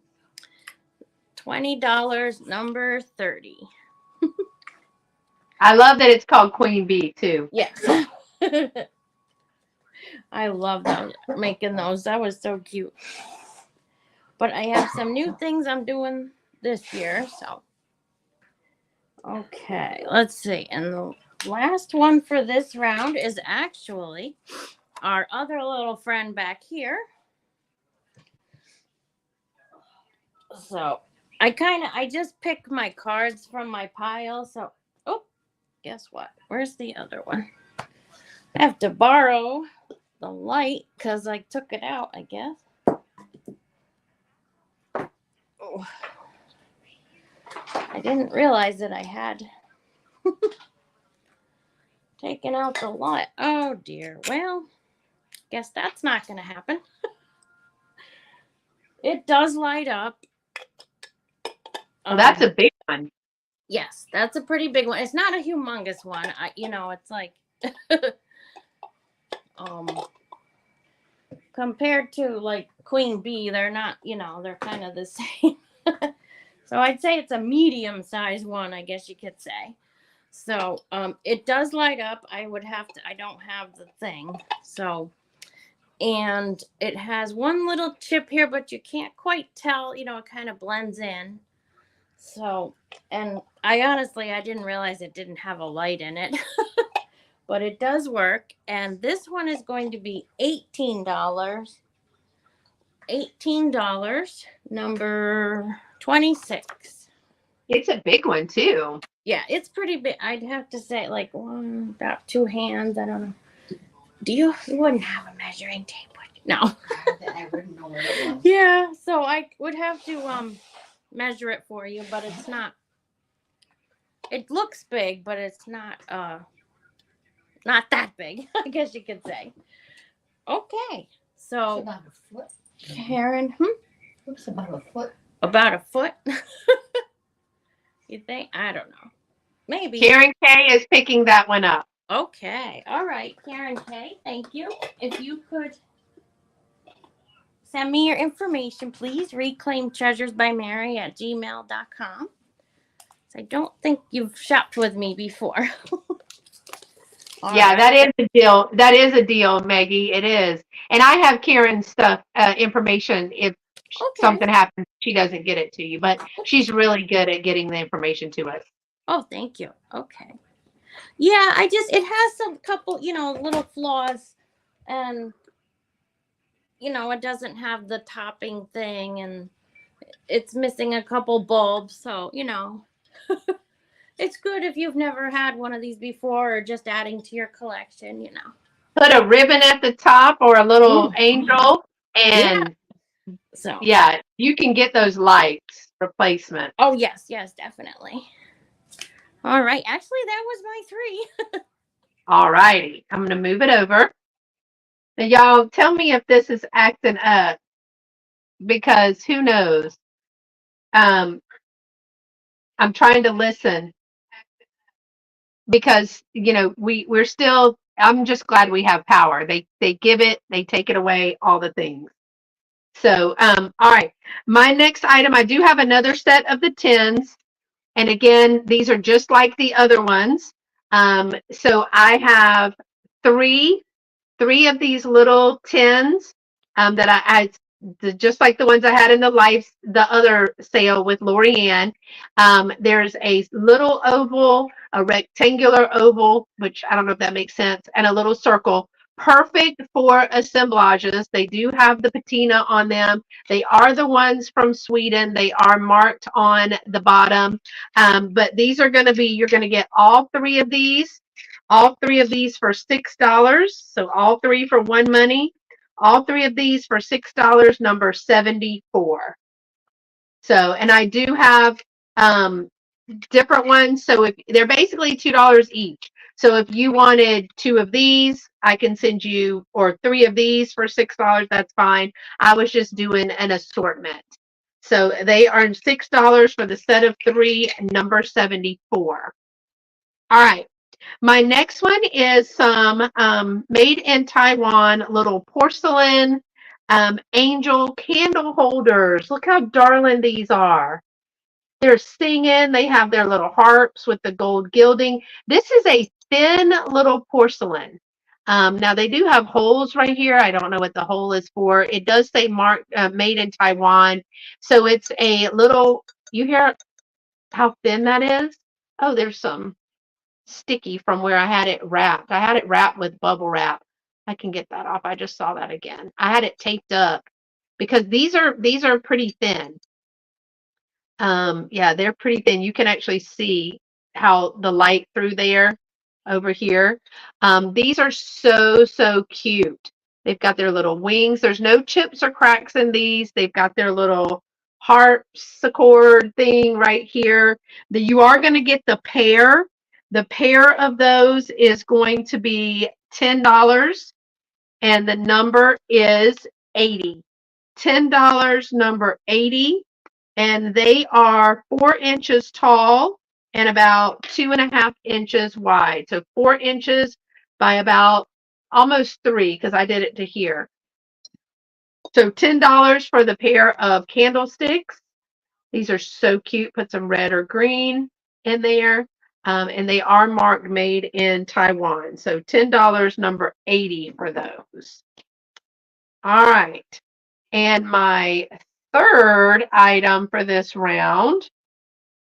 Speaker 4: $20, number 30.
Speaker 1: I love that it's called Queen Bee too.
Speaker 4: Yes. I love those, making those. That was so cute. But I have some new things I'm doing this year. So, okay, let's see. And the last one for this round is actually our other little friend back here. So I just pick my cards from my pile. So, oh, guess what? Where's the other one? I have to borrow the light because I took it out, I guess. Oh, I didn't realize that I had taken out the light. Oh dear. Well, guess that's not going to happen. It does light up.
Speaker 1: Well, that's a big one.
Speaker 4: Yes, that's a pretty big one. It's not a humongous one. It's like compared to like Queen Bee, they're not, they're kind of the same. So I'd say it's a medium-sized one, I guess you could say. So it does light up. I don't have the thing. So, and it has one little chip here, but you can't quite tell, it kind of blends in. So, and I didn't realize it didn't have a light in it, but it does work. And this one is going to be $18. $18, number 26.
Speaker 1: It's a big one too.
Speaker 4: Yeah, it's pretty big. I'd have to say like about 2 hands. I don't know. You wouldn't have a measuring tape, would you? No.
Speaker 5: I wouldn't know where it was.
Speaker 4: Yeah, so I would have to measure it for you, but it's not. It looks big, but it's not not that big, I guess you could say. Okay, so
Speaker 5: It's about a foot.
Speaker 4: Karen,
Speaker 5: Looks about a foot.
Speaker 4: about a foot. You think? I don't know. Maybe.
Speaker 1: Karen K is picking that one up.
Speaker 4: Okay. All right, Karen K. Thank you. If you could send me your information, please. reclaimtreasuresbymary@gmail.com. I don't think you've shopped with me before.
Speaker 1: Yeah,
Speaker 4: Right.
Speaker 1: that is a deal. That is a deal, Maggie. It is. And I have Karen's stuff, information. If something happens, she doesn't get it to you, but she's really good at getting the information to us.
Speaker 4: Oh, thank you. Okay. Yeah, it has some couple, little flaws, and, it doesn't have the topping thing, and it's missing a couple bulbs. So, It's good if you've never had one of these before or just adding to your collection, you know.
Speaker 1: Put a ribbon at the top or a little angel,
Speaker 4: Yeah.
Speaker 1: and
Speaker 4: So.
Speaker 1: yeah, you can get those lights replacement.
Speaker 4: Oh yes, definitely. All right. Actually, that was my 3.
Speaker 1: All righty. I'm going to move it over. Now, y'all tell me if this is acting up, because who knows? I'm trying to listen, because, we're still, I'm just glad we have power. They give it, they take it away, all the things. So, all right. My next item, I do have another set of the tins. And again, these are just like the other ones. So I have three of these little tins that just like the ones I had in the other sale with Loriann. There's a little oval, a rectangular oval, which I don't know if that makes sense, and a little circle. Perfect for assemblages. They do have the patina on them. They are the ones from Sweden. They are marked on the bottom. But these are going to be, you're going to get all 3 of these. All 3 of these for $6. So all 3 for one money. All 3 of these for $6, number 74. So, and I do have different ones. So if they're basically $2 each. So if you wanted 2 of these, I can send you, or 3 of these for $6, that's fine. I was just doing an assortment. So they are $6 for the set of 3, number 74. All right. My next one is some made in Taiwan little porcelain angel candle holders. Look how darling these are. They're singing. They have their little harps with the gold gilding. This is a thin little porcelain. Now they do have holes right here. I don't know what the hole is for. It does say made in Taiwan. So it's a little, you hear how thin that is? Oh, there's some sticky from where I had it wrapped. I had it wrapped with bubble wrap. I can get that off. I just saw that again. I had it taped up because these are pretty thin. Yeah, they're pretty thin. You can actually see how the light through there over here. These are so cute. They've got their little wings. There's no chips or cracks in these. They've got their little harpsichord thing right here. You are going to get the pair. The pair of those is going to be $10, and the number is 80. $10, number 80. And they are 4 inches tall and about 2.5 inches wide. So 4 inches by about almost 3, because I did it to here. So $10 for the pair of candlesticks. These are so cute. Put some red or green in there. And they are marked made in Taiwan. So $10, number 80 for those. All right. And my third item for this round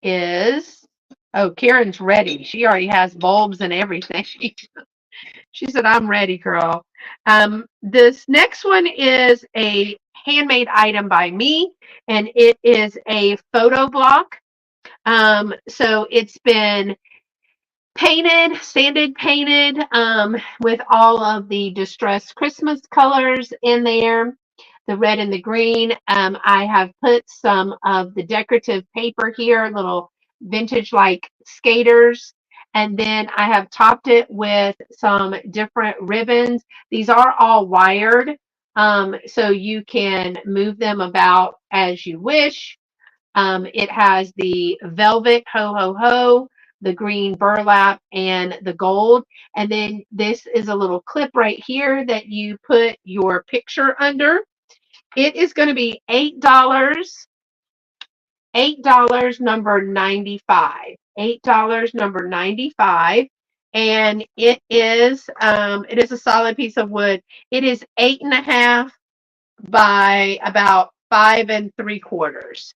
Speaker 1: is, oh, Karen's ready. She already has bulbs and everything. She said, I'm ready, girl. This next one is a handmade item by me, and it is a photo block. So it's been painted, sanded, painted, with all of the distressed Christmas colors in there, the red and the green. I have put some of the decorative paper here, little vintage like skaters. And then I have topped it with some different ribbons. These are all wired, so you can move them about as you wish. It has the velvet ho ho ho, the green burlap, and the gold. And then this is a little clip right here that you put your picture under. It is going to be $8. $8, number 95. $8, number 95. And it is a solid piece of wood. It is 8.5 by about 5 3/4.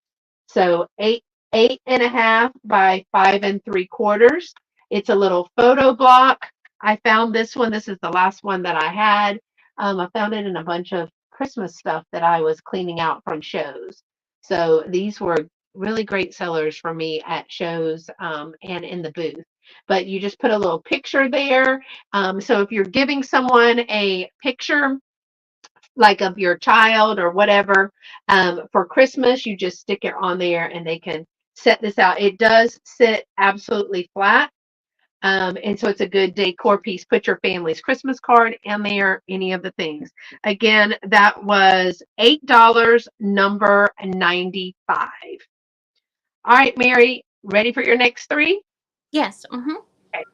Speaker 1: So 8.5 by 5 3/4. It's a little photo block. I found this one. This is the last one that I had. I found it in a bunch of Christmas stuff that I was cleaning out from shows. So these were really great sellers for me at shows and in the booth. But you just put a little picture there. So if you're giving someone a picture like of your child or whatever for Christmas, you just stick it on there and they can set this out. It does sit absolutely flat. And so it's a good decor piece. Put your family's Christmas card in there, any of the things. Again, that was $8, number 95. All right, Mary, ready for your next three?
Speaker 4: Yes.
Speaker 1: Okay.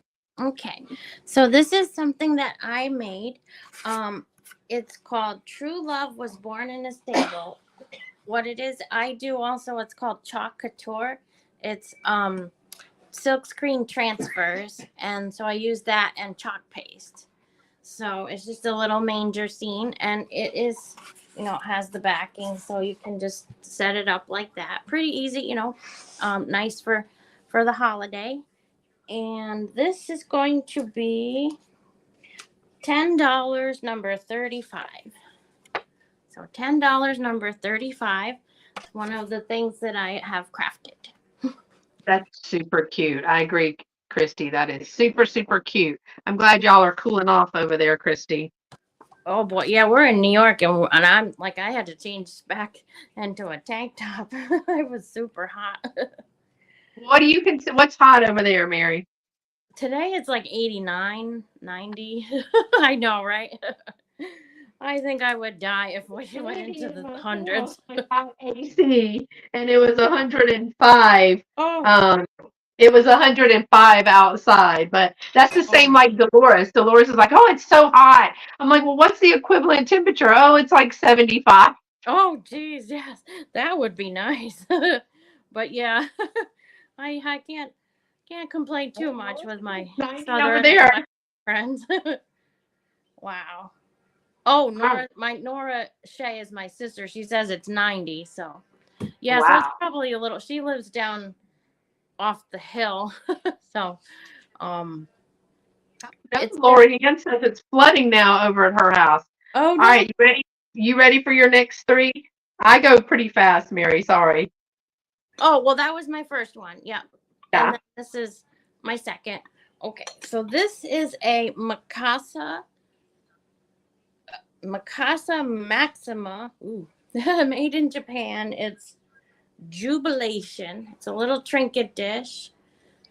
Speaker 4: Okay. So this is something that I made. It's called True Love Was Born in a Stable. What it is, I do also, it's called Chalk Couture. It's silkscreen transfers, and so I use that and chalk paste. So it's just a little manger scene, and it is, it has the backing, so you can just set it up like that. Pretty easy, nice for the holiday. And this is going to be $10, number 35. So $10, number 35. It's one of the things that I have crafted.
Speaker 1: That's super cute. I agree, Christy. That is super, super cute. I'm glad y'all are cooling off over there, Christy.
Speaker 4: Oh boy, yeah, we're in New York, and I'm like, I had to change back into a tank top. It was super hot.
Speaker 1: What do you consider? What's hot over there, Mary?
Speaker 4: Today it's like 89, 90. I know, right? I think I would die if we went into the hundreds.
Speaker 1: AC, and it was 105.
Speaker 4: Oh,
Speaker 1: It was 105 outside, but that's the same like Dolores. Dolores is like, oh, it's so hot. I'm like, well, what's the equivalent temperature? Oh, it's like 75.
Speaker 4: oh, geez, yes, that would be nice. But yeah, I can't complain too much with my
Speaker 1: 90 over
Speaker 4: southern
Speaker 1: there.
Speaker 4: friends. Wow. Oh, Nora Shea is my sister. She says it's 90. So, yeah, so it's
Speaker 1: Wow.
Speaker 4: probably a little. She lives down off the hill. So, it's
Speaker 1: Loriann says it's flooding now over at her house.
Speaker 4: oh,
Speaker 1: All
Speaker 4: no.
Speaker 1: right, you ready? You ready for your next three? I go pretty fast, Mary. Sorry.
Speaker 4: Oh, well, that was my first one. Yeah.
Speaker 1: Yeah.
Speaker 4: And then this is my second. Okay. So, this is a Mikasa Maxima. Ooh. Made in Japan. It's Jubilation. It's a little trinket dish.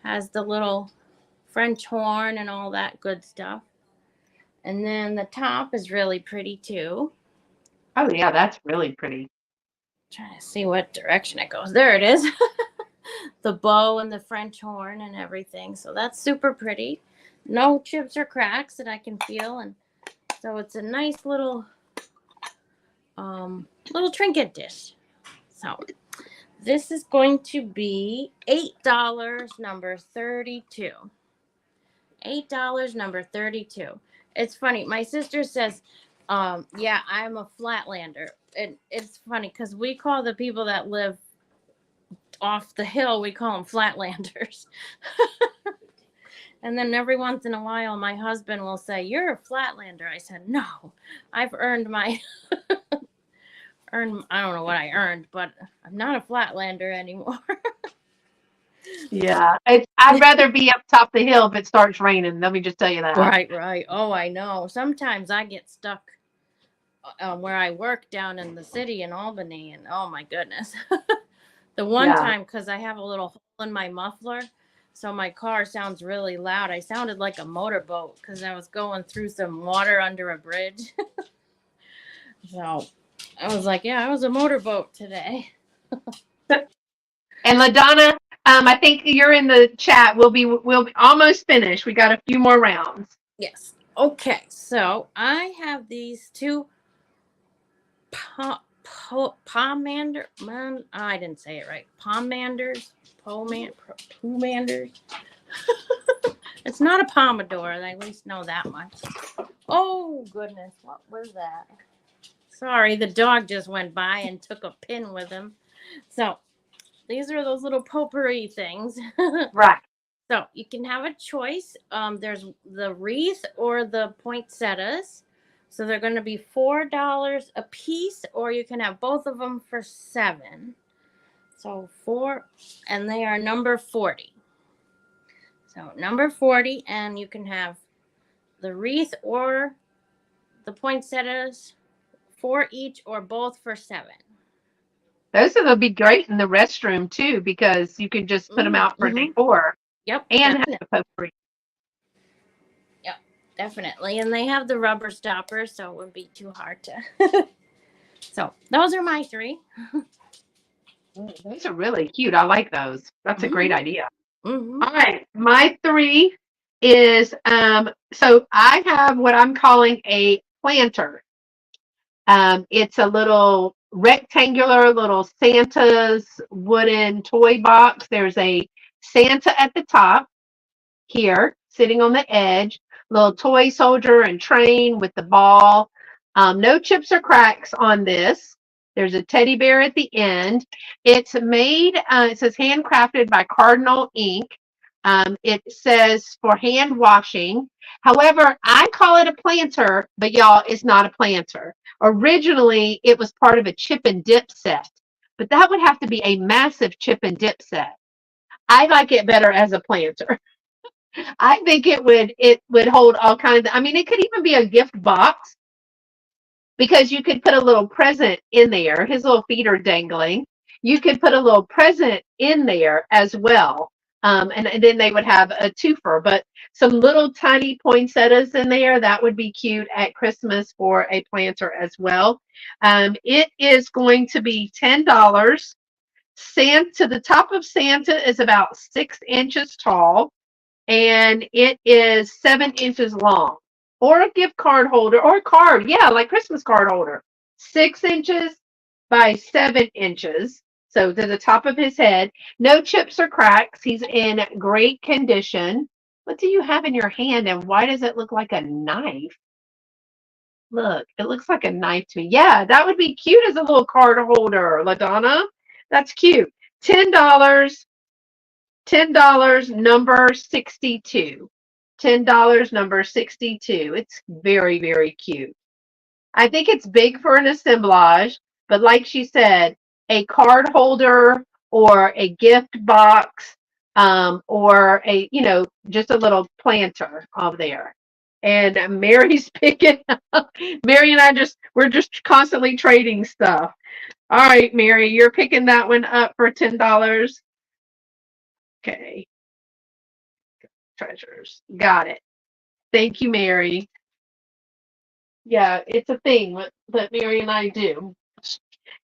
Speaker 4: Has the little French horn and all that good stuff. And then the top is really pretty too.
Speaker 1: Oh, yeah, that's really pretty.
Speaker 4: Trying to see what direction it goes. There it is. The bow and the French horn and everything. So that's super pretty. No chips or cracks that I can feel. And so it's a nice little trinket dish. So this is going to be $8, number 32. $8, number 32. It's funny. My sister says, yeah, I'm a flatlander. And it's funny because we call the people that live off the hill, we call them flatlanders. And then every once in a while, my husband will say, you're a flatlander. I said, no, I've earned my, I don't know what I earned, but I'm not a flatlander anymore.
Speaker 1: Yeah. I'd rather be up top the hill if it starts raining. Let me just tell you that.
Speaker 4: Right. Oh, I know. Sometimes I get stuck where I work down in the city in Albany, and oh my goodness. The one time, because I have a little hole in my muffler, so my car sounds really loud. I sounded like a motorboat because I was going through some water under a bridge. So I was like, yeah, I was a motorboat today.
Speaker 1: And LaDonna, I think you're in the chat. We'll be almost finished. We got a few more rounds.
Speaker 4: Yes. Okay. So I have these two pomander. I didn't say it right. Pomanders. Pomanders. It's not a pomodoro. I at least know that much. Oh goodness, what was that? Sorry, the dog just went by and took a pin with him. So these are those little potpourri things.
Speaker 1: Right.
Speaker 4: So you can have a choice. There's the wreath or the poinsettias. So they're going to be $4 a piece, or you can have both of them for $7. So 4, and they are number 40. So number 40, and you can have the wreath or the poinsettias, 4 each or both for 7.
Speaker 1: Those will be great in the restroom too, because you can just put them out for
Speaker 4: Mm-hmm.
Speaker 1: decor
Speaker 4: Yep,
Speaker 1: and have
Speaker 4: definitely.
Speaker 1: the potpourri.
Speaker 4: Yep, definitely. And they have the rubber stoppers, so it wouldn't be too hard to. So those are my 3.
Speaker 1: Those are really cute. I like those. That's a great
Speaker 4: Mm-hmm.
Speaker 1: idea.
Speaker 4: Mm-hmm.
Speaker 1: All right, my 3 is so I have what I'm calling a planter. It's a little rectangular little Santa's wooden toy box. There's a Santa at the top here, sitting on the edge, little toy soldier and train with the ball. No chips or cracks on this. There's a teddy bear at the end. It's made, it says handcrafted by Cardinal Ink. It says for hand washing. However, I call it a planter, but y'all, it's not a planter. Originally, it was part of a chip and dip set, but that would have to be a massive chip and dip set. I like it better as a planter. I think it would hold all kinds of, I mean, it could even be a gift box because you could put a little present in there. His little feet are dangling. You could put a little present in there as well. And then they would have a twofer, but some little tiny poinsettias in there, that would be cute at Christmas for a planter as well. It is going to be $10. Santa, the top of Santa is about 6 inches tall and it is 7 inches long. Or a gift card holder or a card, yeah, like Christmas card holder. 6 inches by 7 inches. So to the top of his head. No chips or cracks. He's in great condition. What do you have in your hand and why does it look like a knife? Look, it looks like a knife to me. Yeah, that would be cute as a little card holder, LaDonna. That's cute. $10. $10 number 62. $10 number 62. It's very, very cute. I think it's big for an assemblage, but like she said, a card holder or a gift box, or just a little planter of there. And Mary's picking up. Mary and we're just constantly trading stuff. All right, Mary, you're picking that one up for $10. Okay. Treasures. Got it. Thank you, Mary. Yeah, it's a thing that Mary and I do.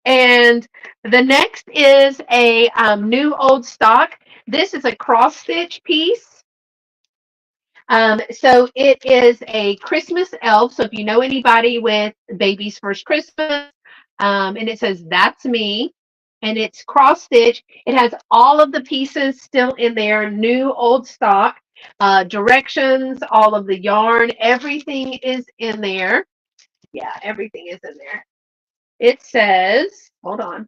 Speaker 1: And the next is a new old stock. This is a cross stitch piece. So it is a Christmas elf. So if you know anybody with Baby's First Christmas, and it says that's me, and it's cross stitch. It has all of the pieces still in there, new old stock, directions, all of the yarn, everything is in there. Yeah, everything is in there. It says, hold on.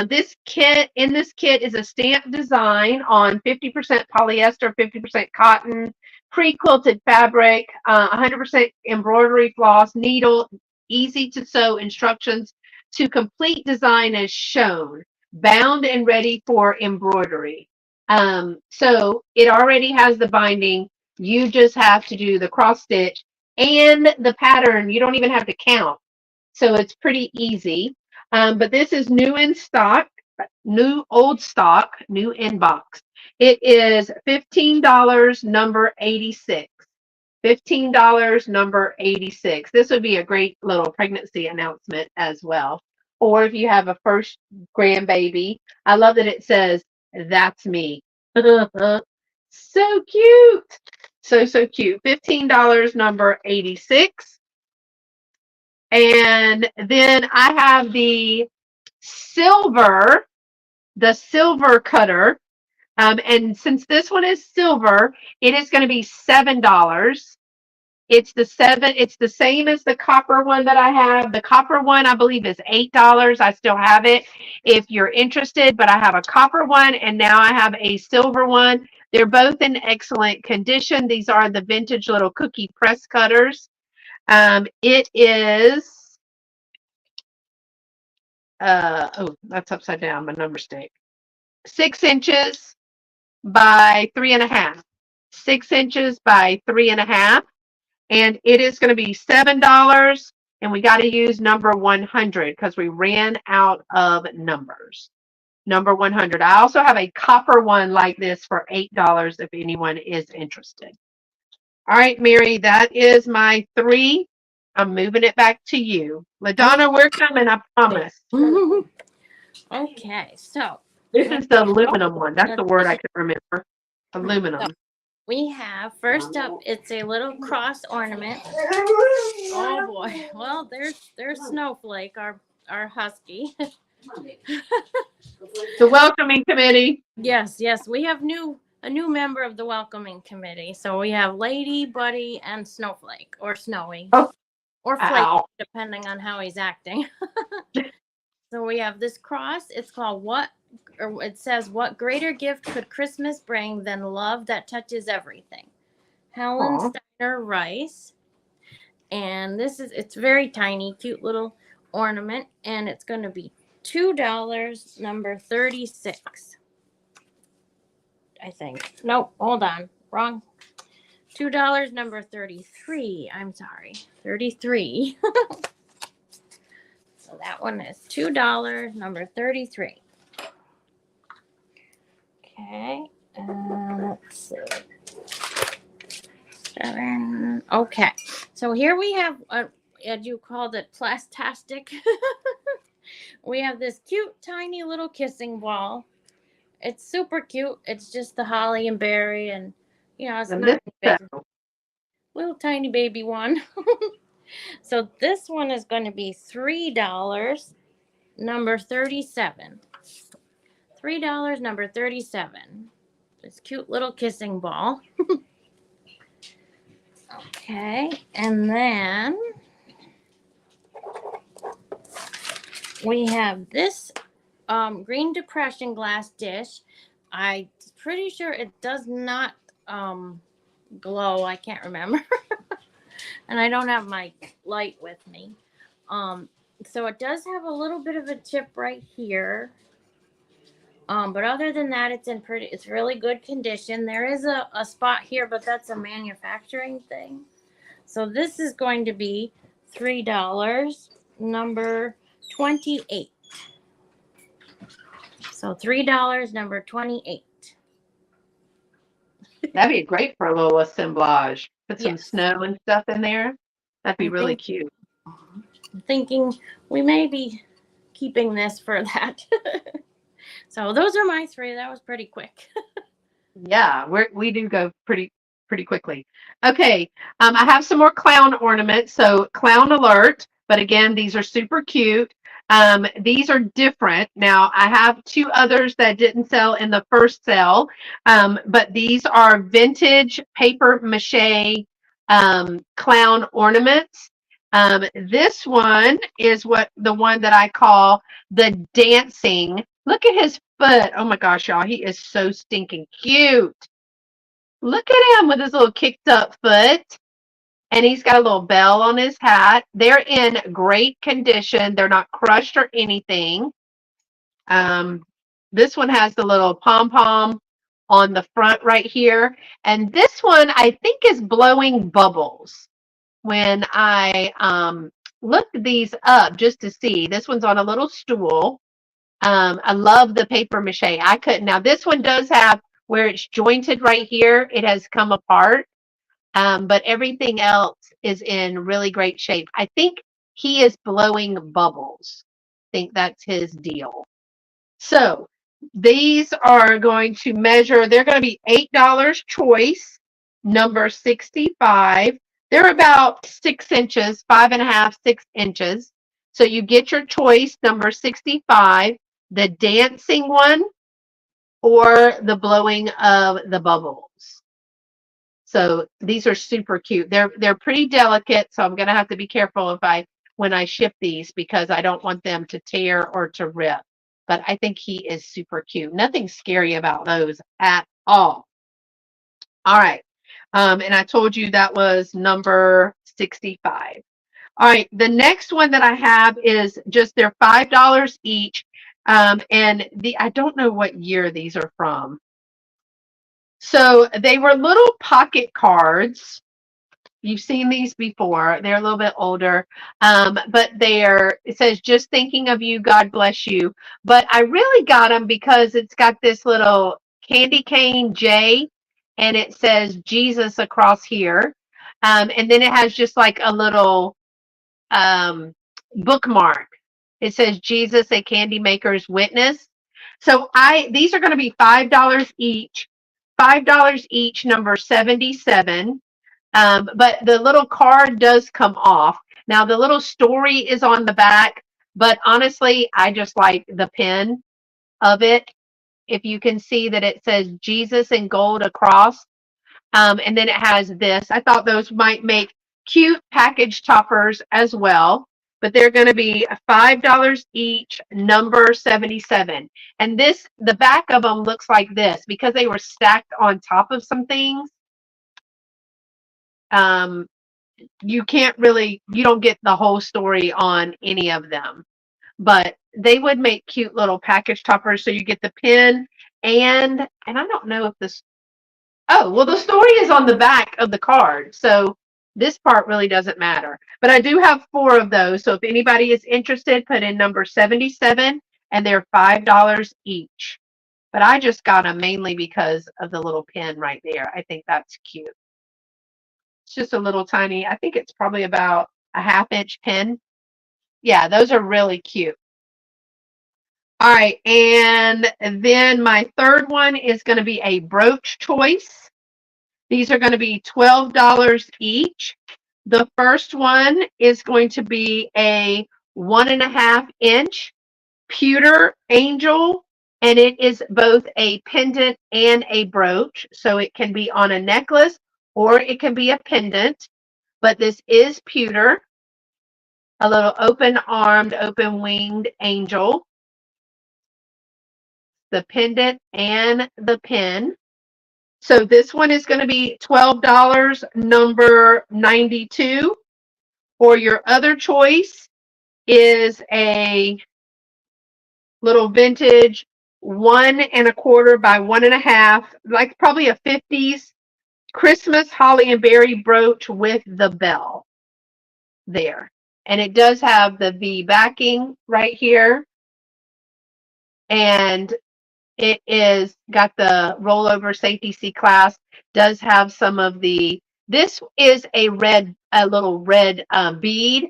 Speaker 1: This kit is a stamp design on 50% polyester, 50% cotton, pre-quilted fabric, 100% embroidery floss, needle, easy to sew instructions to complete design as shown, bound and ready for embroidery. So it already has the binding. You just have to do the cross stitch and the pattern. You don't even have to count. So it's pretty easy. But this is new in stock, new old stock, new in box. It is $15, number 86. $15, number 86. This would be a great little pregnancy announcement as well. Or if you have a first grandbaby, I love that it says, that's me. So cute. So cute. $15, number 86. And then I have the silver cutter. And since this one is silver, it is going to be $7. It's the same as the copper one that I have. The copper one, I believe, is $8. I still have it if you're interested, but I have a copper one and now I have a silver one. They're both in excellent condition. These are the vintage little cookie press cutters. It is oh, that's upside down, my number stick. 6 inches by 3.5. 6 inches by 3.5. And it is going to be $7. And we got to use number 100 because we ran out of numbers. Number 100. I also have a copper one like this for $8 if anyone is interested. All right, Mary, that is my 3. I'm moving it back to you. LaDonna, we're coming, I promise.
Speaker 4: Okay, so
Speaker 1: This is the aluminum one. That's the word I can remember. Aluminum.
Speaker 4: we have first up. It's a little cross ornament. Oh boy! Well, there's Snowflake, our husky.
Speaker 1: The welcoming committee.
Speaker 4: Yes, we have a new member of the welcoming committee. So we have Lady, Buddy, and Snowflake, or Snowy,
Speaker 1: Oh,
Speaker 4: or Flake,
Speaker 1: ow.
Speaker 4: depending on how he's acting. So we have this cross. It's called it says, "What greater gift could Christmas bring than love that touches everything?" Helen
Speaker 1: Aw.
Speaker 4: Steiner Rice. And it's very tiny, cute little ornament, and it's going to be $2, number 36. I think. Nope, hold on. Wrong. $2, number 33. I'm sorry. 33. So that one is $2, number 33. Okay. Let's see. 7. Okay. So here we have, as you called it, plastastic. We have this cute, tiny little kissing ball. It's super cute. It's just the holly and berry, and it's
Speaker 1: And
Speaker 4: not
Speaker 1: this
Speaker 4: big. Little tiny baby one. So this one is going to be $3, number 37. $3, number 37. This cute little kissing ball. Okay, and then we have this green depression glass dish. I'm pretty sure it does not glow. I can't remember. And I don't have my light with me. So it does have a little bit of a chip right here. But other than that, it's really good condition. There is a spot here, but that's a manufacturing thing. So this is going to be $3, number 28. So $3, number 28.
Speaker 1: That'd be great for a little assemblage. Put some
Speaker 4: Yes.
Speaker 1: snow and stuff in there. That'd be really cute.
Speaker 4: I'm thinking we may be keeping this for that. So those are my 3. That was pretty quick.
Speaker 1: Yeah, we do go pretty quickly. Okay, I have some more clown ornaments. So clown alert, but again, these are super cute. These are different. Now I have 2 others that didn't sell in the first sale, but these are vintage paper mache clown ornaments. This one is the one that I call the dancing. Look at his foot. Oh my gosh, y'all. He is so stinking cute. Look at him with his little kicked up foot. And he's got a little bell on his hat. They're in great condition. They're not crushed or anything. This one has the little pom-pom on the front right here. And this one, I think, is blowing bubbles. When I looked these up just to see, this one's on a little stool. I love the paper mache. I couldn't. Now, this one does have where it's jointed right here. It has come apart. But everything else is in really great shape. I think he is blowing bubbles. I think that's his deal. So these are going to measure, they're going to be $8 choice, number 65. They're about 6 inches, 5.5, 6 inches. So you get your choice, number 65, the dancing one or the blowing of the bubbles. So these are super cute. They're pretty delicate, so I'm going to have to be careful when I ship these because I don't want them to tear or to rip. But I think he is super cute. Nothing scary about those at all. All right. And I told you that was number 65. All right, the next one that I have is just they're $5 each. And I don't know what year these are from. So they were little pocket cards. You've seen these before. They're a little bit older, but it says, just thinking of you, God bless you. But I really got them because it's got this little candy cane J, and it says Jesus across here. And then it has just like a little bookmark. It says Jesus, a candy maker's witness. So these are going to be $5 each. $5 each, number 77. But the little card does come off. Now the little story is on the back, but honestly, I just like the pen of it. If you can see that it says Jesus in gold across, and then it has this. I thought those might make cute package toppers as well, but they're going to be $5 each, number 77. And the back of them looks like this because they were stacked on top of some things. You don't get the whole story on any of them, but they would make cute little package toppers. So you get the pin and I don't know if this, oh, well, the story is on the back of the card. So this part really doesn't matter, but I do have 4 of those. So if anybody is interested, put in number 77 and they're $5 each. But I just got them mainly because of the little pin right there. I think that's cute. It's just a little tiny, I think it's probably about a 1/2-inch pin. Yeah, those are really cute. All right, and then my third one is going to be a brooch choice. These are going to be $12 each. The first one is going to be a 1.5-inch pewter angel, and it is both a pendant and a brooch. So it can be on a necklace or it can be a pendant, but this is pewter, a little open-armed, open-winged angel, the pendant and the pin. So this one is going to be $12, number 92. Or your other choice is a little vintage 1.25 by 1.5, like probably a 50s Christmas holly and berry brooch with the bell there. And it does have the V backing right here. And it is got the rollover safety C-class, does have some of this is a little red bead,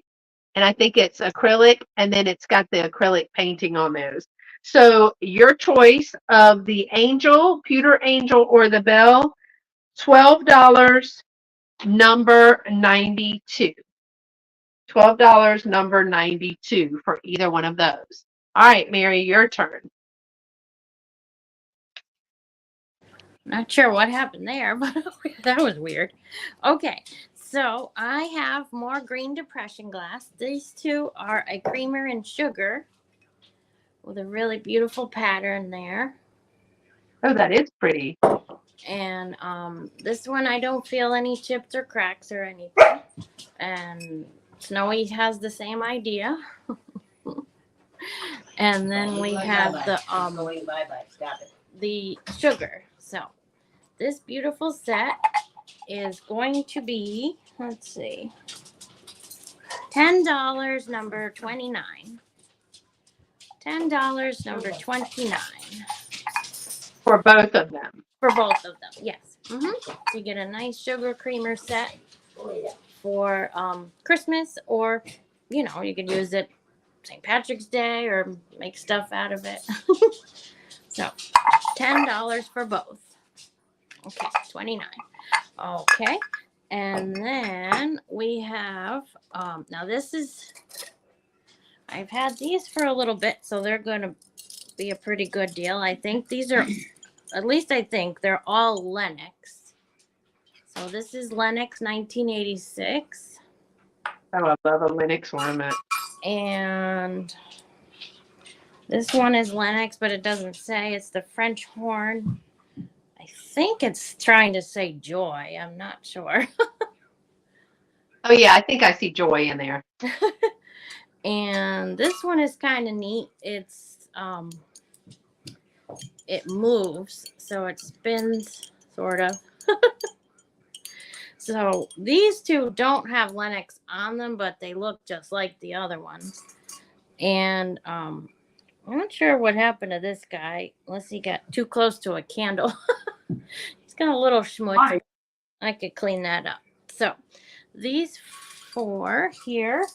Speaker 1: and I think it's acrylic, and then it's got the acrylic painting on those. So your choice of the angel, pewter angel, or the bell, $12, number 92. $12, number 92 for either one of those. All right, Mary, your turn.
Speaker 4: Not sure what happened there, but that was weird. Okay, so I have more green depression glass. These two are a creamer and sugar with a really beautiful pattern there.
Speaker 1: Oh, that is pretty.
Speaker 4: And this one I don't feel any chips or cracks or anything. And Snowy has the same idea. And then we have the sugar. So this beautiful set is going to be, let's see, $10, number 29. $10, number 29.
Speaker 1: For both of them.
Speaker 4: For both of them, yes. So you get a nice sugar creamer set for Christmas, or you could use it St. Patrick's Day or make stuff out of it. So $10 for both. Okay, 29. Okay, and then we have now this is, I've had these for a little bit, so they're going to be a pretty good deal. I think these are, at least I think they're all Lenox. So this is Lenox 1986.
Speaker 1: Oh, I love a Lenox ornament.
Speaker 4: And this one is Lenox, but it doesn't say. It's the French horn. I think it's trying to say joy. I'm not sure.
Speaker 1: Oh yeah, I think I see Joy in there.
Speaker 4: And this one is kind of neat. It moves, so it spins, sort of. So these two don't have Lennox on them, but they look just like the other ones. And I'm not sure what happened to this guy, unless he got too close to a candle. He's got a little schmutz.
Speaker 1: Right.
Speaker 4: I could clean that up. So these 4 here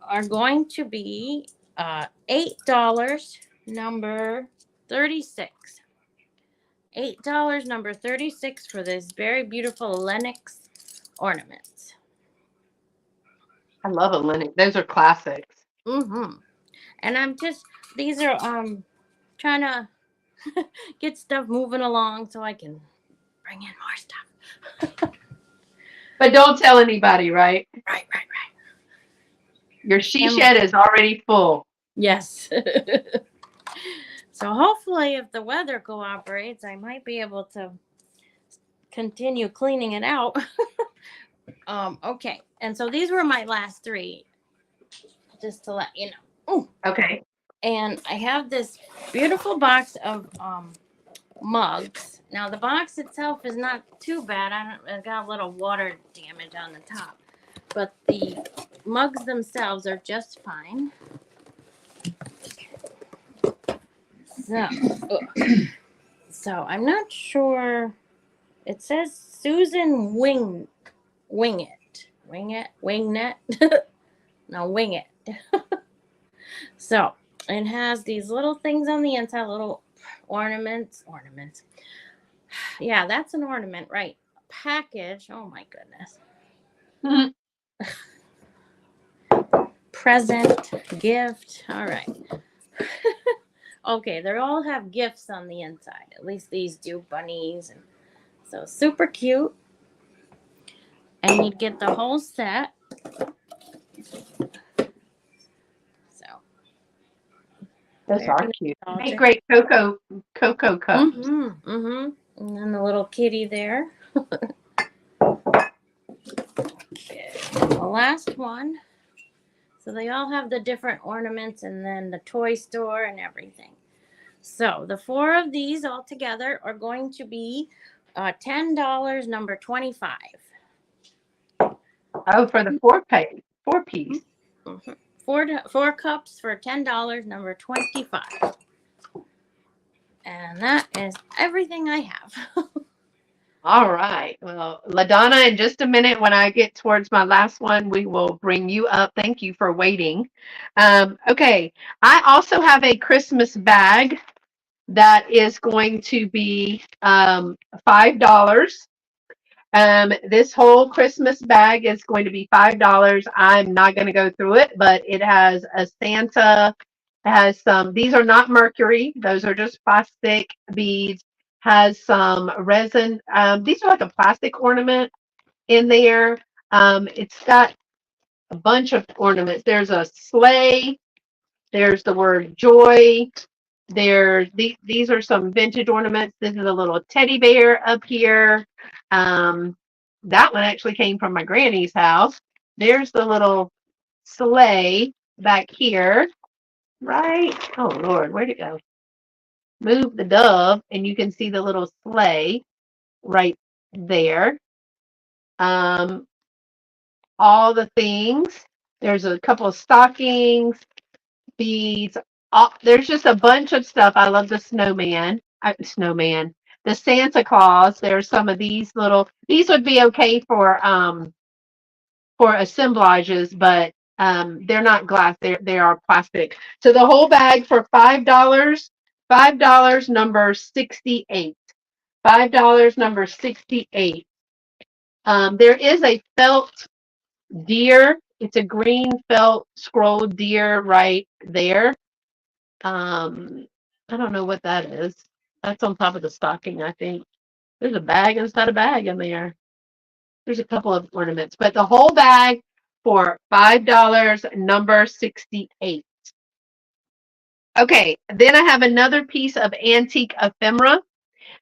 Speaker 4: are going to be $8, number 36. $8, number 36 for this very beautiful Lennox ornaments.
Speaker 1: I love a Linux. Those are classics.
Speaker 4: And these are trying to get stuff moving along so I can bring in more stuff.
Speaker 1: But don't tell anybody, right?
Speaker 4: Right.
Speaker 1: Your she shed is already full.
Speaker 4: Yes. So hopefully if the weather cooperates, I might be able to continue cleaning it out. Okay. And so these were my last 3, just to let you know. Ooh.
Speaker 1: Okay.
Speaker 4: And I have this beautiful box of mugs. Now the box itself is not too bad. I got a little water damage on the top, but the mugs themselves are just fine. So I'm not sure. It says Susan Wingnet. No, Wing It. So it has these little things on the inside, little ornaments. Yeah, that's an ornament, right? Package. Oh my goodness. Present, gift. All right. Okay, they all have gifts on the inside. At least these do, bunnies. And so super cute. And you get the whole set. So
Speaker 1: Those are cute.
Speaker 4: nostalgic.
Speaker 1: Make great cocoa cups.
Speaker 4: And then the little kitty there. Okay. The last one. So they all have the different ornaments and then the toy store and everything. So the 4 of these all together are going to be $10, number 25.
Speaker 1: Oh, for the 4-piece.
Speaker 4: Mm-hmm. 4 cups for $10, number 25. And that is everything I have.
Speaker 1: All right. Well, LaDonna, in just a minute, when I get towards my last one, we will bring you up. Thank you for waiting. Okay. I also have a Christmas bag that is going to be $5. This whole Christmas bag is going to be $5. I'm not going to go through it, but it has a Santa. It has some, these are not mercury. Those are just plastic beads. Has some resin. These are like a plastic ornament in there. It's got a bunch of ornaments. There's a sleigh. There's the word joy. These are some vintage ornaments. This is a little teddy bear up here. That one actually came from my granny's house. There's the little sleigh back here. Right? Oh Lord, where'd it go? Move the dove and you can see the little sleigh right there. All the things. There's a couple of stockings, beads. There's just a bunch of stuff. I love the snowman. The Santa Claus. There's some of these little. These would be okay for assemblages, but they're not glass. They are plastic. So the whole bag for $5. $5, number 68. $5, number 68. There is a felt deer. It's a green felt scroll deer right there. I don't know what that is. That's on top of the stocking, I think. There's a bag inside a bag in there. There's a couple of ornaments, but the whole bag for $5, number 68. Okay, then I have another piece of antique ephemera.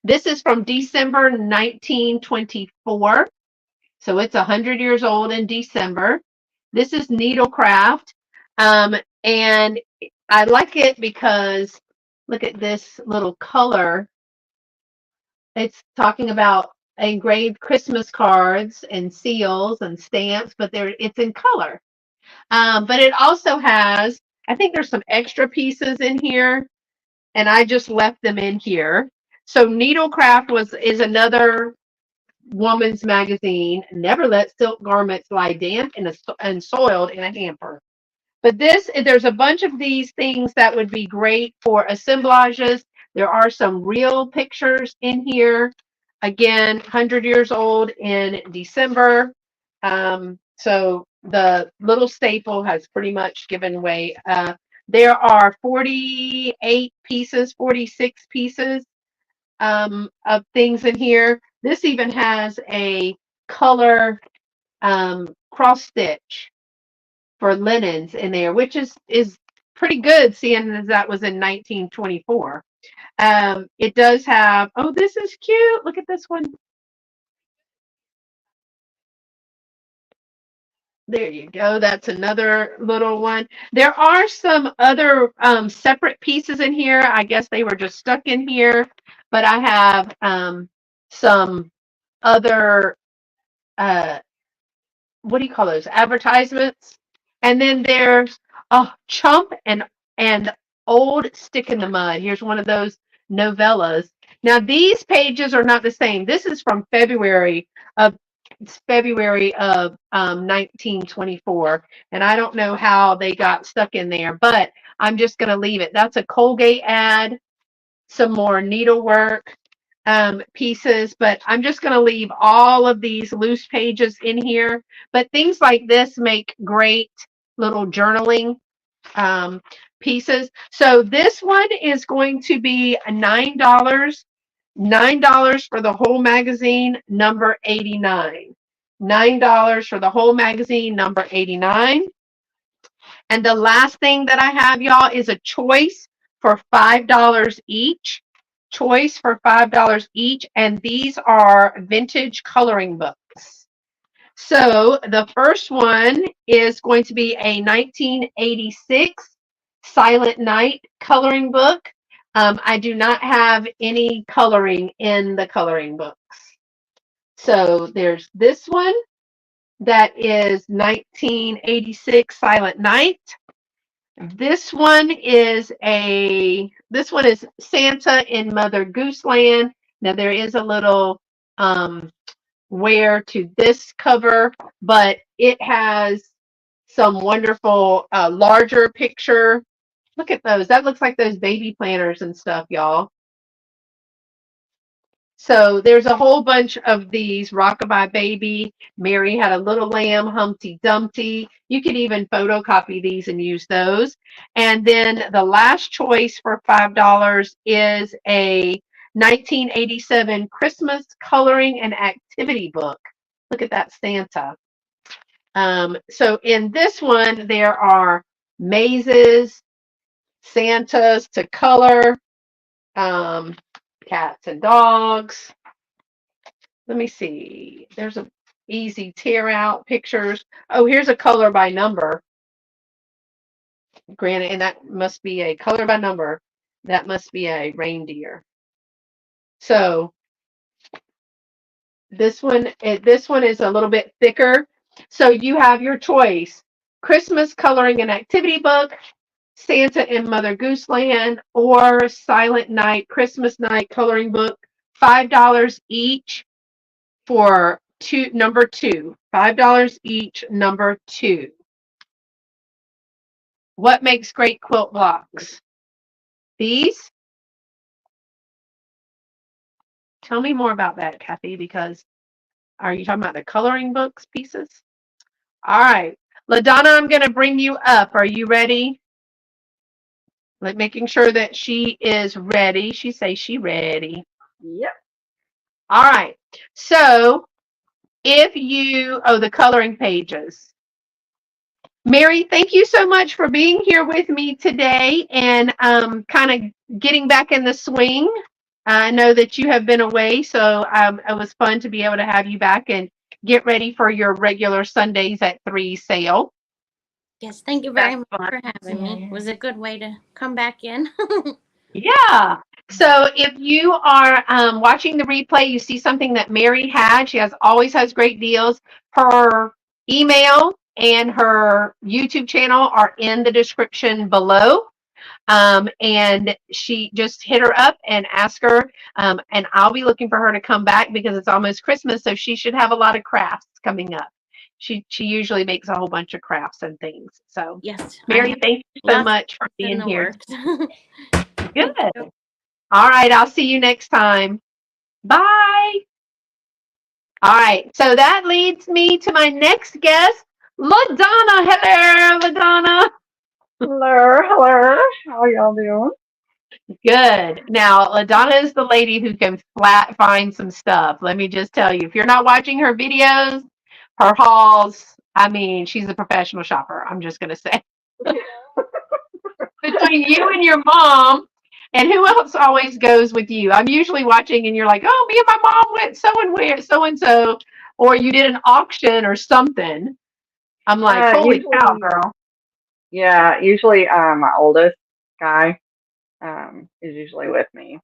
Speaker 1: This is from December 1924. So it's 100 years old in December. This is Needlecraft. And I like it because look at this little color. It's talking about engraved Christmas cards and seals and stamps, but it's in color. But it also has, I think there's some extra pieces in here, and I just left them in here. So Needlecraft is another woman's magazine. Never let silk garments lie damp and soiled in a hamper. But there's a bunch of these things that would be great for assemblages. There are some real pictures in here. Again, 100 years old in December. So the little staple has pretty much given way. There are 48 pieces, 46 pieces of things in here. This even has a color cross stitch for linens in there, which is pretty good, seeing as that was in 1924. It does have, oh, this is cute. Look at this one. There you go. That's another little one. There are some other separate pieces in here. I guess they were just stuck in here, but I have some other what do you call those, advertisements, and then there's Chump and Old Stick in the Mud. Here's one of those novellas. Now these pages are not the same. This is from February of 1924, and I don't know how they got stuck in there, but I'm just going to leave it. That's a Colgate ad, some more needlework pieces, but I'm just going to leave all of these loose pages in here. But things like this make great little journaling pieces. So this one is going to be $9. $9 for the whole magazine, number 89. $9 for the whole magazine, number 89. And the last thing that I have, y'all, is a choice for $5 each. Choice for $5 each. And these are vintage coloring books. So the first one is going to be a 1986 Silent Night coloring book. I do not have any coloring in the coloring books. So there's this one that is 1986 Silent Night. This one is Santa in Mother Goose Land. Now there is a little wear to this cover, but it has some wonderful larger picture. Look at those. That looks like those baby planners and stuff, y'all. So there's a whole bunch of these. Rockabye Baby, Mary Had a Little Lamb, Humpty Dumpty. You could even photocopy these and use those. And then the last choice for $5 is a 1987 Christmas coloring and activity book. Look at that Santa. So in this one, there are mazes, Santas to color, cats and dogs. Let me see. There's a easy tear out pictures. Oh, here's a color by number. Granted, and that must be a color by number. That must be a reindeer. So this one is a little bit thicker. So you have your choice: Christmas coloring and activity book, Santa and Mother Goose Land, or Silent Night Christmas Night coloring book. $5 each for number 2. $5 each, number 2. What makes great quilt blocks? These? Tell me more about that, Kathy, because are you talking about the coloring books pieces? All right. LaDonna, I'm going to bring you up. Are you ready? Like making sure that she is ready. She says she ready. Yep. All right. So the coloring pages. Mary, thank you so much for being here with me today and kind of getting back in the swing. I know that you have been away, so it was fun to be able to have you back and get ready for your regular Sundays at 3 sale.
Speaker 4: Yes, thank you very
Speaker 1: That's
Speaker 4: much
Speaker 1: fun.
Speaker 4: for having me. It was a good way to come back in.
Speaker 1: Yeah. So if you are watching the replay, you see something that Mary had. She always has great deals. Her email and her YouTube channel are in the description below. And she just hit her up and ask her. And I'll be looking for her to come back because it's almost Christmas, so she should have a lot of crafts coming up. She usually makes a whole bunch of crafts and things. So
Speaker 4: Yes, I
Speaker 1: Mary,
Speaker 4: have
Speaker 1: thank you so
Speaker 4: lots
Speaker 1: much for
Speaker 4: in
Speaker 1: being
Speaker 4: the
Speaker 1: here.
Speaker 4: works.
Speaker 1: Good.
Speaker 4: Thank you.
Speaker 1: All right, I'll see you next time. Bye. All right, so that leads me to my next guest, LaDonna. Hello, LaDonna.
Speaker 6: Hello. How y'all doing?
Speaker 1: Good. Now, LaDonna is the lady who can flat find some stuff. Let me just tell you, if you're not watching her videos, her hauls, I mean, she's a professional shopper. I'm just going to say. Between you and your mom, and who else always goes with you? I'm usually watching and you're like, oh, me and my mom went so and so, or you did an auction or something. I'm like, holy cow,
Speaker 6: Usually,
Speaker 1: girl.
Speaker 6: usually, my oldest guy, is usually with me.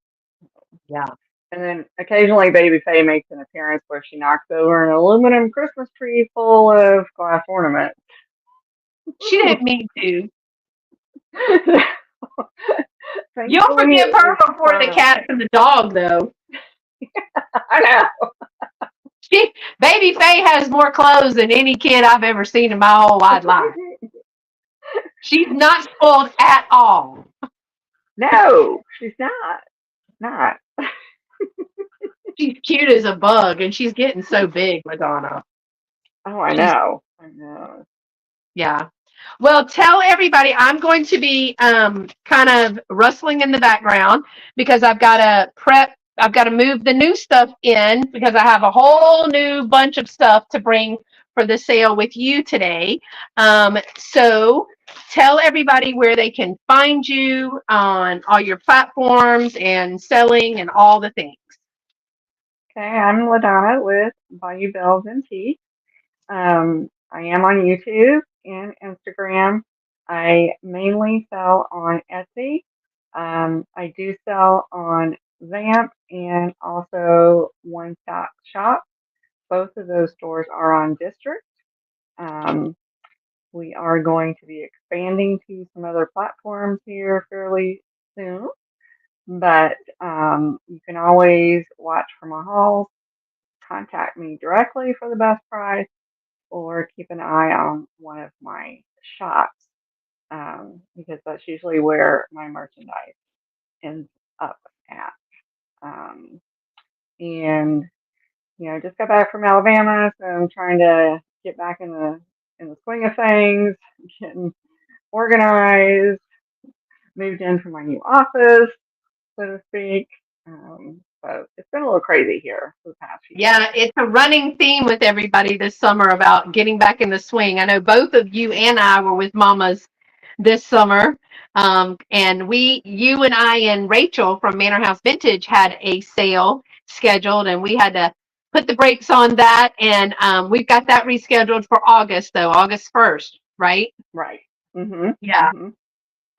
Speaker 1: Yeah.
Speaker 6: And then occasionally Baby Faye makes an appearance where she knocks over an aluminum Christmas tree full of glass ornaments.
Speaker 1: She didn't mean to. You don't
Speaker 6: Thankfully,
Speaker 1: forgive
Speaker 6: it
Speaker 1: her
Speaker 6: was
Speaker 1: before the cat and the dog, though.
Speaker 6: I know.
Speaker 1: Baby Faye has more clothes than any kid I've ever seen in my whole wide life. She's not spoiled at all.
Speaker 6: No, she's not. Not.
Speaker 1: She's cute as a bug, and she's getting so big, Madonna.
Speaker 6: Oh, I
Speaker 1: She's,
Speaker 6: know. I know.
Speaker 1: yeah. Well, tell everybody I'm going to be kind of rustling in the background because I've got to prep. I've got to move the new stuff in because I have a whole new bunch of stuff to bring for the sale with you today. So tell everybody where they can find you on all your platforms and selling and all the things.
Speaker 6: Okay, I'm LaDonna with Bayou Belle Vintiques. I am on YouTube and Instagram. I mainly sell on Etsy. I do sell on Vamp and also One Stop Shop. Both of those stores are on District. Um, we are going to be expanding to some other platforms here fairly soon, but you can always watch for my hauls, contact me directly for the best price, or keep an eye on one of my shops because that's usually where my merchandise ends up at. Um, and just got back from Alabama, so I'm trying to get back in the swing of things, getting organized, moved into my new office, so to speak. So it's been a little crazy here for the past few days.
Speaker 1: Yeah, it's a running theme with everybody this summer about getting back in the swing. I know both of you and I were with mamas this summer. And you and I and Rachel from Manor House Vintage had a sale scheduled, and we had to put the brakes on that. And we've got that rescheduled for August, though, August 1st, right?
Speaker 6: Right. Mhm.
Speaker 1: Yeah.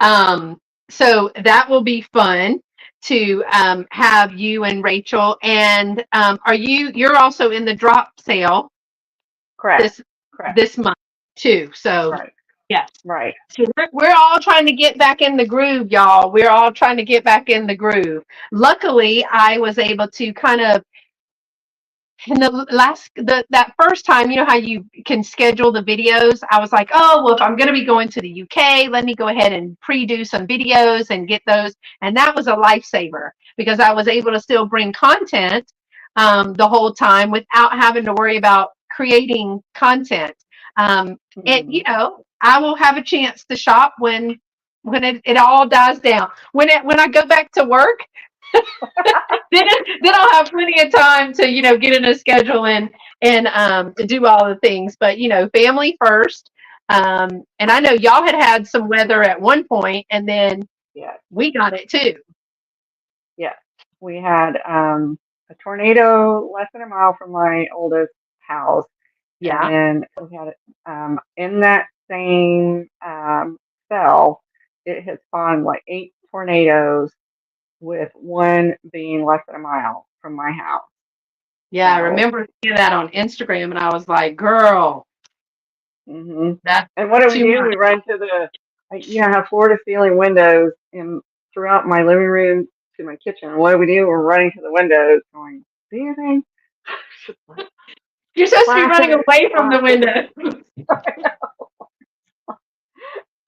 Speaker 6: Mhm.
Speaker 1: So that will be fun to have you and Rachel. And you're also in the drop sale
Speaker 6: Correct.
Speaker 1: this
Speaker 6: Correct.
Speaker 1: this month too. So
Speaker 6: Right.
Speaker 1: yes.
Speaker 6: Right.
Speaker 1: So we're all trying to get back in the groove, y'all. We're all trying to get back in the groove. Luckily, I was able to kind of in that first time, you know how you can schedule the videos. I was like, oh well, if I'm going to be going to the UK, let me go ahead and pre-do some videos and get those. And that was a lifesaver because I was able to still bring content the whole time without having to worry about creating content. And I will have a chance to shop when it all dies down. When I go back to work, then I'll have plenty of time to get in a schedule and to do all the things. But family first. And I know y'all had some weather at one point, and then
Speaker 6: Yes.
Speaker 1: we got it too.
Speaker 6: Yes. We had a tornado less than a mile from my oldest house. And
Speaker 1: Yeah.
Speaker 6: then we had in that same cell, it had spawned like 8 tornadoes, with one being less than a mile from my house.
Speaker 1: Yeah. I
Speaker 6: So,
Speaker 1: remember seeing that on Instagram and I was like, girl,
Speaker 6: hmm
Speaker 1: that's
Speaker 6: and what do?
Speaker 1: too much.
Speaker 6: We run to I have floor to ceiling windows in throughout my living room to my kitchen. And what do? We're running to the windows, going, "Do you think?"
Speaker 1: You're supposed to be running
Speaker 6: Flashing,
Speaker 1: away from the
Speaker 6: flashing,
Speaker 1: window.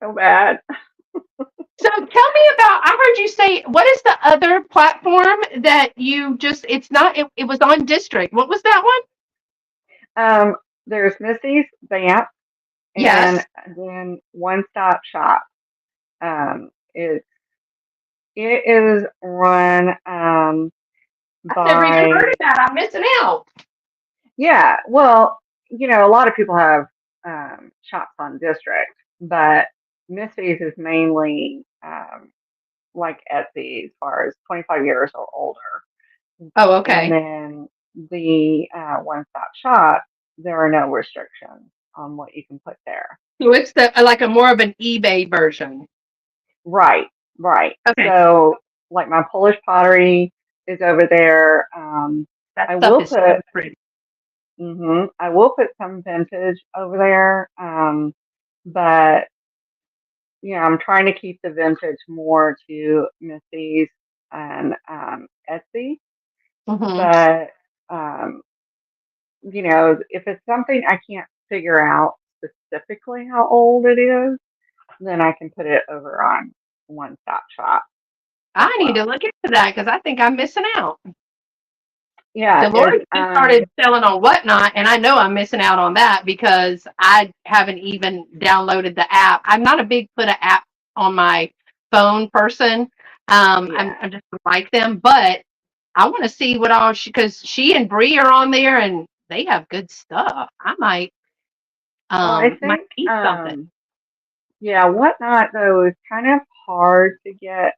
Speaker 6: so bad.
Speaker 1: So tell me about, I heard you say, what is the other platform that you just, it's not, it was on District. What was that one?
Speaker 6: Um, there's Missy's Vamp, and
Speaker 1: Yes.
Speaker 6: then One Stop Shop. It's it is run
Speaker 1: I've never even heard
Speaker 6: by
Speaker 1: of that. I'm missing out.
Speaker 6: yeah. Well, a lot of people have shops on District, but Missy's is mainly like Etsy as far as 25 years or older.
Speaker 1: Oh,
Speaker 6: And
Speaker 1: okay.
Speaker 6: then the One Stop Shop, there are no restrictions on what you can put there.
Speaker 1: So it's the like a more of an eBay version.
Speaker 6: Right, right.
Speaker 1: Okay.
Speaker 6: So, like my Polish pottery is over there.
Speaker 1: That
Speaker 6: I
Speaker 1: stuff
Speaker 6: will
Speaker 1: is so
Speaker 6: put,
Speaker 1: pretty.
Speaker 6: I will put some vintage over there. But I'm trying to keep the vintage more to Missy's and Etsy.
Speaker 1: Hmm.
Speaker 6: But um, if it's something I can't figure out specifically how old it is, then I can put it over on One Stop Shop as
Speaker 1: I need to
Speaker 6: well.
Speaker 1: look into that because I think I'm missing out.
Speaker 6: Yeah, it's
Speaker 1: Deloria just started selling on Whatnot, and I know I'm missing out on that because I haven't even downloaded the app. I'm not a big put an app on my phone person.
Speaker 6: yeah.
Speaker 1: I'm just like them, but I want to see what all because she and Bree are on there, and they have good stuff. I
Speaker 6: Well, I
Speaker 1: might
Speaker 6: think
Speaker 1: eat something.
Speaker 6: yeah, Whatnot though is kind of hard to get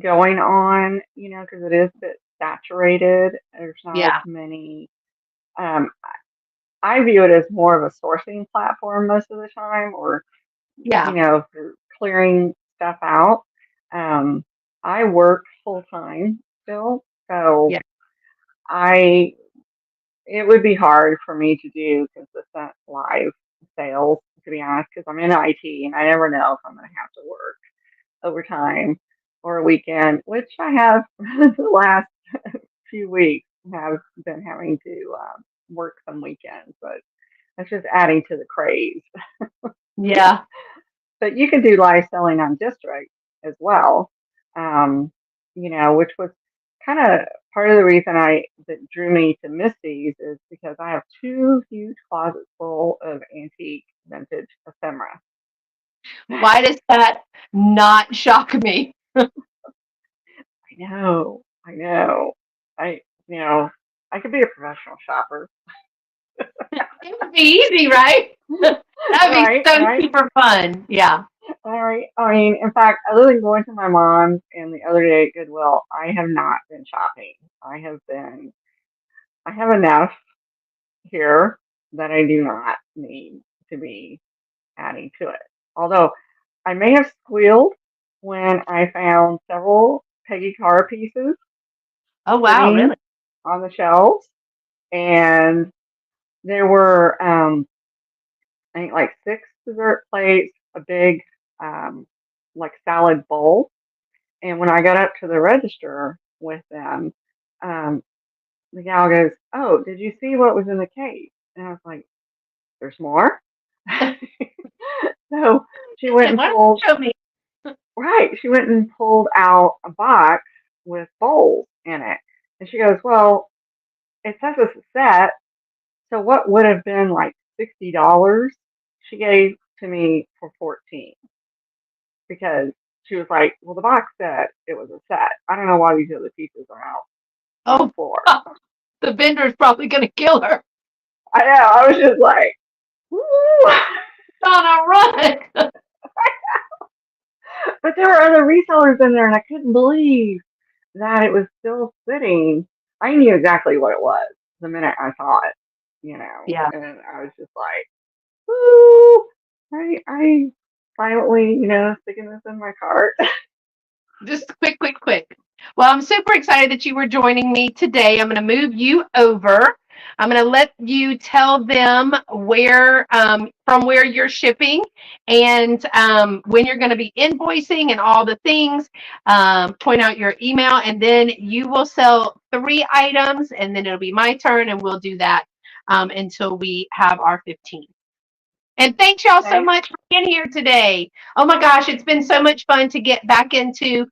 Speaker 6: going on, because it is a bit saturated. There's not as
Speaker 1: Yeah,
Speaker 6: many. Um, I view it as more of a sourcing platform most of the time, or
Speaker 1: yeah,
Speaker 6: for clearing stuff out. Um, I work full time still, so
Speaker 1: yeah.
Speaker 6: I it would be hard for me to do consistent live sales, to be honest, because I'm in IT and I never know if I'm going to have to work overtime or a weekend, which I have the last few weeks have been having to work some weekends, but that's just adding to the craze.
Speaker 1: Yeah.
Speaker 6: But you can do live selling on District as well, which was kind of part of the reason that drew me to Misty's is because I have two huge closets full of antique vintage ephemera.
Speaker 1: Why does that not shock me?
Speaker 6: I know. I, you know, I could be a professional shopper.
Speaker 1: It would be easy, right? That'd be
Speaker 6: Right,
Speaker 1: so
Speaker 6: right.
Speaker 1: super fun. Yeah.
Speaker 6: All right. I mean, in fact, other than going to my mom's and the other day at Goodwill, I have not been shopping. I have enough here that I do not need to be adding to it. Although I may have squealed when I found several Peggy Carr pieces
Speaker 1: Oh wow,
Speaker 6: sitting
Speaker 1: really?
Speaker 6: on the shelves, and there were, I think, like 6 dessert plates, a big, um, like salad bowl. And when I got up to the register with them, um, the gal goes, "Oh, did you see what was in the case?" And I was like, "There's more." So she went
Speaker 1: And
Speaker 6: and
Speaker 1: why don't
Speaker 6: pulled,
Speaker 1: you show me?
Speaker 6: right, she went and pulled out a box with bowls in it. And she goes, "Well, it says it's a set. So what would have been like $60? She gave to me for 14 because she was like, well, the box said it was a set. I don't know why these other pieces are out on the
Speaker 1: Oh,
Speaker 6: floor."
Speaker 1: the vendor's probably gonna kill her
Speaker 6: I know. I was just like, "Ooh."
Speaker 1: on a run.
Speaker 6: But there were other resellers in there, and I couldn't believe that it was still sitting. I knew exactly what it was. the minute I saw it, you know,
Speaker 1: Yeah.
Speaker 6: and I was just like, ooh, I silently, you know, sticking this in my cart.
Speaker 1: Just quick. Well, I'm super excited that you were joining me today. I'm going to move you over. I'm going to let you tell them where, from where you're shipping and when you're going to be invoicing and all the things. Point out your email, and then you will sell 3 items, and then it'll be my turn, and we'll do that until we have our 15. And thanks y'all so
Speaker 6: Okay.
Speaker 1: much for being here today. Oh my gosh, it's been so much fun to get back into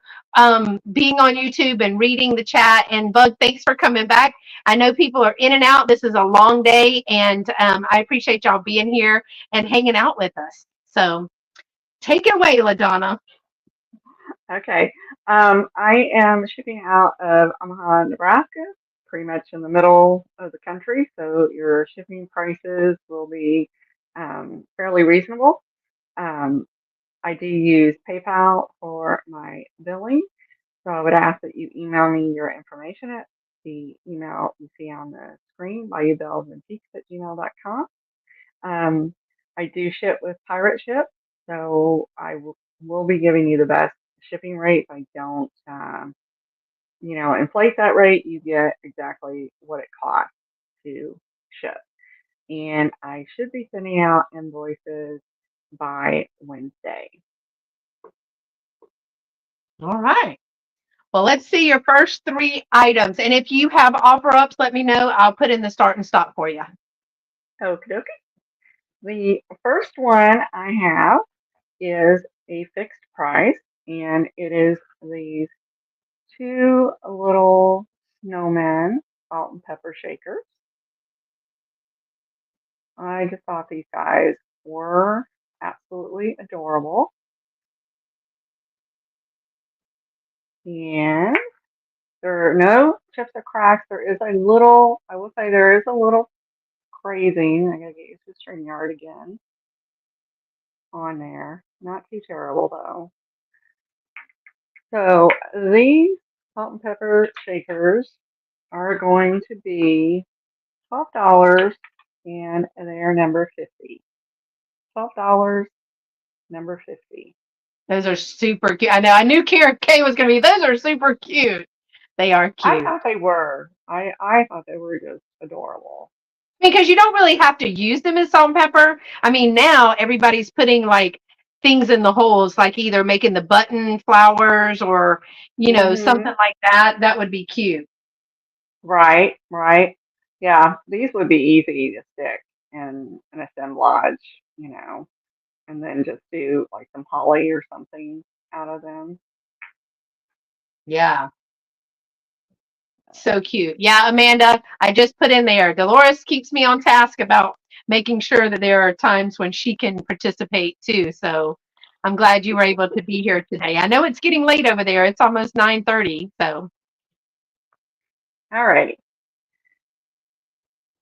Speaker 1: being on YouTube and reading the chat. And Bug, thanks for coming back. I know people are in and out. This is a long day, and I appreciate y'all being here and hanging out with us. So take it away, LaDonna.
Speaker 6: Okay. I am shipping out of Omaha, Nebraska, pretty much in the middle of the country, so your shipping prices will be fairly reasonable. Um, I do use PayPal for my billing, so I would ask that you email me your information at the email you see on the screen, Vintiques@gmail.com. Um, I do ship with pirate ship, so will be giving you the best shipping rate. I don't, you know, inflate that rate. You get exactly what it costs to ship. And I should be sending out invoices by Wednesday.
Speaker 1: All right. Well, let's see your first 3 items. And if you have offer ups, let me know. I'll put in the start and stop for you.
Speaker 6: Okie dokie. The first one I have is a fixed price, and it is these 2 little snowmen salt and pepper shakers. I just thought these guys were absolutely adorable. And there are no chips or cracks. There is a little, I will say there is a little crazing. I gotta get used to StreamYard again on there. Not too terrible though. So these salt and pepper shakers are going to be $12 and they are number 50. $12, number 50.
Speaker 1: Those are super cute. I know. I knew Karen K was going to be. Those are super cute. They are
Speaker 6: I
Speaker 1: cute
Speaker 6: thought they were. I thought they were just adorable.
Speaker 1: because you don't really have to use them as salt and pepper. I mean, now everybody's putting like things in the holes, like either making the button flowers or
Speaker 6: Hmm.
Speaker 1: something like that. That would be cute.
Speaker 6: Right, right. Yeah, these would be easy to stick in an assemblage, you know, and then just do like some holly or something out of them.
Speaker 1: Yeah. So cute. Yeah, Amanda, I just put in there. Dolores keeps me on task about making sure that there are times when she can participate too. So I'm glad you were able to be here today. I know it's getting late over there. It's almost 9:30. So
Speaker 6: All right.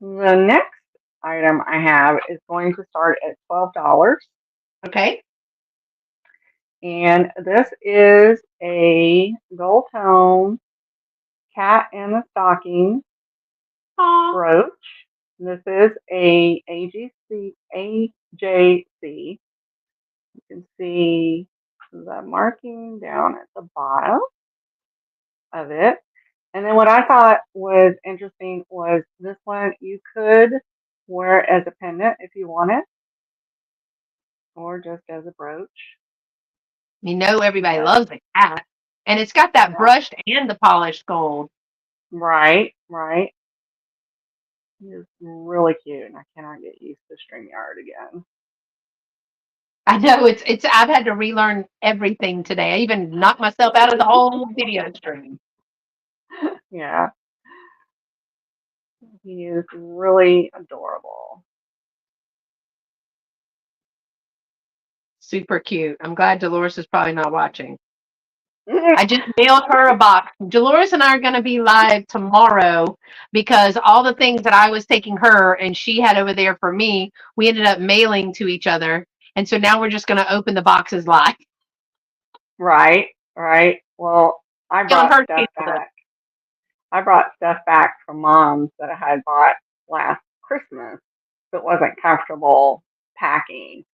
Speaker 6: The next item I have is going to start at $12.
Speaker 1: okay.
Speaker 6: And this is a gold tone cat in the stocking
Speaker 1: Aw.
Speaker 6: brooch. This is a AJC. You can see the marking down at the bottom of it. And then what I thought was interesting was this one you could wear it as a pendant if you wanted, or just as a brooch.
Speaker 1: Everybody
Speaker 6: But
Speaker 1: loves a cat. And it's got that
Speaker 6: yeah,
Speaker 1: brushed and the polished gold.
Speaker 6: right, right. It's really cute, and I cannot get used to StreamYard again.
Speaker 1: I know it's I've had to relearn everything today. I even knocked myself out of the whole video stream.
Speaker 6: Yeah, he is really adorable.
Speaker 1: Super cute. I'm glad Dolores is probably not watching. I just mailed her a box. Dolores and I are going to be live tomorrow because all the things that I was taking her and she had over there for me, we ended up mailing to each other. And so now we're just going to open the boxes live
Speaker 6: Right, right. Well, I
Speaker 1: on
Speaker 6: brought
Speaker 1: her
Speaker 6: stuff
Speaker 1: channel.
Speaker 6: back. I brought stuff back from Mom's that I had bought last Christmas that wasn't comfortable packing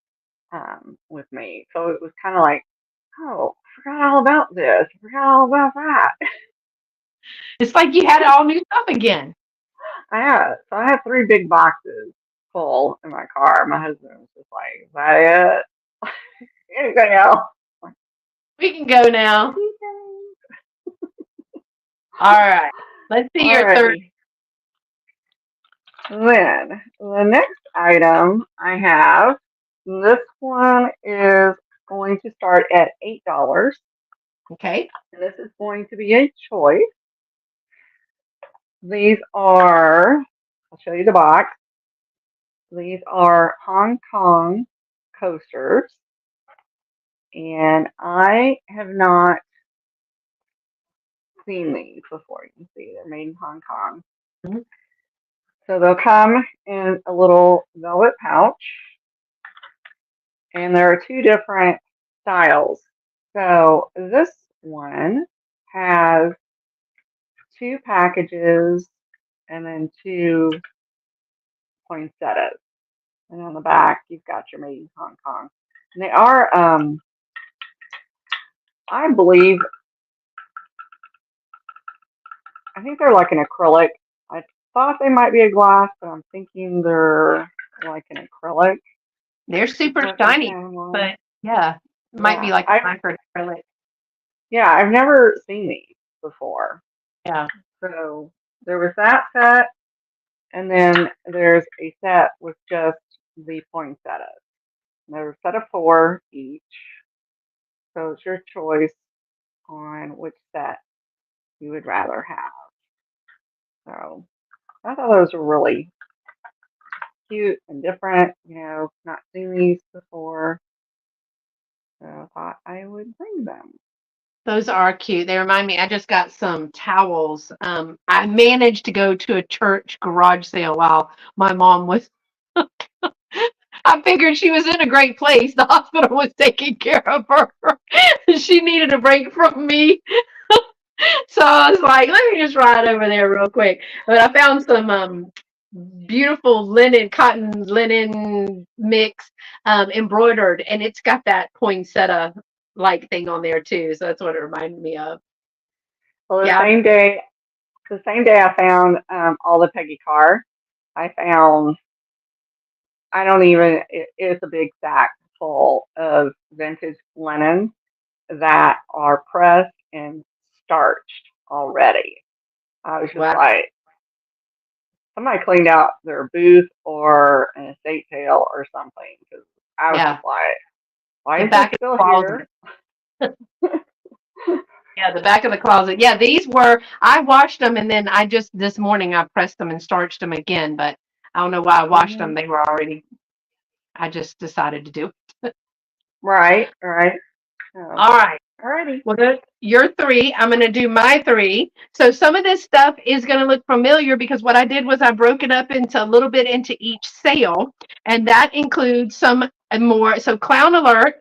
Speaker 6: with me. So it was kind of like, oh, I forgot all about this. I forgot all about that.
Speaker 1: It's like you had all new stuff again.
Speaker 6: I had 3 big boxes full in my car. My husband was just like, is that it? Anything else?
Speaker 1: We can go now. All right. Let's see your third.
Speaker 6: Alrighty. Then the next item I have, this one is going to start at $8.
Speaker 1: Okay.
Speaker 6: And this is going to be a choice. These are, I'll show you the box. These are Hong Kong coasters. And I have not seen these before. You can see they're made in Hong Kong.
Speaker 1: Mhm.
Speaker 6: So they'll come in a little velvet pouch. And there are 2 different styles. So this one has 2 packages and then 2 poinsettias. And on the back, you've got your made in Hong Kong. And they are, I believe, I think they're like an acrylic. I thought they might be a glass, but I'm thinking they're like an acrylic.
Speaker 1: They're super
Speaker 6: That's what they
Speaker 1: shiny,
Speaker 6: sound like.
Speaker 1: but yeah, might be
Speaker 6: Yeah,
Speaker 1: like a micro acrylic.
Speaker 6: yeah, I've never seen these before.
Speaker 1: Yeah.
Speaker 6: So there was that set, and then there's a set with just the poinsettias. There's a set of 4 each. So it's your choice on which set you would rather have. So I thought those were really cute and different. Not seen these before. So I thought I would bring them.
Speaker 1: Those are cute. They remind me, I just got some towels. I managed to go to a church garage sale while my mom was, I figured she was in a great place. The hospital was taking care of her. She needed a break from me. So I was like, let me just ride over there real quick. But I found some beautiful cotton linen mix embroidered, and it's got that poinsettia like thing on there too. So that's what it reminded me of.
Speaker 6: Well,
Speaker 1: Yeah,
Speaker 6: the same day I found all the Peggy Carr, I found, it's a big sack full of vintage linen that are pressed and starched already. I was just
Speaker 1: wow.
Speaker 6: like, somebody cleaned out their booth or an estate sale or something. Because I was
Speaker 1: Yeah,
Speaker 6: just like, why
Speaker 1: the
Speaker 6: is this
Speaker 1: back of
Speaker 6: still
Speaker 1: the
Speaker 6: here?
Speaker 1: closet. Yeah, the back of the closet. Yeah, I washed them and then this morning I pressed them and starched them again, but I don't know why I washed them.
Speaker 6: Hmm.
Speaker 1: They were already, I just decided to do it.
Speaker 6: Right, right. Oh,
Speaker 1: All right.
Speaker 6: alrighty.
Speaker 1: Well, your 3. I'm going to do my 3. So some of this stuff is going to look familiar because what I did was I broke it up into a little bit into each sale, and that includes some more. So Clown Alert.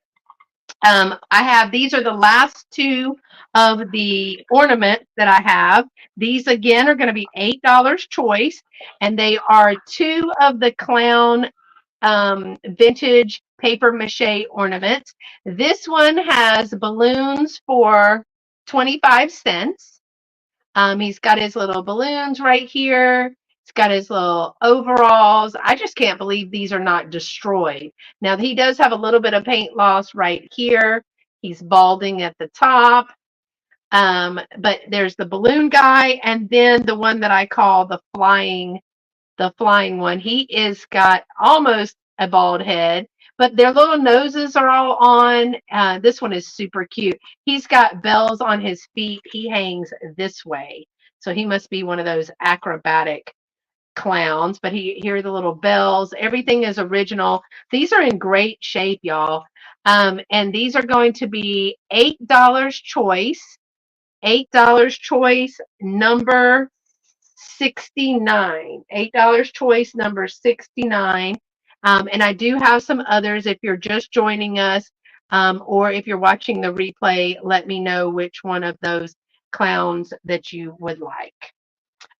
Speaker 1: These are the last 2 of the ornaments that I have. These again are going to be $8 choice, and they are 2 of the clown vintage paper mache ornaments. This one has balloons for 25 cents. He's got his little balloons right here. He's got his little overalls. I just can't believe these are not destroyed. Now, he does have a little bit of paint loss right here. He's balding at the top. But there's the balloon guy, and then the one that I call the flying one. He is got almost a bald head, but their little noses are all on. This one is super cute. He's got bells on his feet. He hangs this way. So he must be one of those acrobatic clowns, but here are the little bells. Everything is original. These are in great shape, y'all. And these are going to be $8 choice. $8 choice number 69. $8 choice number 69. And I do have some others if you're just joining us, or if you're watching the replay, let me know which one of those clowns that you would like.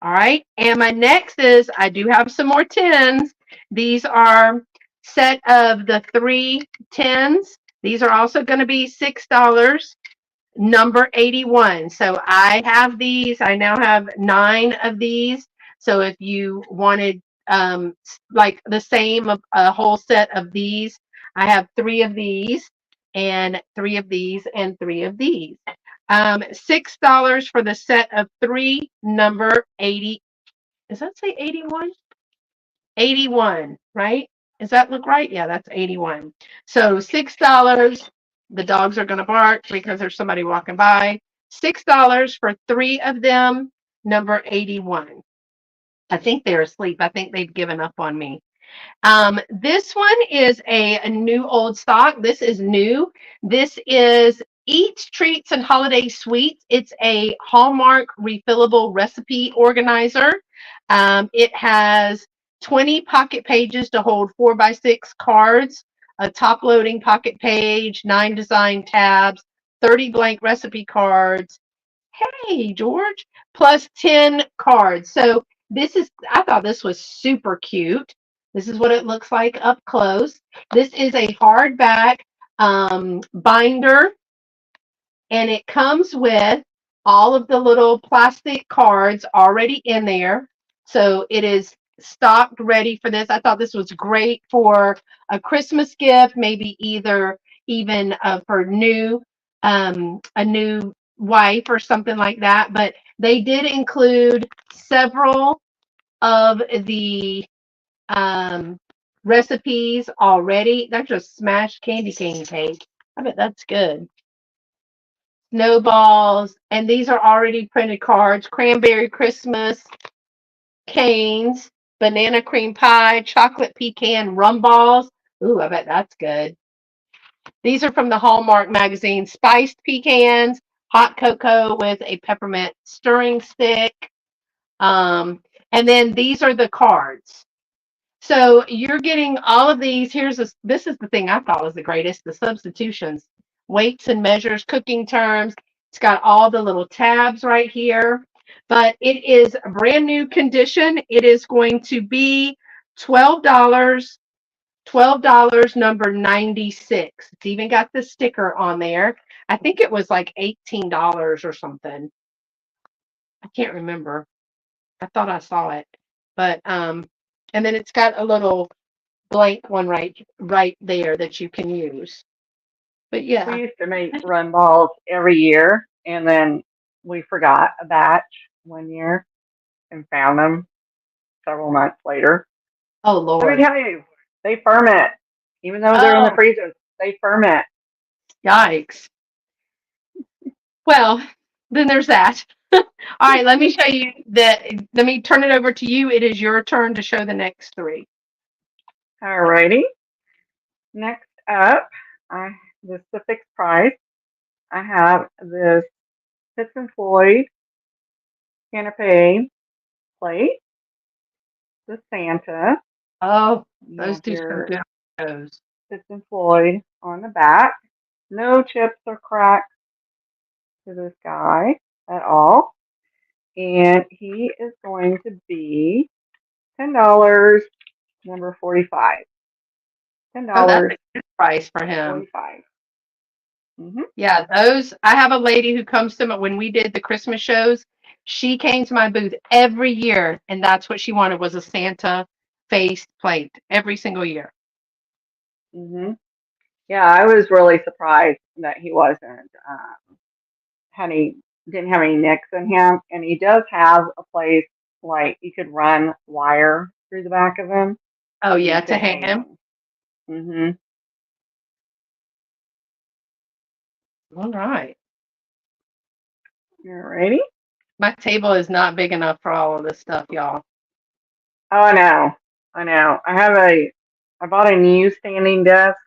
Speaker 1: All right. And my next is I do have some more tins. These are set of the 3 tins. These are also going to be $6. Number 81. So I have these. I now have 9 of these. So if you wanted like the same a whole set of these, I have 3 of these and 3 of these and 3 of these. $6 for the set of 3, number 80. Does that say 81? 81, right? Does that look right? Yeah, that's 81. So $6. The dogs are going to bark because there's somebody walking by. $6 for 3 of them, number 81. I think they're asleep. I think they've given up on me. This one is a new old stock. This is new. This is Eats, Treats, and Holiday Sweets. It's a Hallmark refillable recipe organizer. It has 20 pocket pages to hold 4x6 cards, a top loading pocket page, 9 design tabs, 30 blank recipe cards. Hey, George, plus 10 cards. So I thought this was super cute. This is what it looks like up close. This is a hardback binder, and it comes with all of the little plastic cards already in there. So it is stocked ready for this. I thought this was great for a Christmas gift, maybe either even for a new wife or something like that. But they did include several of the recipes already. That's just smashed candy cane cake. I bet that's good. Snowballs, and these are already printed cards. Cranberry Christmas, canes, banana cream pie, chocolate pecan rum balls. Ooh, I bet that's good. These are from the Hallmark magazine. Spiced pecans, hot cocoa with a peppermint stirring stick. And then these are the cards. So you're getting all of these. This is the thing I thought was the greatest, the substitutions, weights and measures, cooking terms. It's got all the little tabs right here, but it is a brand new condition. It is going to be $12, $12, number 96. It's even got the sticker on there. I think it was like $18 or something. I can't remember. I thought I saw it, but and then it's got a little blank one right there that you can use. But
Speaker 6: We
Speaker 1: yeah.
Speaker 6: used to make run balls every year, and then we forgot a batch one year and found them several months later.
Speaker 1: Oh
Speaker 6: Let me
Speaker 1: Lord.
Speaker 6: tell you, they ferment. Even though they're in the
Speaker 1: Oh,
Speaker 6: freezer, they ferment.
Speaker 1: yikes. Well, then there's that. All right, let me show you let me turn it over to you. It is your turn to show the next 3.
Speaker 6: Alrighty. Next up, I this is the fixed price. I have this Fitz and Floyd canapé plate, the Santa.
Speaker 1: Oh,
Speaker 6: You
Speaker 1: those
Speaker 6: have
Speaker 1: two some
Speaker 6: your
Speaker 1: good shows.
Speaker 6: Fitz and Floyd on the back. No chips or cracks to this guy at all. And he is going to be $10, number 45.
Speaker 1: Oh, that's
Speaker 6: $10,
Speaker 1: a good price for him.
Speaker 6: 45.
Speaker 1: Yeah, those I have a lady who comes to my when we did the Christmas shows, she came to my booth every year, and that's what she wanted was a Santa face plate every single year.
Speaker 6: hmm Yeah, I was really surprised that he wasn't didn't have any nicks in him, and he does have a place like you could run wire through the back of him,
Speaker 1: Oh
Speaker 6: so you
Speaker 1: yeah, to
Speaker 6: could
Speaker 1: hang
Speaker 6: hang
Speaker 1: him.
Speaker 6: them. hmm
Speaker 1: All right.
Speaker 6: Alrighty.
Speaker 1: My table is not big enough for all of this stuff, y'all.
Speaker 6: Oh, I know. I bought a new standing desk,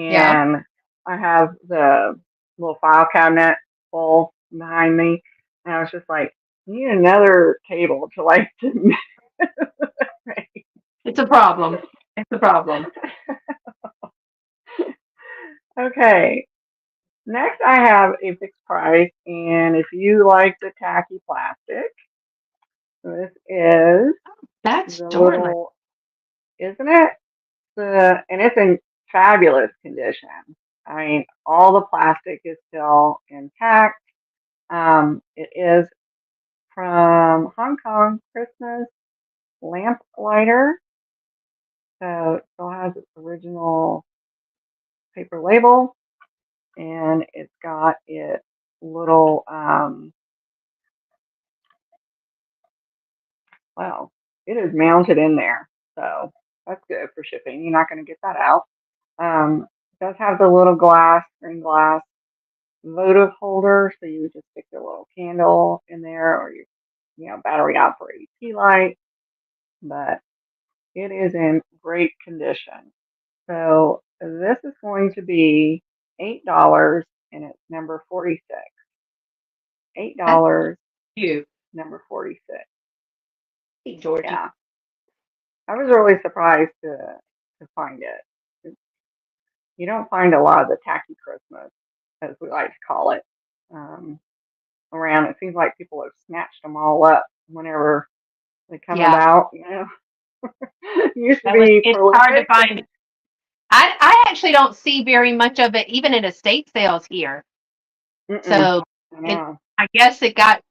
Speaker 1: Yeah.
Speaker 6: and I have the little file cabinet full behind me, and I was just like, I need another table to like to.
Speaker 1: It's a problem. It's a problem.
Speaker 6: Okay. Next, I have a fixed price, and if you like the tacky plastic,
Speaker 1: That's
Speaker 6: the
Speaker 1: dormant.
Speaker 6: little, isn't it? And it's in fabulous condition. I mean, all the plastic is still intact. It is from Hong Kong Christmas lamp lighter. So it still has its original paper label, and it's got its little, well, it is mounted in there. So that's good for shipping. You're not going to get that out. It does have the little green glass votive holder, so you would just stick your little candle in there, or your battery operated tea light. But it is in great condition. So this is going to be $8, and it's number 46.
Speaker 1: That's
Speaker 6: $8,
Speaker 1: cute.
Speaker 6: number 46.
Speaker 1: Hey, Georgie.
Speaker 6: Yeah, I was really surprised to find it. You don't find a lot of the tacky Christmas, as we like to call it, around. It seems like people have snatched them all up whenever they come
Speaker 1: Yeah.
Speaker 6: about. It used to be
Speaker 1: It's hard to
Speaker 6: prolific.
Speaker 1: find. I actually don't see very much of it, even in estate sales here.
Speaker 6: Mm-mm,
Speaker 1: So
Speaker 6: I
Speaker 1: it,
Speaker 6: know.
Speaker 1: I guess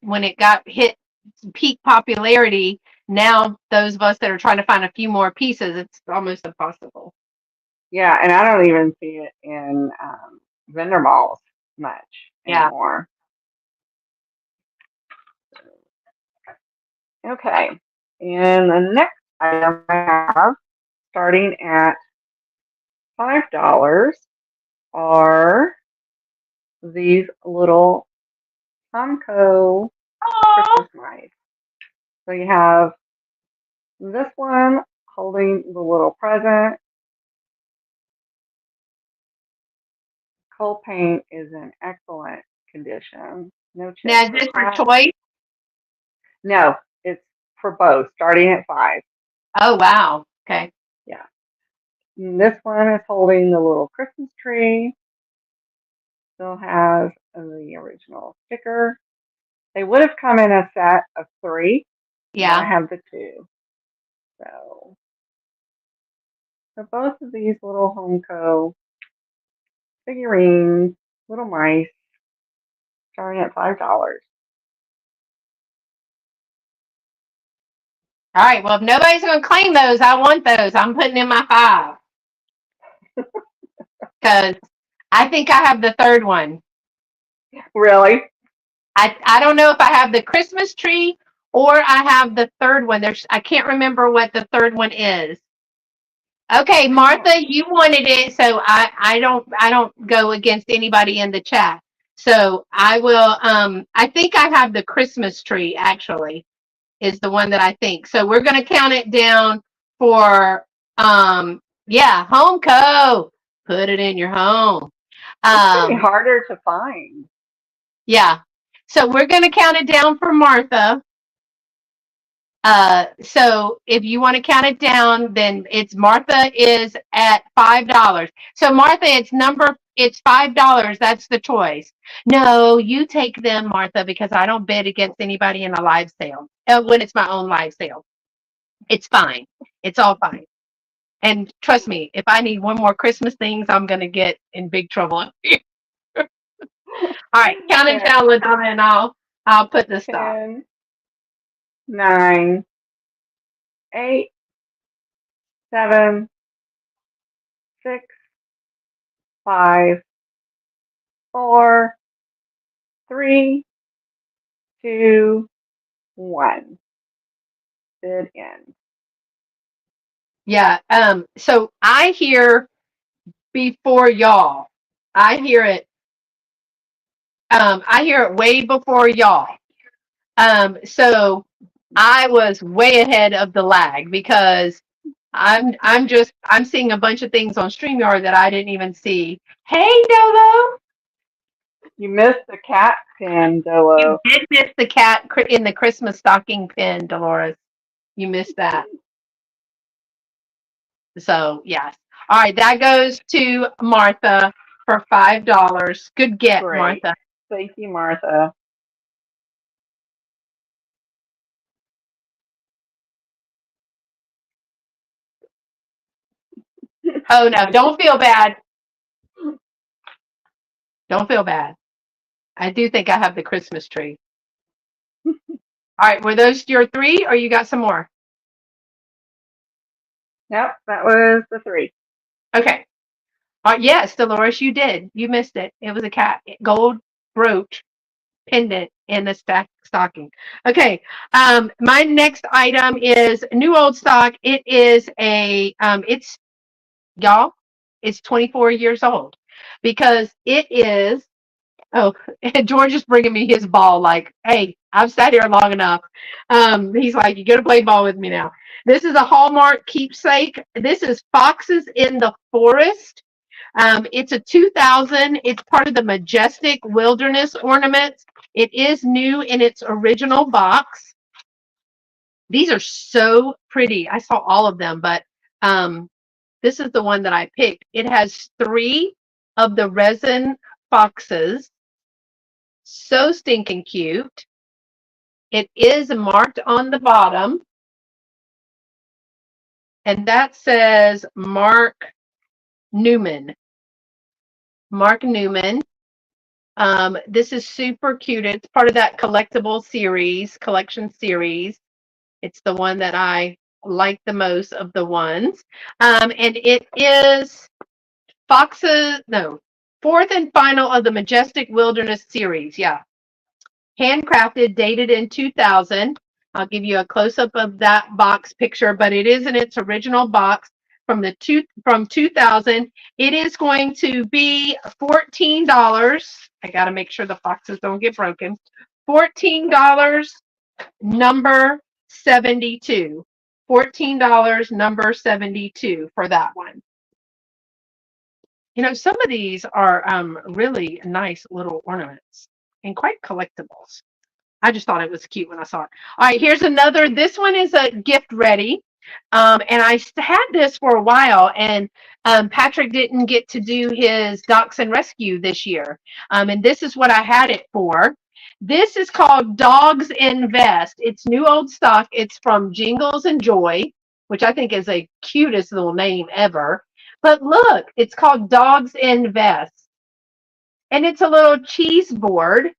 Speaker 1: when it got hit peak popularity. Now those of us that are trying to find a few more pieces, it's almost impossible.
Speaker 6: Yeah, and I don't even see it in vendor malls much
Speaker 1: Yeah.
Speaker 6: anymore. Okay, and the next item I have, starting at $5, are these little Tomco
Speaker 1: Oh,
Speaker 6: Christmas knives. So you have this one holding the little present. Coal paint is in excellent condition. No chips
Speaker 1: now is
Speaker 6: or
Speaker 1: this for
Speaker 6: cracks.
Speaker 1: choice?
Speaker 6: No, it's for both, starting at 5.
Speaker 1: Oh wow. Okay.
Speaker 6: Yeah. And this one is holding the little Christmas tree. Still has the original sticker. They would have come in a set of 3, but I
Speaker 1: Yeah.
Speaker 6: have the 2. So both of these little Homeco figurines, little mice, starting at $5.
Speaker 1: All right. Well, if nobody's going to claim those, I want those. I'm putting in my 5 because I think I have the third one.
Speaker 6: Really?
Speaker 1: I don't know if I have the Christmas tree or I have the third one. I can't remember what the third one is. Okay,
Speaker 6: Oh,
Speaker 1: Martha, you wanted it, so I don't go against anybody in the chat. So I will I think I have the Christmas tree actually is the one that I think. So we're gonna count it down for yeah, home co. Put it in your home.
Speaker 6: it's getting
Speaker 1: Um
Speaker 6: harder to find.
Speaker 1: yeah. So we're gonna count it down for Martha. So if you want to count it down, then it's Martha is at $5. So Martha, it's $5. That's the choice. No, you take them, Martha, because I don't bid against anybody in a live sale. When it's my own live sale, it's fine. It's all fine. And trust me, if I need one more Christmas things, I'm gonna get in big trouble. All right, count it
Speaker 6: Okay,
Speaker 1: down, LaDonna, and I'll put the stop.
Speaker 6: 10, 9, 8, 7, 6, 5, 4, 3, 2, 1. Bid end.
Speaker 1: Yeah. So I hear before y'all. I hear it. I hear it way before y'all. So I was way ahead of the lag because I'm seeing a bunch of things on StreamYard that I didn't even see. Hey Dolo,
Speaker 6: You missed the cat pin,
Speaker 1: you
Speaker 6: Dolo.
Speaker 1: did miss the cat in the Christmas stocking pin, Dolores. You missed that. So yes. All right, that goes to Martha for $5. Good get,
Speaker 6: Great.
Speaker 1: Martha.
Speaker 6: Thank you, Martha.
Speaker 1: Oh no, don't feel bad. Don't feel bad. I do think I have the Christmas tree. All right, were those your three, or you got some more?
Speaker 6: Yep, that was the three.
Speaker 1: Okay. Yes, Dolores, you did. You missed it. It was a cat gold brooch pendant in the stocking. Okay. My next item is new old stock. It is it's y'all. It's 24 years old because it is. Oh, and George is bringing me his ball. Like, hey, I've sat here long enough. He's like, you got to play ball with me now. This is a Hallmark keepsake. This is Foxes in the Forest. It's a 2000. It's part of the Majestic Wilderness Ornaments. It is new in its original box. These are so pretty. I saw all of them, but this is the one that I picked. It has 3 of the resin foxes. So stinking cute. It is marked on the bottom, and that says Mark Newman. Mark Newman. This is super cute. It's part of that collection series. It's the one that I like the most of the ones. And it is fourth and final of the Majestic Wilderness series. Yeah. Handcrafted, dated in 2000. I'll give you a close-up of that box picture, but it is in its original box from 2000. It is going to be $14. I got to make sure the foxes don't get broken. $14, number 72. $14, number 72 for that one. You know, some of these are really nice little ornaments and quite collectibles. I just thought it was cute when I saw it. All right, here's another. This one is a gift ready. And I had this for a while, and Patrick didn't get to do his Dachshund Rescue this year. And this is what I had it for. This is called Dogs Invest. It's new old stock. It's from Jingles and Joy, which I think is a cutest little name ever. But look, it's called Dogs Invest. And it's a little cheese board.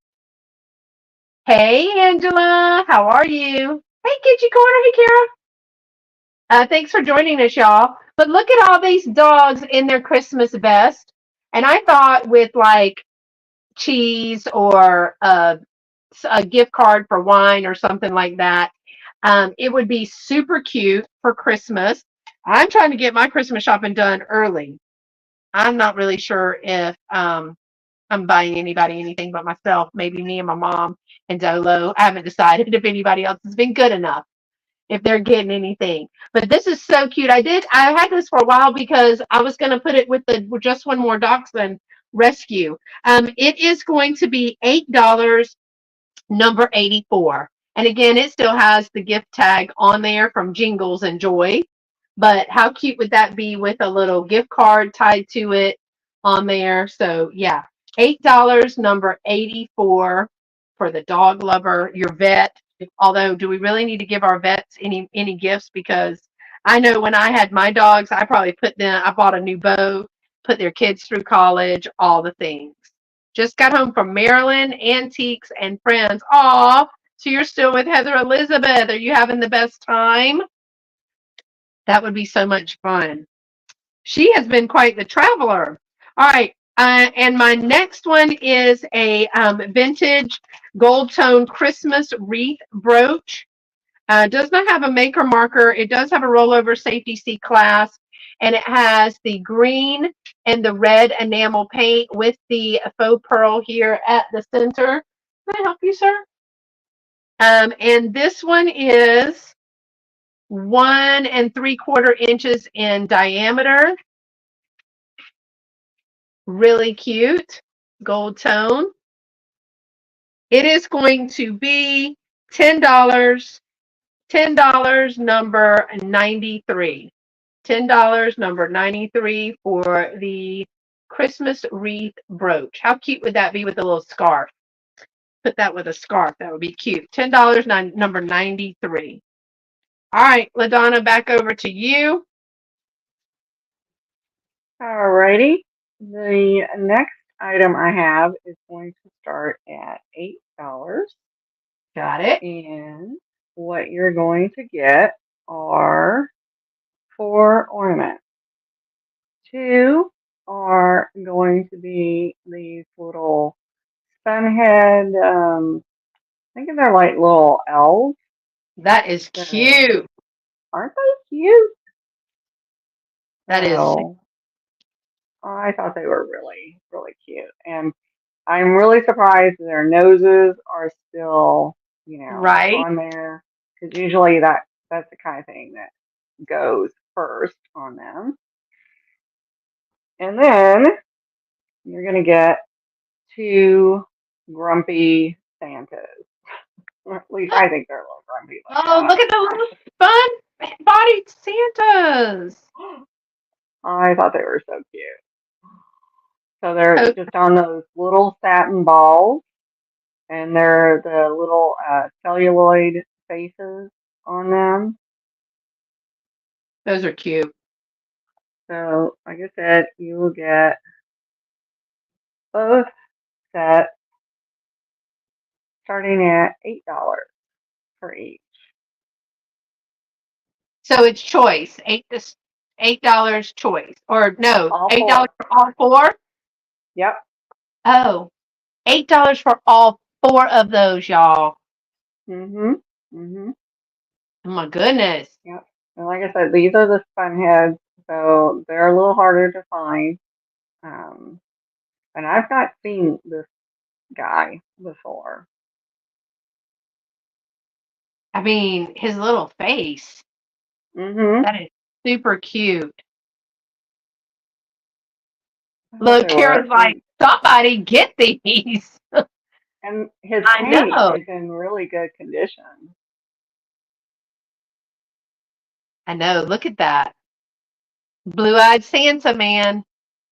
Speaker 1: Hey, Angela, how are you? Hey, Kitchen Corner. Hey, Kara. Thanks for joining us, y'all. But look at all these dogs in their Christmas vest. And I thought with like cheese or a gift card for wine or something like that, it would be super cute for Christmas. I'm trying to get my Christmas shopping done early. I'm not really sure if I'm buying anybody anything but myself, maybe me and my mom and Dolo. I haven't decided if anybody else has been good enough, if they're getting anything. But this is so cute. I had this for a while because I was going to put it with the Just One More Dachshund Rescue. It is going to be $8, number 84. And again, it still has the gift tag on there from Jingles and Joy. But how cute would that be with a little gift card tied to it on there? So yeah, $8, number 84 for the dog lover, your vet. Although, do we really need to give our vets any gifts? Because I know when I had my dogs, I probably I bought a new bow, put their kids through college, all the things. Just got home from Maryland, Antiques, and Friends. Aw, so you're still with Heather Elizabeth. Are you having the best time? That would be so much fun. She has been quite the traveler. All right. And my next one is a vintage gold tone Christmas wreath brooch. Does not have a maker marker. It does have a rollover safety C clasp, and it has the green and the red enamel paint with the faux pearl here at the center. Can I help you, sir? And this one is 1 3/4 inches in diameter. Really cute gold tone. It is going to be $10. $10, number 93. $10, number 93 for the Christmas wreath brooch. How cute would that be with a little scarf? Put that with a scarf. That would be cute. $10, number 93. All right, LaDonna, back over to you.
Speaker 6: Alrighty. The next item I have is going to start at $8.
Speaker 1: Got it.
Speaker 6: And what you're going to get are 4 ornaments. 2 are going to be these little sunhead, I think they're like little elves.
Speaker 1: That is
Speaker 6: So,
Speaker 1: cute.
Speaker 6: aren't they cute?
Speaker 1: That is.
Speaker 6: So, I thought they were really, really cute. And I'm really surprised their noses are still,
Speaker 1: Right.
Speaker 6: on there. Because usually that's the kind of thing that goes first on them. And then you're going to get 2 grumpy Santas. Or at least I think they're a little grumpy like
Speaker 1: Oh, look at the little fun-bodied Santas.
Speaker 6: I thought they were so cute. So they're
Speaker 1: Oh,
Speaker 6: just on those little satin balls, and they're the little celluloid faces on them.
Speaker 1: those are cute.
Speaker 6: So, like I said, you will get both sets starting at $8 for each.
Speaker 1: So it's choice. $8 choice. Or no,
Speaker 6: All
Speaker 1: $8
Speaker 6: 4.
Speaker 1: for all 4?
Speaker 6: Yep.
Speaker 1: Oh, $8 for all 4 of those, y'all.
Speaker 6: Mhm. Mhm.
Speaker 1: Oh my goodness.
Speaker 6: Yep. And like I said, these are the spun heads, so they're a little harder to find. Um, and I've not seen this guy before.
Speaker 1: I mean, his little face.
Speaker 6: Mhm.
Speaker 1: That is super cute.
Speaker 6: I thought
Speaker 1: Look,
Speaker 6: they were.
Speaker 1: Kara's like, somebody get these.
Speaker 6: And his
Speaker 1: I
Speaker 6: paint
Speaker 1: know.
Speaker 6: is in really good condition.
Speaker 1: I know. Look at that. Blue-eyed Santa, man.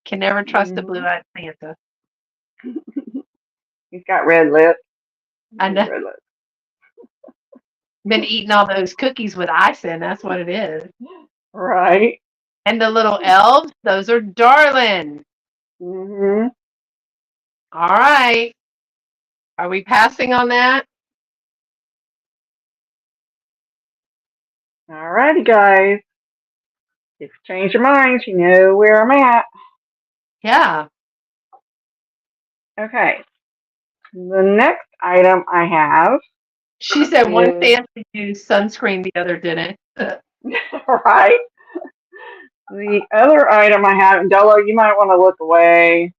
Speaker 1: Can never trust a
Speaker 6: Mhm.
Speaker 1: blue-eyed Santa.
Speaker 6: He's got red lips.
Speaker 1: I
Speaker 6: His
Speaker 1: know.
Speaker 6: red lips.
Speaker 1: Been eating all those cookies with icing. That's what it is.
Speaker 6: Right.
Speaker 1: And the little elves, those are darling.
Speaker 6: Mhm.
Speaker 1: All right. Are we passing on that?
Speaker 6: Alrighty, guys. If you change your minds, you know where I'm at.
Speaker 1: Yeah.
Speaker 6: Okay. The next item I have
Speaker 1: She said one
Speaker 6: is
Speaker 1: Santa used sunscreen, the other didn't.
Speaker 6: right. The other item I have, and Dolo, you might want to look away.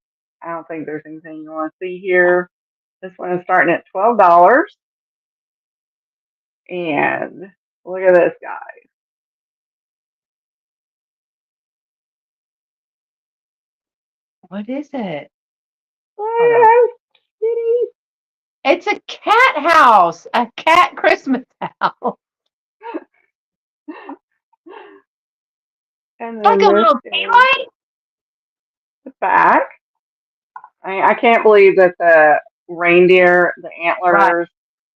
Speaker 6: I don't think there's anything you want to see here. This one is starting at $12. And look at this guy.
Speaker 1: What is it? Hold on.
Speaker 6: Well, kitty.
Speaker 1: It's a cat house, a cat Christmas house.
Speaker 6: And
Speaker 1: Like
Speaker 6: then
Speaker 1: a
Speaker 6: this
Speaker 1: little tea
Speaker 6: is
Speaker 1: light?
Speaker 6: the back. I can't believe that the reindeer, the
Speaker 1: Right.
Speaker 6: antlers,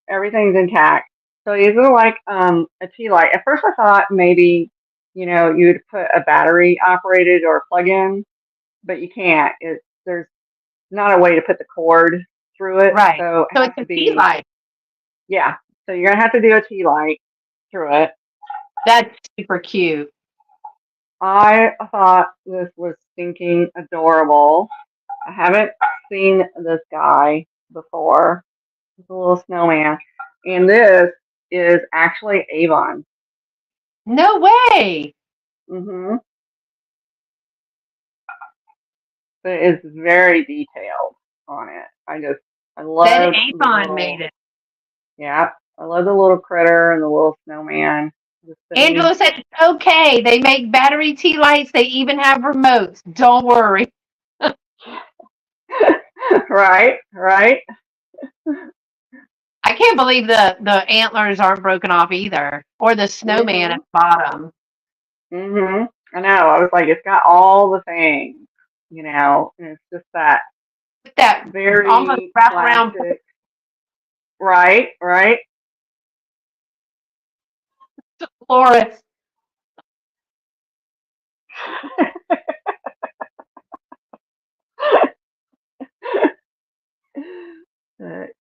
Speaker 6: everything's intact. So these are like a tea light. At first I thought maybe, you'd put a battery operated or plug in, but you can't. There's not a way to put the cord through it.
Speaker 1: Right.
Speaker 6: So it
Speaker 1: So
Speaker 6: has
Speaker 1: it's
Speaker 6: to
Speaker 1: a tea
Speaker 6: be,
Speaker 1: light.
Speaker 6: yeah. So you're gonna have to do a tea light through it.
Speaker 1: That's super cute.
Speaker 6: I thought this was stinking adorable. I haven't seen this guy before. It's a little snowman. And this is actually Avon.
Speaker 1: No way.
Speaker 6: Mm-hmm. So it's very detailed on it. I
Speaker 1: Said
Speaker 6: love the
Speaker 1: Avon made
Speaker 6: little,
Speaker 1: it.
Speaker 6: yeah, I love the little critter and the little snowman. Just sitting,
Speaker 1: Angela said it's okay. They make battery tea lights. They even have remotes. Don't worry.
Speaker 6: right, right.
Speaker 1: I can't believe the antlers aren't broken off either, or the snowman
Speaker 6: Mhm,
Speaker 1: at the bottom.
Speaker 6: mhm. I know. I was like, it's got all the things, and it's just that
Speaker 1: That almost
Speaker 6: very
Speaker 1: wraparound
Speaker 6: classic. Right, right.
Speaker 1: florist.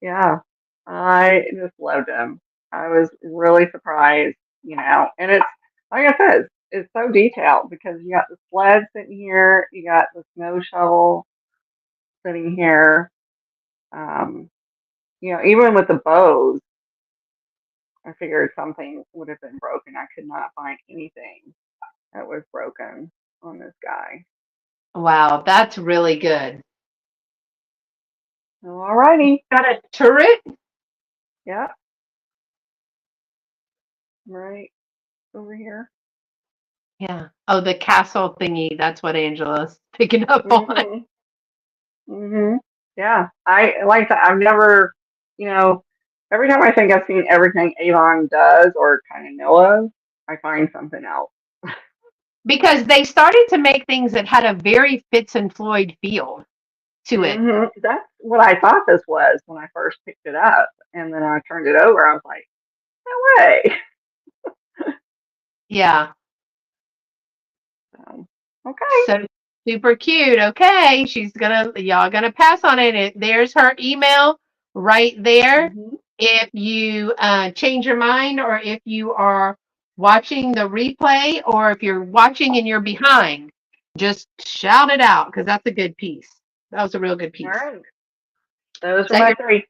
Speaker 6: Yeah, I just loved them. I was really surprised, and it's like I said, it's so detailed because you got the sled sitting here, you got the snow shovel sitting here. Um, even with the bows, I figured something would have been broken. I could not find anything that was broken on this guy.
Speaker 1: Wow, that's really good.
Speaker 6: Alrighty.
Speaker 1: Got a turret?
Speaker 6: Yeah, right over here.
Speaker 1: Yeah. Oh, the castle thingy. That's what Angela's picking up on.
Speaker 6: Mhm. Mhm. Yeah. I like that. I've never, you know, every time I think I've seen everything Avon does or kind of know of, I find something else.
Speaker 1: Because they started to make things that had a very Fitz and Floyd feel to it.
Speaker 6: That's what I thought this was when I first picked it up, and then I turned it over. I was like, no way.
Speaker 1: Yeah.
Speaker 6: So, okay.
Speaker 1: So super cute. Okay. Y'all gonna pass on it. There's her email right there.
Speaker 6: Mhm.
Speaker 1: If you change your mind, or if you are watching the replay, or if you're watching and you're behind, just shout it out because that's a good piece. That was a real good
Speaker 6: All
Speaker 1: piece.
Speaker 6: right. Those
Speaker 1: Is
Speaker 6: are
Speaker 1: that
Speaker 6: my
Speaker 1: your
Speaker 6: three.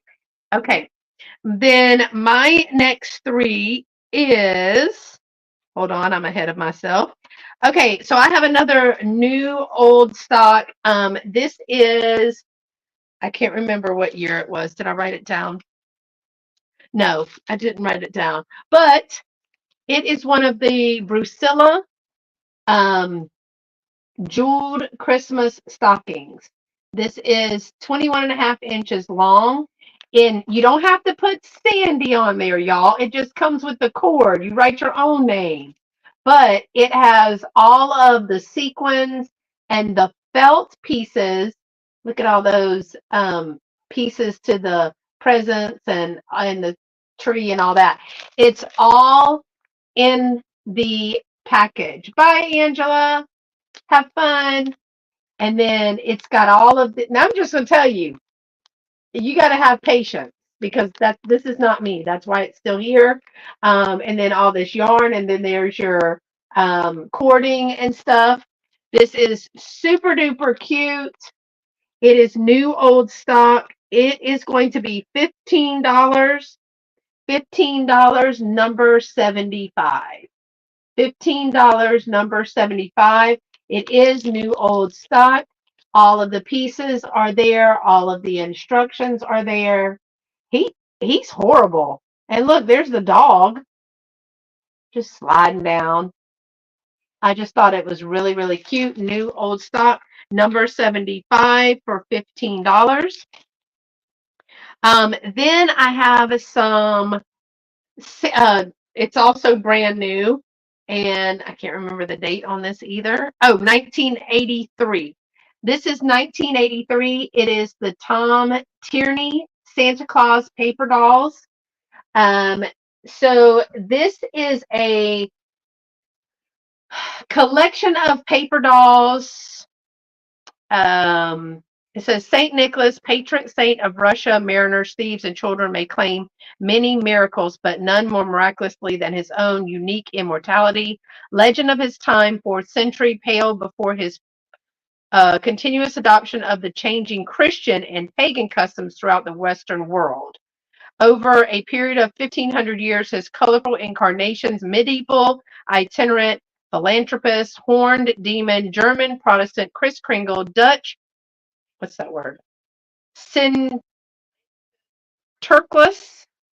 Speaker 1: okay? Then my next three is, hold on, I'm ahead of myself. Okay, so I have another new old stock. This is, I can't remember what year it was. Did I write it down? No, I didn't write it down. But it is one of the Brucilla um, jeweled Christmas stockings. This is 21.5 inches long. And you don't have to put Sandy on there, y'all. It just comes with the cord. You write your own name. But it has all of the sequins and the felt pieces. Look at all those pieces to the presents and the tree and all that. It's all in the package. Bye, Angela. Have fun. And then it's got all of the, now I'm just going to tell you, you got to have patience because this is not me. That's why it's still here. And then all this yarn, and then there's your cording and stuff. This is super duper cute. It is new old stock. It is going to be $15. $15, number 75. $15, number 75. It is new old stock. All of the pieces are there. All of the instructions are there. He's horrible. And look, there's the dog just sliding down. I just thought it was really, really cute. New old stock, number 75 for $15. Then I have some it's also brand new, and I can't remember the date on this either. Oh, 1983. This is 1983. It is the Tom Tierney Santa Claus paper dolls. Um, so this is a collection of paper dolls. It says Saint Nicholas, patron saint of Russia, mariners, thieves, and children may claim many miracles, but none more miraculously than his own unique immortality. Legend of his time, 4th century, paled before his continuous adoption of the changing Christian and pagan customs throughout the Western world. Over a period of 1,500 years, his colorful incarnations, medieval, itinerant, philanthropist, horned demon, German, Protestant, Kris Kringle, Dutch, what's that word? Sinterklaas,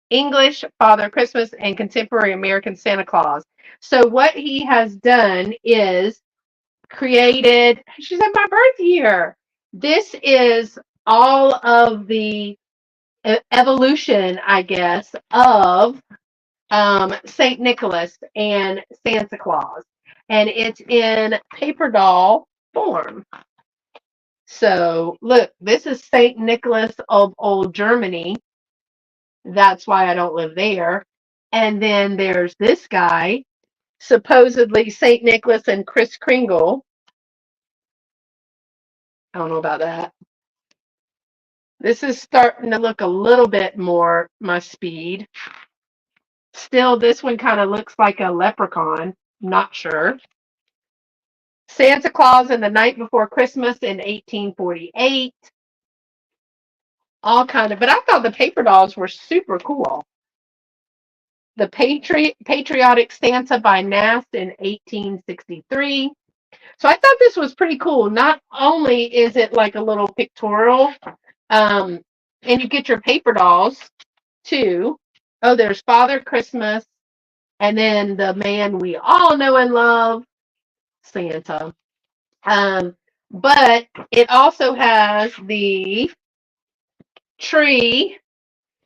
Speaker 1: English, Father Christmas, and contemporary American Santa Claus. So what he has done is created, she said my birth year. This is all of the evolution, I guess, of St. Nicholas and Santa Claus. And it's in paper doll form. So look, this is St. Nicholas of old Germany. That's why I don't live there. And then there's this guy, supposedly St. Nicholas and Kris Kringle. I don't know about that. This is starting to look a little bit more my speed. Still, this one kind of looks like a leprechaun. Not sure. Santa Claus and the Night Before Christmas in 1848. All kind of, but I thought the paper dolls were super cool. The Patriotic Santa by Nast in 1863. So I thought this was pretty cool. Not only is it like a little pictorial, um, and you get your paper dolls too. Oh, there's Father Christmas, and then the man we all know and love, Santa. Um, but it also has the tree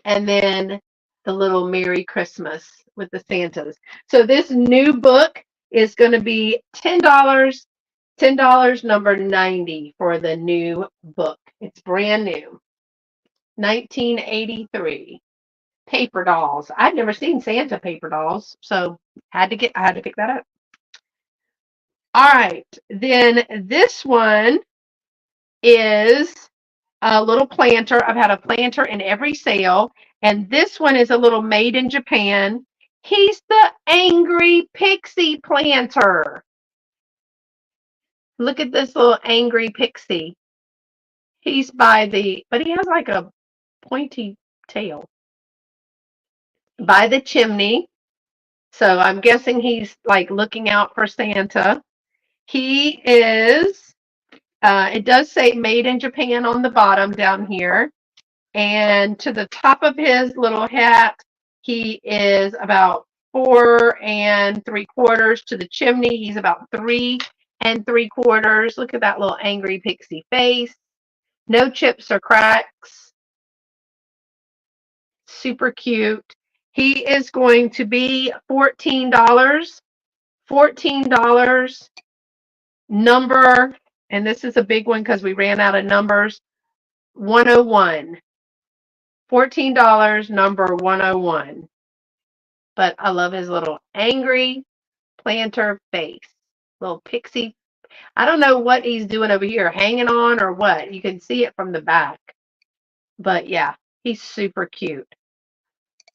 Speaker 1: and then the little Merry Christmas with the Santas. So this new book is going to be $10, $10 number 90 for the new book. It's brand new. 1983. Paper dolls. I'd never seen Santa paper dolls, so I had to pick that up. All right. Then this one is a little planter. I've had a planter in every sale, and this one is a little made in Japan. He's the angry pixie planter. Look at this little angry pixie. He's but he has like a pointy tail. By the chimney. So I'm guessing he's like looking out for Santa. He is, it does say made in Japan on the bottom down here. And to the top of his little hat, he is about 4 3/4. To the chimney, he's about 3 3/4. Look at that little angry pixie face. No chips or cracks. Super cute. He is going to be $14. $14 number, and this is a big one because we ran out of numbers. 101. $14 number 101. But I love his little angry planter face. Little pixie. I don't know what he's doing over here, hanging on or what. You can see it from the back. But yeah, he's super cute.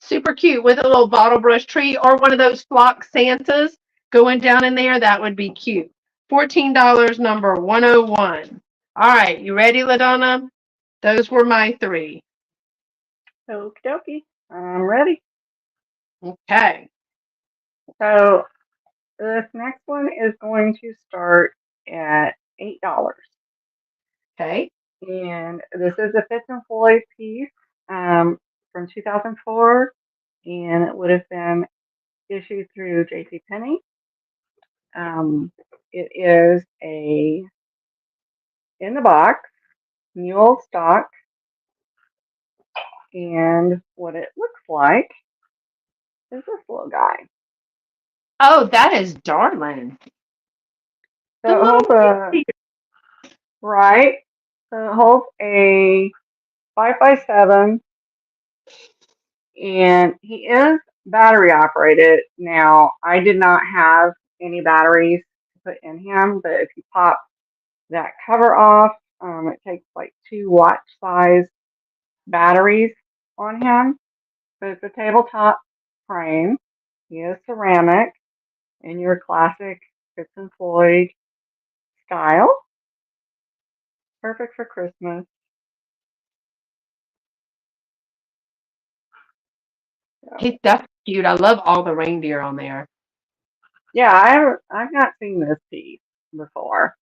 Speaker 1: Super cute with a little bottle brush tree or one of those flock Santas going down in there. That would be cute. $14 number 101. All right, you ready, LaDonna? Those were my three.
Speaker 6: Okie dokie. I'm ready.
Speaker 1: Okay.
Speaker 6: So this next one is going to start at $8.
Speaker 1: Okay.
Speaker 6: And this is a Fitz and Floyd piece from 2004, and it would have been issued through JCPenney. It is a in the box mule stock, and what it looks like is this little guy.
Speaker 1: Oh, that is darling.
Speaker 6: So it holds right. So it holds a 5x7, and he is battery operated. Now, I did not have any batteries to put in him, but if you pop that cover off, it takes like 2 watch size batteries on him. So it's a tabletop frame. He is ceramic in your classic Fitz and Floyd style. Perfect for Christmas. So,
Speaker 1: That's cute. I love all the reindeer on there.
Speaker 6: yeah, I've not seen this piece before,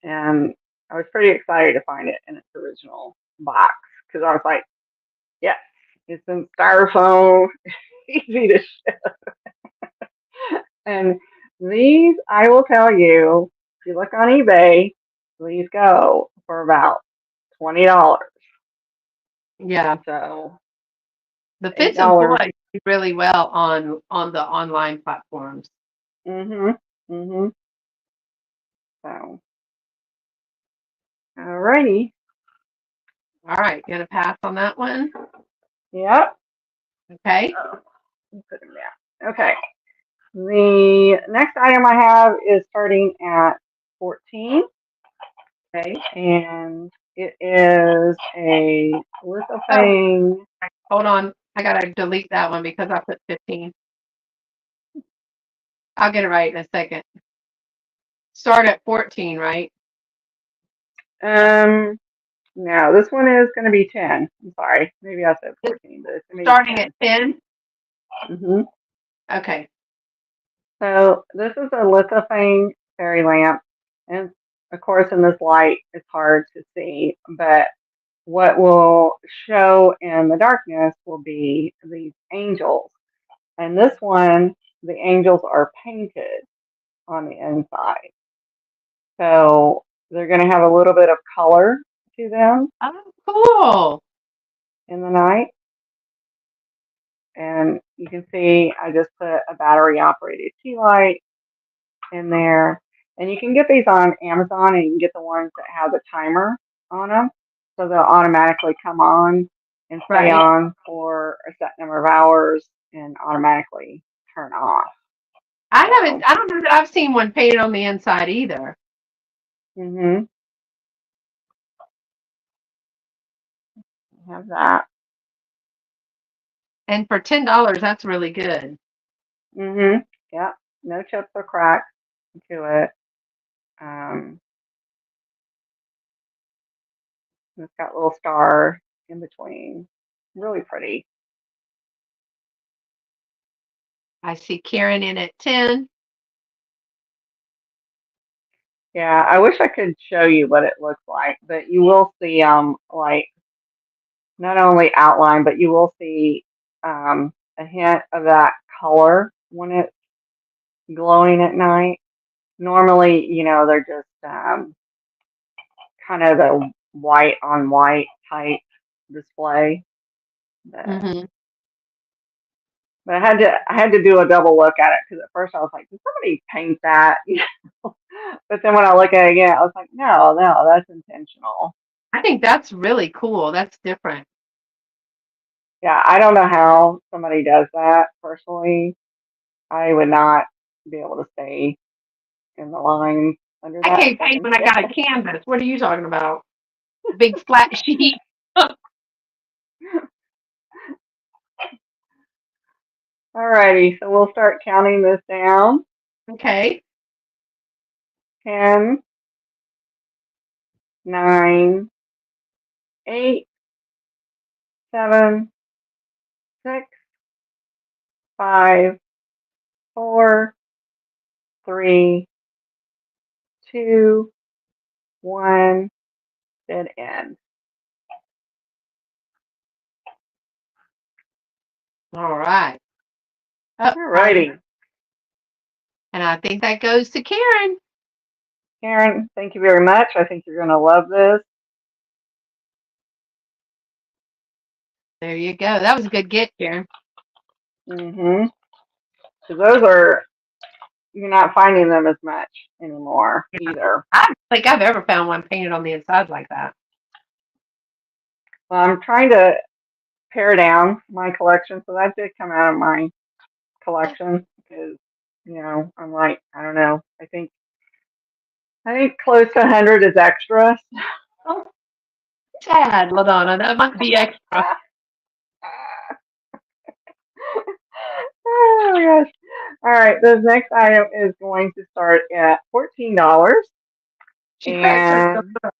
Speaker 6: and I was pretty excited to find it in its original box because I was like, yes, it's in styrofoam, easy to ship. And these, I will tell you, if you look on eBay, these go for about $20.
Speaker 1: Yeah.
Speaker 6: So
Speaker 1: The Fitz and
Speaker 6: $8.
Speaker 1: Floyd do really well on the online platforms.
Speaker 6: Mhm. Mhm. So, alrighty.
Speaker 1: All right, gonna pass on that one.
Speaker 6: Yep.
Speaker 1: Okay.
Speaker 6: Oh, put them down. Okay. The next item I have is starting at 14,
Speaker 1: Okay.
Speaker 6: and It is a
Speaker 1: Oh,
Speaker 6: lithophane.
Speaker 1: hold on. I gotta delete that one because I put 15. I'll get it right in a second. Start at 14, right?
Speaker 6: No, this one is going to be 10. I'm sorry. Maybe I said 14, but it's going to be
Speaker 1: Starting
Speaker 6: 10.
Speaker 1: at 10.
Speaker 6: Mm-hmm.
Speaker 1: Okay.
Speaker 6: So this is a lithophane fairy lamp. And of course, in this light, it's hard to see, but what will show in the darkness will be these angels. And this one, the angels are painted on the inside. So they're going to have a little bit of color to them
Speaker 1: Oh, cool.
Speaker 6: in the night. And you can see I just put a battery operated tea light in there. And you can get these on Amazon, and you can get the ones that have the timer on them. So they'll automatically come on and stay
Speaker 1: Right.
Speaker 6: on for a set number of hours and automatically turn off.
Speaker 1: I don't know that I've seen one painted on the inside either.
Speaker 6: Mm-hmm. Have that.
Speaker 1: And for $10, that's really good.
Speaker 6: Mm-hmm. Yep. No chips or cracks to it. Um, it's got little stars in between. Really pretty.
Speaker 1: I see Karen in at 10.
Speaker 6: Yeah, I wish I could show you what it looks like, but you will see like not only outline, but you will see a hint of that color when it's glowing at night. Normally, they're just kind of the white on white type display. But,
Speaker 1: Mm-hmm.
Speaker 6: but I had to do a double look at it because at first I was like, did somebody paint that? But then when I look at it again, I was like, no, that's intentional.
Speaker 1: I think that's really cool. That's different.
Speaker 6: Yeah, I don't know how somebody does that personally. I would not be able to stay in the line under
Speaker 1: I
Speaker 6: that
Speaker 1: can't paint when I got a
Speaker 6: circumstance.
Speaker 1: canvas. What are you talking about? Big flat sheet.
Speaker 6: Alrighty, so we'll start counting this down.
Speaker 1: Okay.
Speaker 6: 10, 9, 8, 7, 6, 5, 4, 3, 2, 1, then end.
Speaker 1: All right. Oh,
Speaker 6: Alrighty.
Speaker 1: and I think that goes to Karen.
Speaker 6: Karen, thank you very much. I think you're going to love this.
Speaker 1: There you go. That was a good get, Karen.
Speaker 6: Mm-hmm. So those are, you're not finding them as much anymore either.
Speaker 1: I don't think I've ever found one painted on the inside like that.
Speaker 6: Well, I'm trying to pare down my collection, so that did come out of my collection because, I'm like, I don't know. I think close to 100 is extra.
Speaker 1: Oh, tad, LaDonna. That might be extra.
Speaker 6: Oh my gosh. All right, this next item is going to start at $14.
Speaker 1: She cracks herself
Speaker 6: And
Speaker 1: up.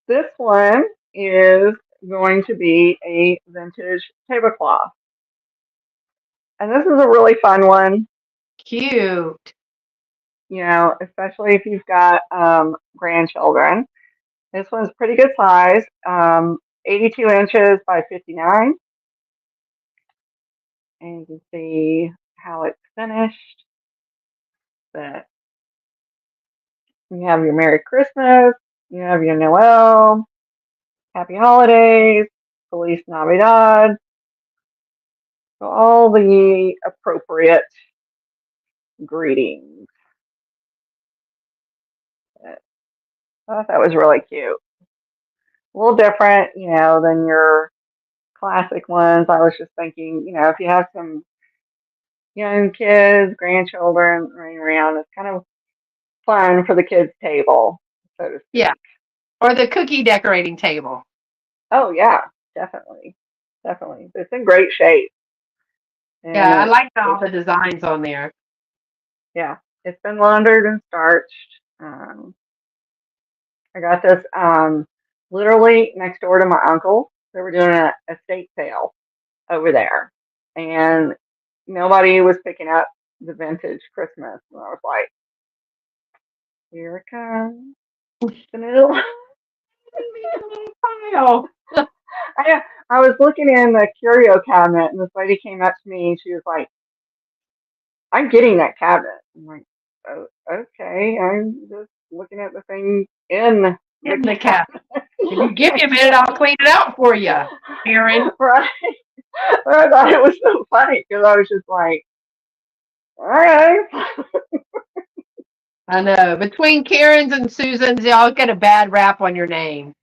Speaker 6: this one is going to be a vintage tablecloth. And this is a really fun one,
Speaker 1: Cute.
Speaker 6: especially if you've got grandchildren. This one's pretty good size, 82 inches by 59. And you can see how it's finished. But you have your Merry Christmas, you have your Noel, Happy Holidays, Feliz Navidad, so all the appropriate greetings. I thought that was really cute. A little different, than your classic ones. I was just thinking, if you have some young kids, grandchildren running around, it's kind of fun for the kids' table. so to speak.
Speaker 1: Yeah. Or the cookie decorating table.
Speaker 6: Oh yeah, definitely, definitely. It's in great shape, and
Speaker 1: Yeah, I like all
Speaker 6: it's
Speaker 1: the designs on there.
Speaker 6: yeah, it's been laundered and starched. I got this literally next door to my uncle. They were doing a estate sale over there, and nobody was picking up the vintage Christmas. And I was like, here it comes, the new.
Speaker 1: Pile.
Speaker 6: I was looking in the curio cabinet, and this lady came up to me, and she was like, "I'm getting that cabinet." I'm like, "Oh, okay. I'm just looking at the thing in the
Speaker 1: In the
Speaker 6: cabinet."
Speaker 1: cabinet. If you give me a minute, I'll clean it out for you, Aaron.
Speaker 6: Right. I thought it was so funny because I was just like, all right.
Speaker 1: I know. Between Karen's and Susan's, y'all get a bad rap on your name.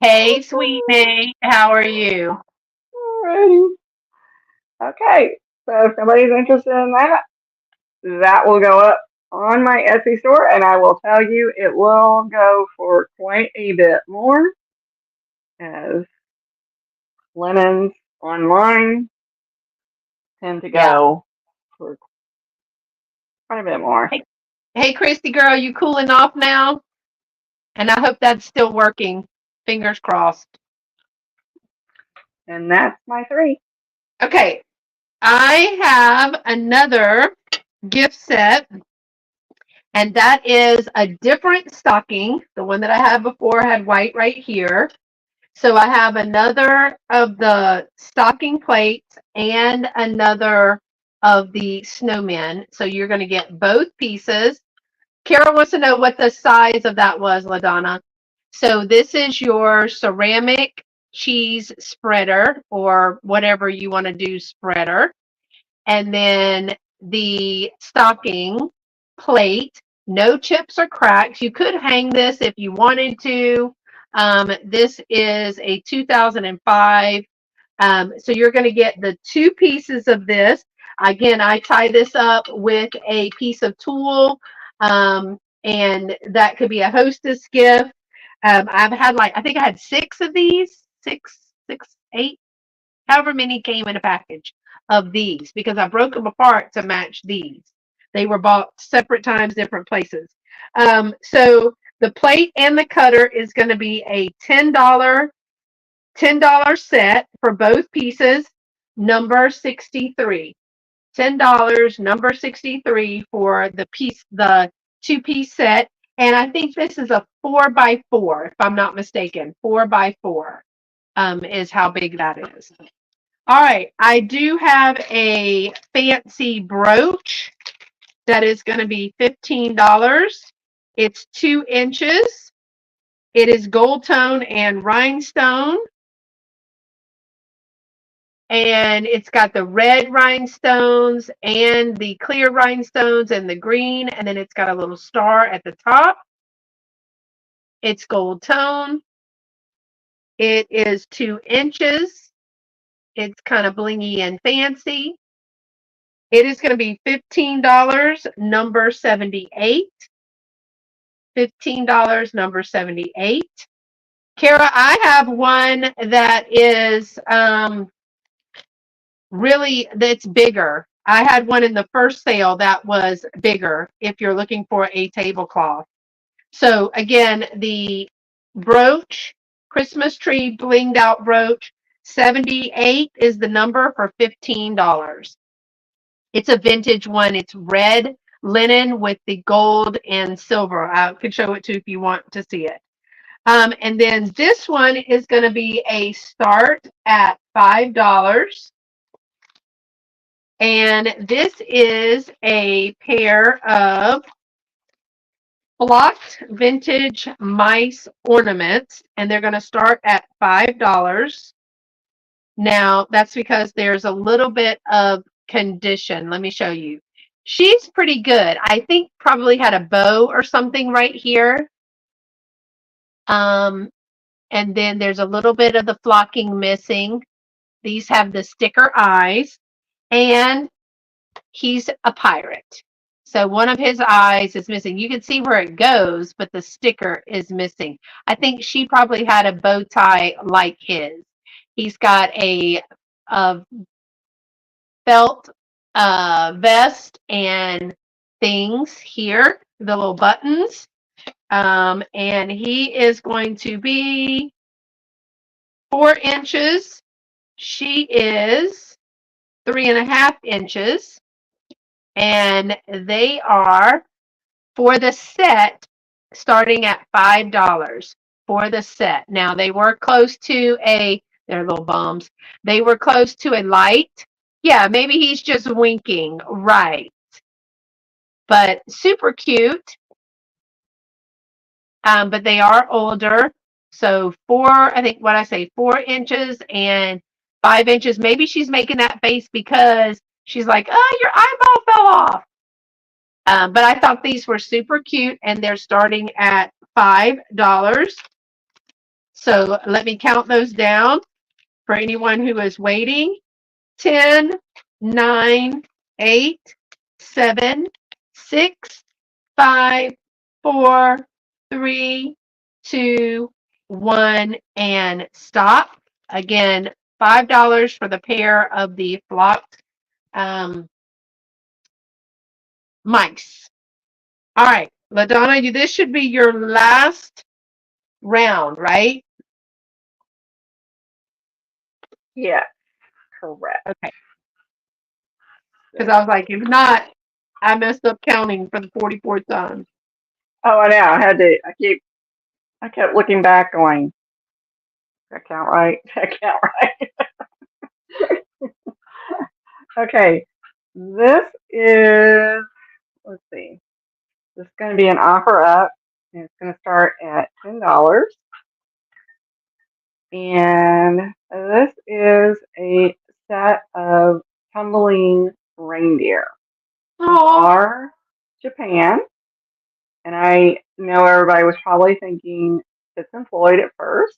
Speaker 1: Hey, sweet Nate, how are you?
Speaker 6: Alrighty. Okay. So if somebody's interested in that, that will go up on my Etsy store, and I will tell you it will go for quite a bit more, as linens online tend to
Speaker 1: Yeah.
Speaker 6: go for quite a bit more.
Speaker 1: Hey, Christy girl, you cooling off now? And I hope that's still working. Fingers crossed.
Speaker 6: And that's my three.
Speaker 1: Okay, I have another gift set, and that is a different stocking. The one that I had before had white right here. So I have another of the stocking plates and another of the snowmen. So you're going to get both pieces. Kara wants to know what the size of that was, LaDonna. So this is your ceramic cheese spreader, or whatever you want to do spreader. And then the stocking plate, no chips or cracks. You could hang this if you wanted to. This is a 2005. So you're going to get the two pieces of this. Again, I tie this up with a piece of tulle, and that could be a hostess gift. I've had I think I had six of these, eight, however many came in a package of these, because I broke them apart to match these. They were bought separate times, different places. So the plate and the cutter is going to be a $10 set for both pieces, number 63. $10, number 63 for the two-piece set. And I think this is a 4x4, if I'm not mistaken. 4x4 is how big that is. All right, I do have a fancy brooch that is going to be $15. It's 2 inches. It is gold tone and rhinestone. And it's got the red rhinestones and the clear rhinestones and the green. And then it's got a little star at the top. It's gold tone. It is 2 inches. It's kind of blingy and fancy. It is going to be $15, number 78. $15, number 78. Kara, I have one that is that's bigger. I had one in the first sale that was bigger if you're looking for a tablecloth. So again, the brooch, Christmas tree blinged out brooch, 78 is the number for $15. It's a vintage one. It's red linen with the gold and silver. I could show it to you if you want to see it. And then this one is going to be a start at $5. And this is a pair of blocked vintage mice ornaments, and they're going to start at $5. Now, that's because there's a little bit of condition. Let me show you. She's pretty good. I think probably had a bow or something right here. And then there's a little bit of the flocking missing. These have the sticker eyes, and he's a pirate. So one of his eyes is missing. You can see where it goes, but the sticker is missing. I think she probably had a bow tie like his. He's got a felt vest and things here, the little buttons. And he is going to be 4 inches. She is 3.5 inches. And they are for the set starting at $5 for the set. Now they were close to they're little bums. They were close to a light. Yeah, maybe he's just winking. Right. But super cute. But they are older. So I think what I say, 4 inches and 5 inches. Maybe she's making that face because she's like, oh, your eyeball fell off. But I thought these were super cute, and they're starting at $5. So let me count those down for anyone who is waiting. 10, 9, 8, 7, 6, 5, 4, 3, 2, 1, and stop. Again, $5 for the pair of the flocked mice. All right, LaDonna, this should be your last round, right?
Speaker 6: Yeah, correct.
Speaker 1: Okay. Because I was like, if not, I messed up counting for the 44th time.
Speaker 6: Oh, I know. I kept looking back, going, "Did I count right? Did I count right?" Okay, this is. Let's see. This is going to be an offer up, and it's going to start at $10. And this is a set of tumbling reindeer. These
Speaker 1: Oh,
Speaker 6: are Japan, and I know everybody was probably thinking Fitz and Floyd at first,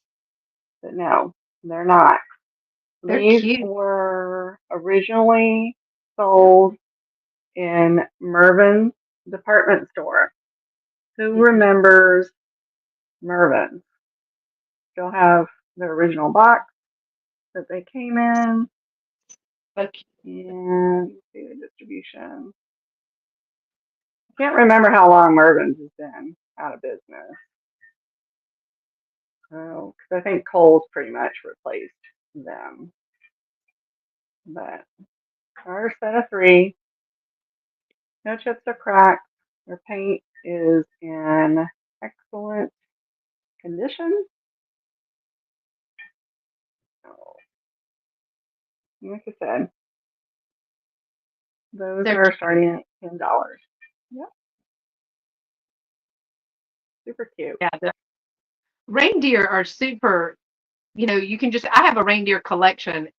Speaker 6: but no, they're not.
Speaker 1: they're
Speaker 6: These
Speaker 1: cute.
Speaker 6: were originally sold in Mervyn's department store. Who remembers Mervyn's? Still have the original box that they came in,
Speaker 1: Okay.
Speaker 6: and let's see the distribution. I can't remember how long Mervyn's has been out of business. Oh, because I think Kohl's pretty much replaced them. But our set of three, no chips or cracks. Their paint is in excellent condition. So, like I said, those
Speaker 1: They're
Speaker 6: are starting at $10. Yep, super cute.
Speaker 1: yeah, the reindeer are super, you can just I have a reindeer collection.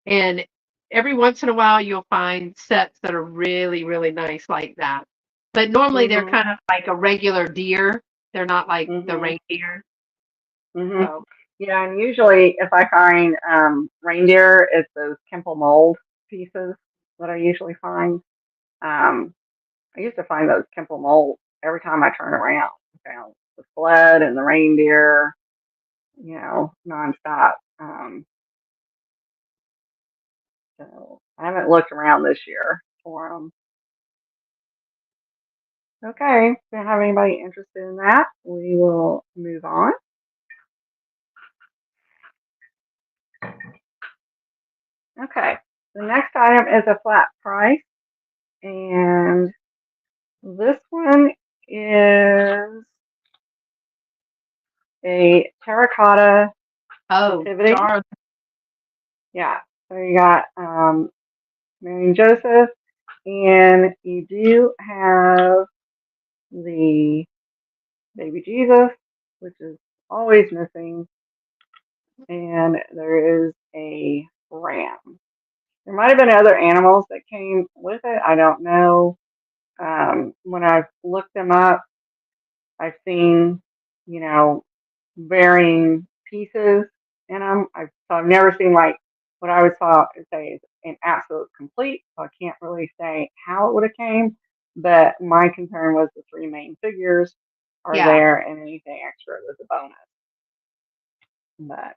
Speaker 1: And every once in a while you'll find sets that are really, really nice like that. But normally they're
Speaker 6: Mhm.
Speaker 1: kind of like a regular deer. They're not like the
Speaker 6: Mhm.
Speaker 1: reindeer.
Speaker 6: Mhm.
Speaker 1: So
Speaker 6: Yeah, and usually if I find reindeer, it's those Kemple mold pieces that I usually find. Um, I used to find those Kemple mold every time I turn around. I found the sled and the reindeer, nonstop. So I haven't looked around this year for them. Okay, if you don't have anybody interested in that, we will move on. Okay, the next item is a flat price, and this one is a terracotta
Speaker 1: oh,
Speaker 6: nativity.
Speaker 1: darn.
Speaker 6: Yeah, so you got Mary and Joseph, and you do have the baby Jesus, which is always missing, and there is a ram. There might have been other animals that came with it. I don't know. When I've looked them up, I've seen, you know, varying pieces in them. I've never seen like what I would say is an absolute complete. So I can't really say how it would have came, but my concern was the three main figures are
Speaker 1: Yeah.
Speaker 6: there, and anything extra was a bonus. But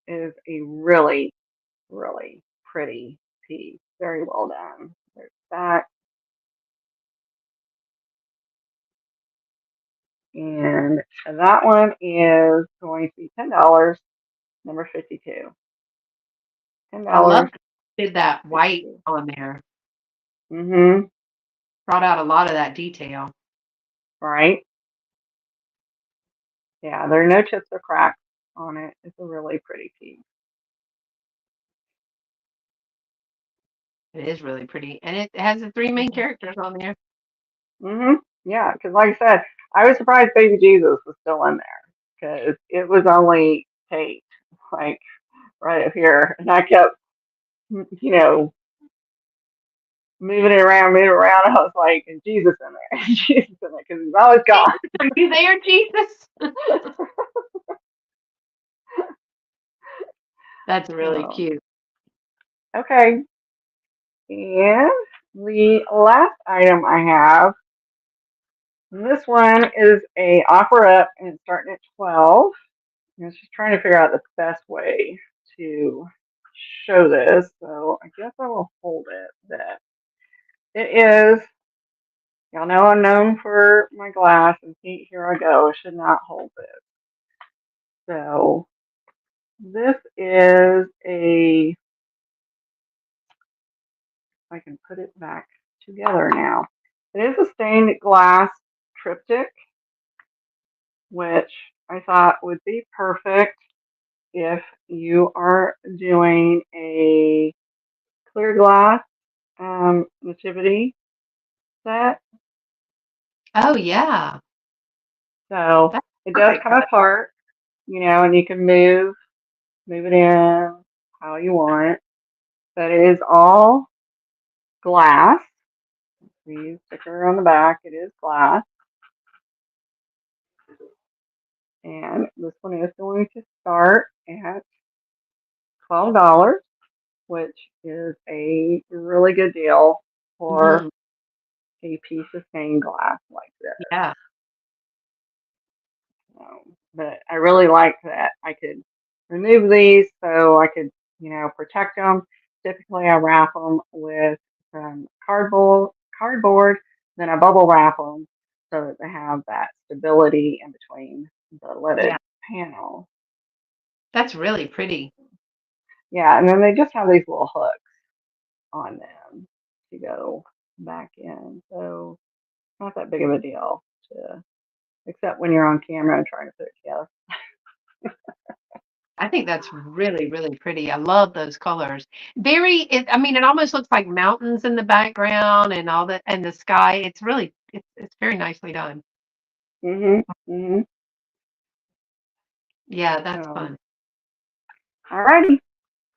Speaker 6: it is a really, really pretty piece. Very well done. There's that. And that one is going to be $10, number 52.
Speaker 1: I love
Speaker 6: $10.
Speaker 1: that you did that white on there.
Speaker 6: Mm-hmm.
Speaker 1: Brought out a lot of that detail.
Speaker 6: Right? Yeah, there are no chips or cracks on it. It's a really pretty piece.
Speaker 1: It is really pretty. And it has the three main characters on there.
Speaker 6: Mm-hmm. Yeah, because like I said, I was surprised Baby Jesus was still in there because it was only Kate, like right up here, and I kept, you know, moving it around, moving it around. I was like, "Is Jesus in there? Is Jesus in there?" Because he's always gone.
Speaker 1: Are you there, Jesus? That's really
Speaker 6: So,
Speaker 1: cute.
Speaker 6: okay, and the last item I have, and this one is a offer up, and it's starting at 12. I was just trying to figure out the best way to show this, so I guess I will hold it. That it is, y'all know I'm known for my glass, and see, here I go. I should not hold this. So this is a, if I can put it back together now. It is a stained glass triptych, which I thought would be perfect if you are doing a clear glass nativity set.
Speaker 1: Oh, yeah.
Speaker 6: So
Speaker 1: That's
Speaker 6: it does
Speaker 1: perfect
Speaker 6: come
Speaker 1: for that.
Speaker 6: apart, and you can move it in how you want. But it is all glass. We sticker on the back. It is glass. And this one is going to start at $12, which is a really good deal for
Speaker 1: Hmm.
Speaker 6: a piece of stained glass like this.
Speaker 1: Yeah.
Speaker 6: But I really like that I could remove these so I could, protect them. Typically, I wrap them with some cardboard, then I bubble wrap them so that they have that stability in between the lidded
Speaker 1: Yeah.
Speaker 6: panel.
Speaker 1: That's really pretty.
Speaker 6: Yeah, and then they just have these little hooks on them to go back in. So not that big of a deal except when you're on camera and trying to put it together.
Speaker 1: I think that's really, really pretty. I love those colors. I mean, it almost looks like mountains in the background and all that, and the sky. It's very nicely done.
Speaker 6: Mhm. Mhm.
Speaker 1: Yeah, that's
Speaker 6: So,
Speaker 1: fun.
Speaker 6: alrighty.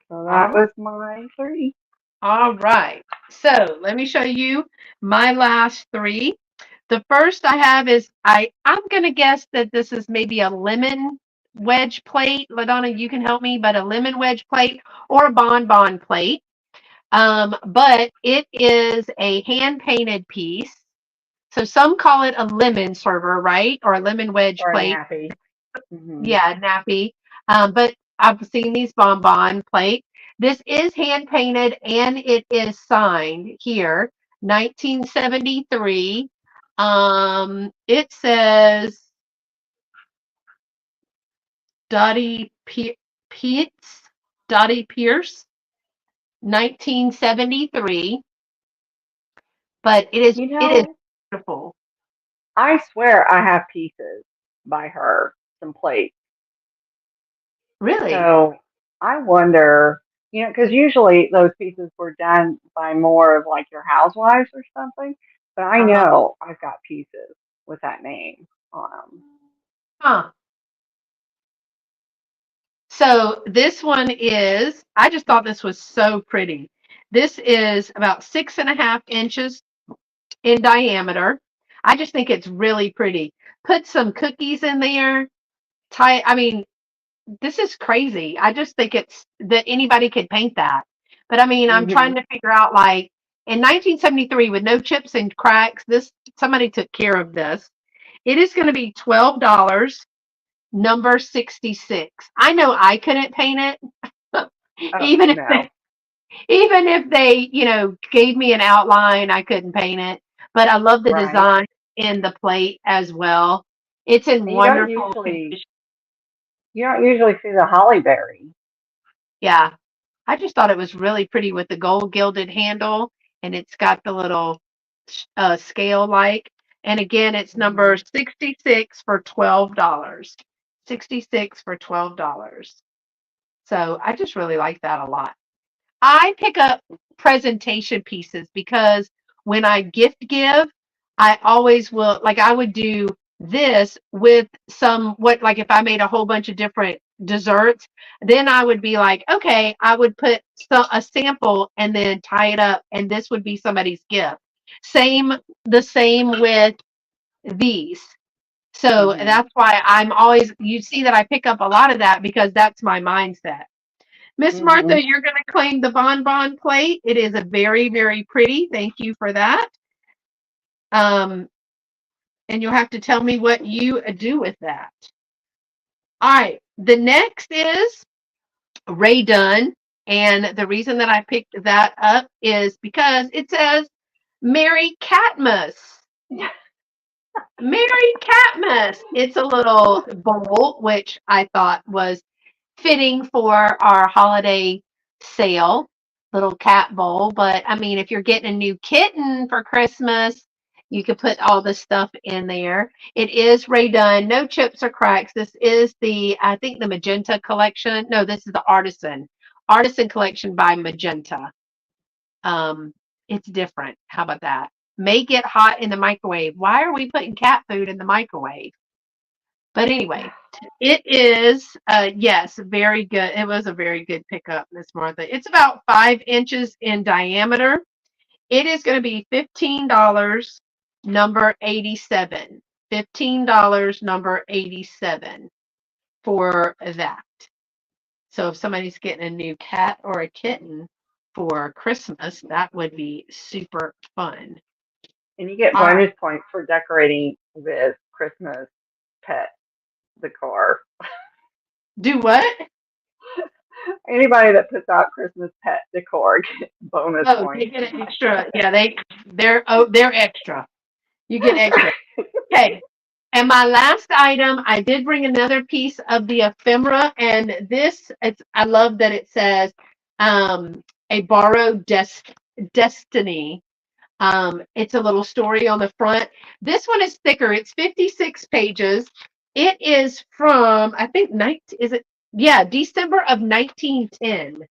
Speaker 6: So
Speaker 1: All
Speaker 6: that
Speaker 1: right.
Speaker 6: was my 3.
Speaker 1: All right. So let me show you my last three. The first I have is I'm gonna guess that this is maybe a lemon wedge plate. LaDonna, you can help me, but a lemon wedge plate or a bonbon plate. But it is a hand painted piece. So some call it a lemon server, right? Or a lemon wedge
Speaker 6: Or a
Speaker 1: plate.
Speaker 6: nappy. Mhm.
Speaker 1: Yeah, nappy. But I've seen these bonbon plate. This is hand painted and it is signed here, 1973. It says Dottie Pitts, Dottie Pierce, 1973. But
Speaker 6: You
Speaker 1: it is
Speaker 6: know,
Speaker 1: beautiful.
Speaker 6: I swear I have pieces by her, some plates.
Speaker 1: Really?
Speaker 6: So I wonder, because usually those pieces were done by more of like your housewives or something. But I
Speaker 1: Uh-huh.
Speaker 6: know I've got pieces with that name on them.
Speaker 1: Huh. So this one is, I just thought this was so pretty. This is about 6.5 inches in diameter. I just think it's really pretty. Put some cookies in there. I mean, this is crazy. I just think it's that anybody could paint that. But I mean, I'm
Speaker 6: Mhm.
Speaker 1: trying to figure out like in 1973 with no chips and cracks. This somebody took care of this. It is going to be $12, number 66. I know I couldn't paint it,
Speaker 6: Oh,
Speaker 1: even if
Speaker 6: no.
Speaker 1: even if they, gave me an outline, I couldn't paint it. But I love the
Speaker 6: Right.
Speaker 1: design in the plate as well. It's in
Speaker 6: And you don't
Speaker 1: wonderful
Speaker 6: usually
Speaker 1: condition.
Speaker 6: you don't usually see the holly berry.
Speaker 1: Yeah, I just thought it was really pretty with the gold gilded handle, and it's got the little scale like. And again, it's number
Speaker 6: Hmm.
Speaker 1: 66 for $12. 66 for $12. So I just really like that a lot. I pick up presentation pieces because when I gift give, I always will, like, I would do this with like if I made a whole bunch of different desserts, then I would be like, okay, I would put a sample and then tie it up, and this would be somebody's gift. Same, the same with these. So
Speaker 6: Hmm.
Speaker 1: that's why you see that I pick up a lot of that because that's my mindset. Miss
Speaker 6: Hmm.
Speaker 1: Martha, you're going to claim the bonbon plate. It is a very, very pretty. Thank you for that. Um, and you'll have to tell me what you do with that. All right. The next is Ray Dunn. And the reason that I picked that up is because it says Merry Catmas. Merry Catmas. It's a little bowl, which I thought was fitting for our holiday sale, little cat bowl. But I mean, if you're getting a new kitten for Christmas, you could put all this stuff in there. It is Ray Dunn, no chips or cracks. This is I think the Magenta collection. No, this is the Artisan collection by Magenta. Um, it's different. How about that? May get hot in the microwave. Why are we putting cat food in the microwave? But anyway, it is, yes, very good. It was a very good pickup, Miss Martha. It's about 5 inches in diameter. It is going to be $15, number 87. $15, number 87 for that. So if somebody's getting a new cat or a kitten for Christmas, that would be super fun.
Speaker 6: And you get
Speaker 1: All right.
Speaker 6: bonus points for decorating with Christmas pet decor.
Speaker 1: Do what?
Speaker 6: Anybody that puts out Christmas pet decor gets bonus
Speaker 1: Oh, they
Speaker 6: points.
Speaker 1: get an extra. Yeah, they're extra. You get extra. Okay. And my last item, I did bring another piece of the ephemera, and I love that it says a borrowed destiny. It's a little story on the front. This one is thicker. It's 56 pages. It is from, I think, is it? Yeah, December of 1910.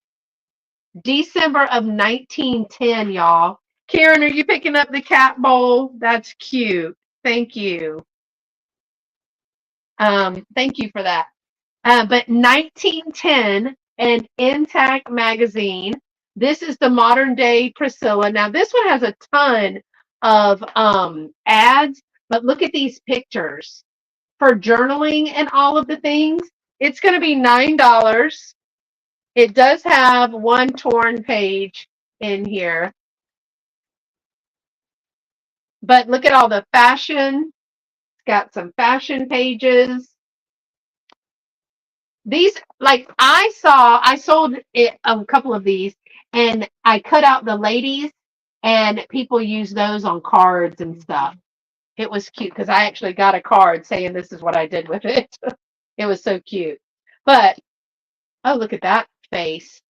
Speaker 1: December of 1910, y'all. Karen, are you picking up the cat bowl? That's cute. Thank you. Thank you for that. But 1910, an Intact magazine. This is the modern day Priscilla. Now, this one has a ton of ads, but look at these pictures for journaling and all of the things. It's going to be $9. It does have one torn page in here, but look at all the fashion. It's got some fashion pages. These, like I sold it, a couple of these, and I cut out the ladies, and people use those on cards and stuff. It was cute because I actually got a card saying this is what I did with it. It was so cute. But oh, look at that face.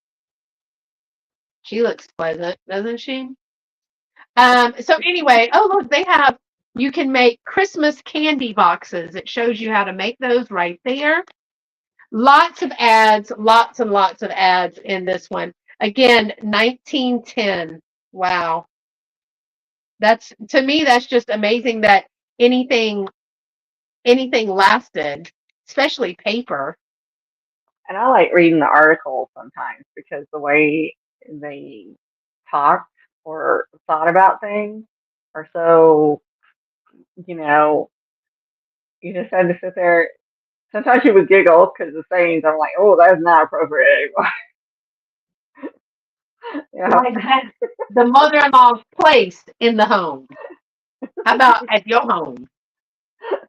Speaker 1: She looks pleasant, doesn't she? So anyway, oh look, you can make Christmas candy boxes. It shows you how to make those right there. Lots of ads, lots and lots of ads in this one. Again, 1910. Wow. To me, that's just amazing that anything anything lasted, especially paper.
Speaker 6: And I like reading the articles sometimes because the way they talked or thought about things are so, you know, you just had to sit there. Sometimes you would giggle because the sayings, I'm like, oh, that's not appropriate anymore. Yeah.
Speaker 1: Like that's the mother-in-law's place in the home. How about at your home?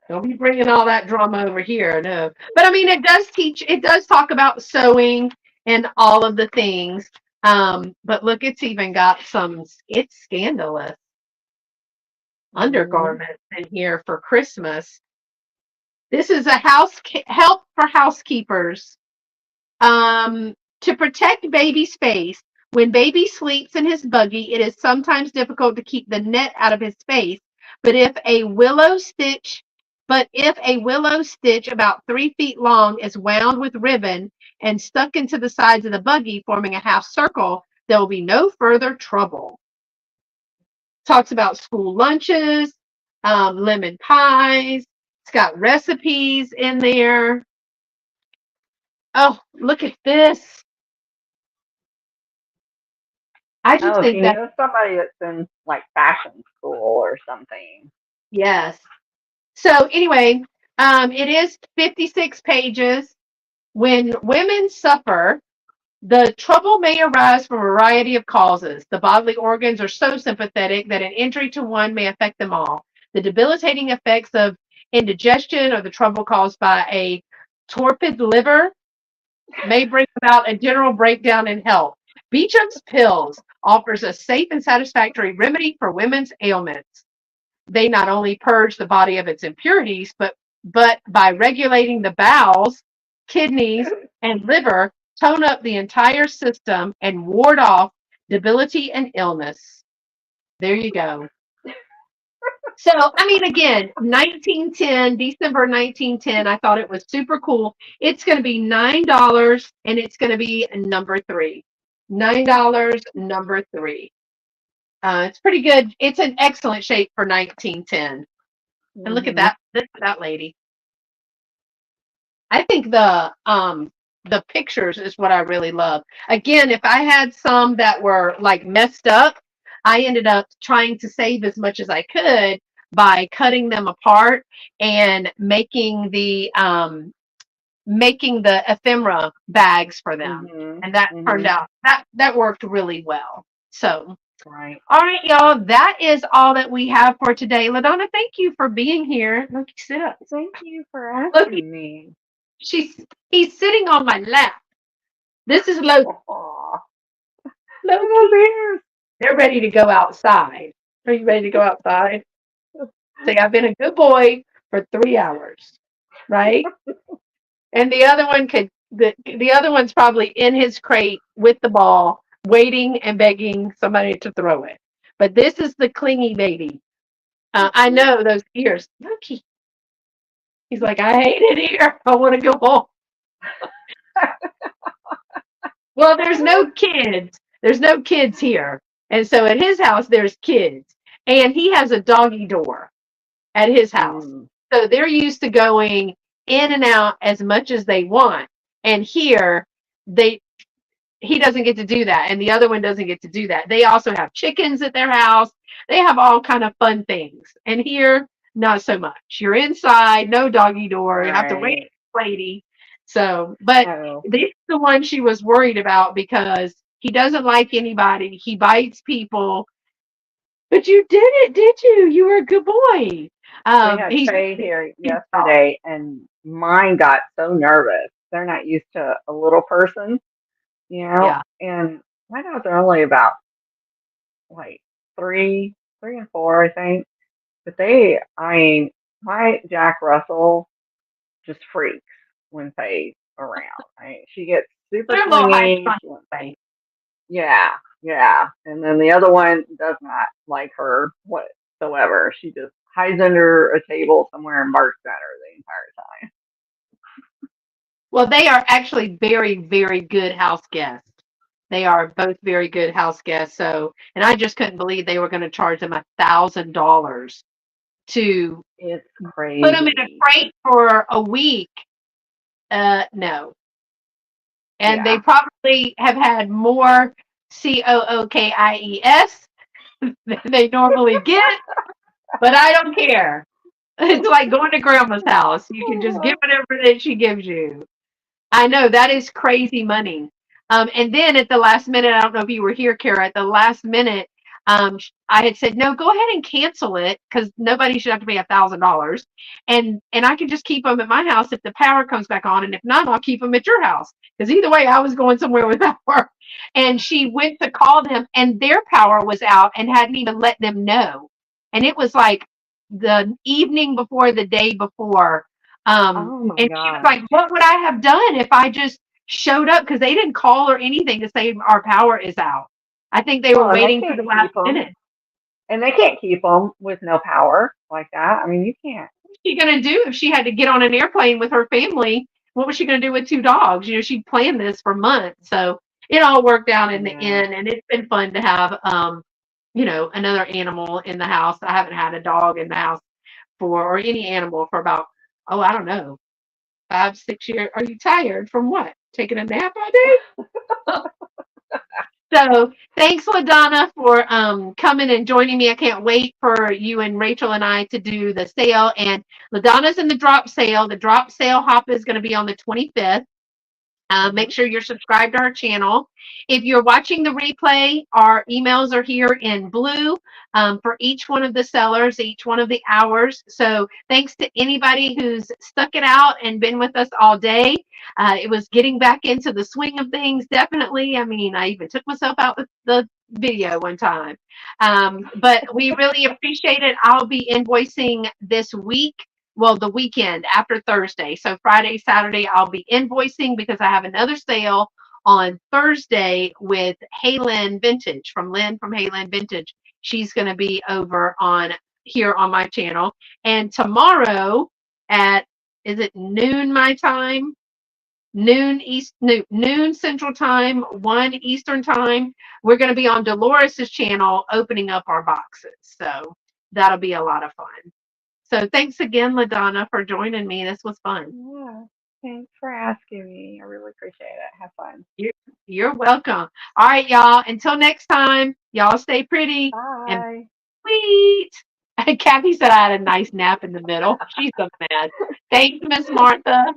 Speaker 1: Don't be bringing all that drama over here. No. But I mean, it does talk about sewing and all of the things. But look, it's even got it's scandalous undergarments in here for Christmas. This is a help for housekeepers. To protect baby space, when baby sleeps in his buggy, it is sometimes difficult to keep the net out of his face. But if a willow stitch about 3 feet long is wound with ribbon and stuck into the sides of the buggy, forming a half circle, there will be no further trouble. Talks about school lunches, lemon pies. It's got recipes in there. Oh, look at this. I just
Speaker 6: Oh, if
Speaker 1: think
Speaker 6: you
Speaker 1: that,
Speaker 6: know somebody that's in like fashion school or something.
Speaker 1: yes. So anyway, it is 56 pages. When women suffer, the trouble may arise from a variety of causes. The bodily organs are so sympathetic that an injury to one may affect them all. The debilitating effects of indigestion or the trouble caused by a torpid liver may bring about a general breakdown in health. Beecham's Pills offers a safe and satisfactory remedy for women's ailments. They not only purge the body of its impurities, but by regulating the bowels, kidneys, and liver, tone up the entire system and ward off debility and illness. There you go. So, I mean, again, 1910, December 1910, I thought it was super cool. It's going to be $9 and it's going to be number 3. $9, number 3. It's pretty good. It's an excellent shape for 1910. And look at that, that lady. I think the pictures is what I really love. Again, if I had some that were like messed up, I ended up trying to save as much as I could by cutting them apart and making the ephemera bags for them. And that turned out that worked really well. So
Speaker 6: Right.
Speaker 1: all right, y'all. That is all that we have for today. LaDonna, thank you for being here. Look, sit up.
Speaker 6: Thank you for
Speaker 1: Look,
Speaker 6: asking me.
Speaker 1: he's sitting on my lap. This is Loki.
Speaker 6: Aw,
Speaker 1: Loki.
Speaker 6: there.
Speaker 1: They're ready to go outside. Are you ready to go outside? Say, I've been a good boy for 3 hours, right? And the other one the other one's probably in his crate with the ball, waiting and begging somebody to throw it. But this is the clingy baby. I know those ears. Loki. He's like, I hate it here. I want to go home. Well, there's no kids. There's no kids here. And so at his house, there's kids. And he has a doggy door at his house. So they're used to going in and out as much as they want. And here, he doesn't get to do that. And the other one doesn't get to do that. They also have chickens at their house. They have all kind of fun things. And here, not so much. You're inside, no doggy door. You have to wait for a lady. So, but this is the one she was worried about because he doesn't like anybody. He bites people. But you did it, did you? You were a good boy.
Speaker 6: We had Faye here yesterday, and mine got so nervous. They're not used to a little person, you know.
Speaker 1: Yeah.
Speaker 6: And my dogs are only about like 3 and 4, I think. But my Jack Russell just freaks when Faye's around. She gets super
Speaker 1: They're a little
Speaker 6: clingy.
Speaker 1: high.
Speaker 6: Yeah. And then the other one does not like her whatsoever. She just hides under a table somewhere and barks at her the entire time.
Speaker 1: Well, they are actually very, very good house guests. They are both very good house guests. So, and I just couldn't believe they were going to charge them $1,000 to
Speaker 6: It's crazy.
Speaker 1: put them in a crate for a week. No. And they probably have had more COOKIES than they normally get, but I don't care. It's like going to grandma's house. You can just get whatever that she gives you. I know that is crazy money. And then at the last minute, I don't know if you were here, Kara, at the last minute, I had said, no, go ahead and cancel it because nobody should have to pay $1,000. And I can just keep them at my house if the power comes back on. And if not, I'll keep them at your house. Because either way, I was going somewhere with power. And she went to call them and their power was out and hadn't even let them know. And it was like the evening before the day before.
Speaker 6: Oh my
Speaker 1: And she was
Speaker 6: gosh.
Speaker 1: like, what would I have done if I just showed up? Because they didn't call or anything to say our power is out. I think they were
Speaker 6: Well, and they
Speaker 1: waiting for
Speaker 6: can't
Speaker 1: the last
Speaker 6: keep them.
Speaker 1: minute.
Speaker 6: And they can't keep them with no power like that. I mean, you can't.
Speaker 1: What's she going to do if she had to get on an airplane with her family? What was she going to do with 2 dogs? You know, she planned this for months. So it all worked out in the
Speaker 6: Yeah.
Speaker 1: end. And it's been fun to have, you know, another animal in the house. I haven't had a dog in the house or any animal for about, oh, I don't know, 5, 6 years. Are you tired from what? Taking a nap all day? So thanks, LaDonna, for coming and joining me. I can't wait for you and Rachel and I to do the sale. And LaDonna's in the drop sale. The drop sale hop is going to be on the 25th. Make sure you're subscribed to our channel. If you're watching the replay, our emails are here in blue for each one of the sellers, each one of the hours. So thanks to anybody who's stuck it out and been with us all day. It was getting back into the swing of things, definitely. I mean, I even took myself out with the video one time. But we really appreciate it. I'll be invoicing this week. Well, the weekend after Thursday. So Friday, Saturday, I'll be invoicing because I have another sale on Thursday with Haylin Vintage from Lynn from Haylin Vintage. She's going to be over on here on my channel. And tomorrow at, is it noon my time? Noon Central Time, 1 Eastern Time. We're going to be on Dolores's channel opening up our boxes. So that'll be a lot of fun. So thanks again, LaDonna, for joining me. This was fun.
Speaker 6: Yeah. Thanks for asking me. I really appreciate it. Have fun.
Speaker 1: You're welcome. All right, y'all. Until next time, y'all stay pretty and
Speaker 6: Bye.
Speaker 1: sweet. Kathy said I had a nice nap in the middle. She's so mad. Thanks, Miss Martha.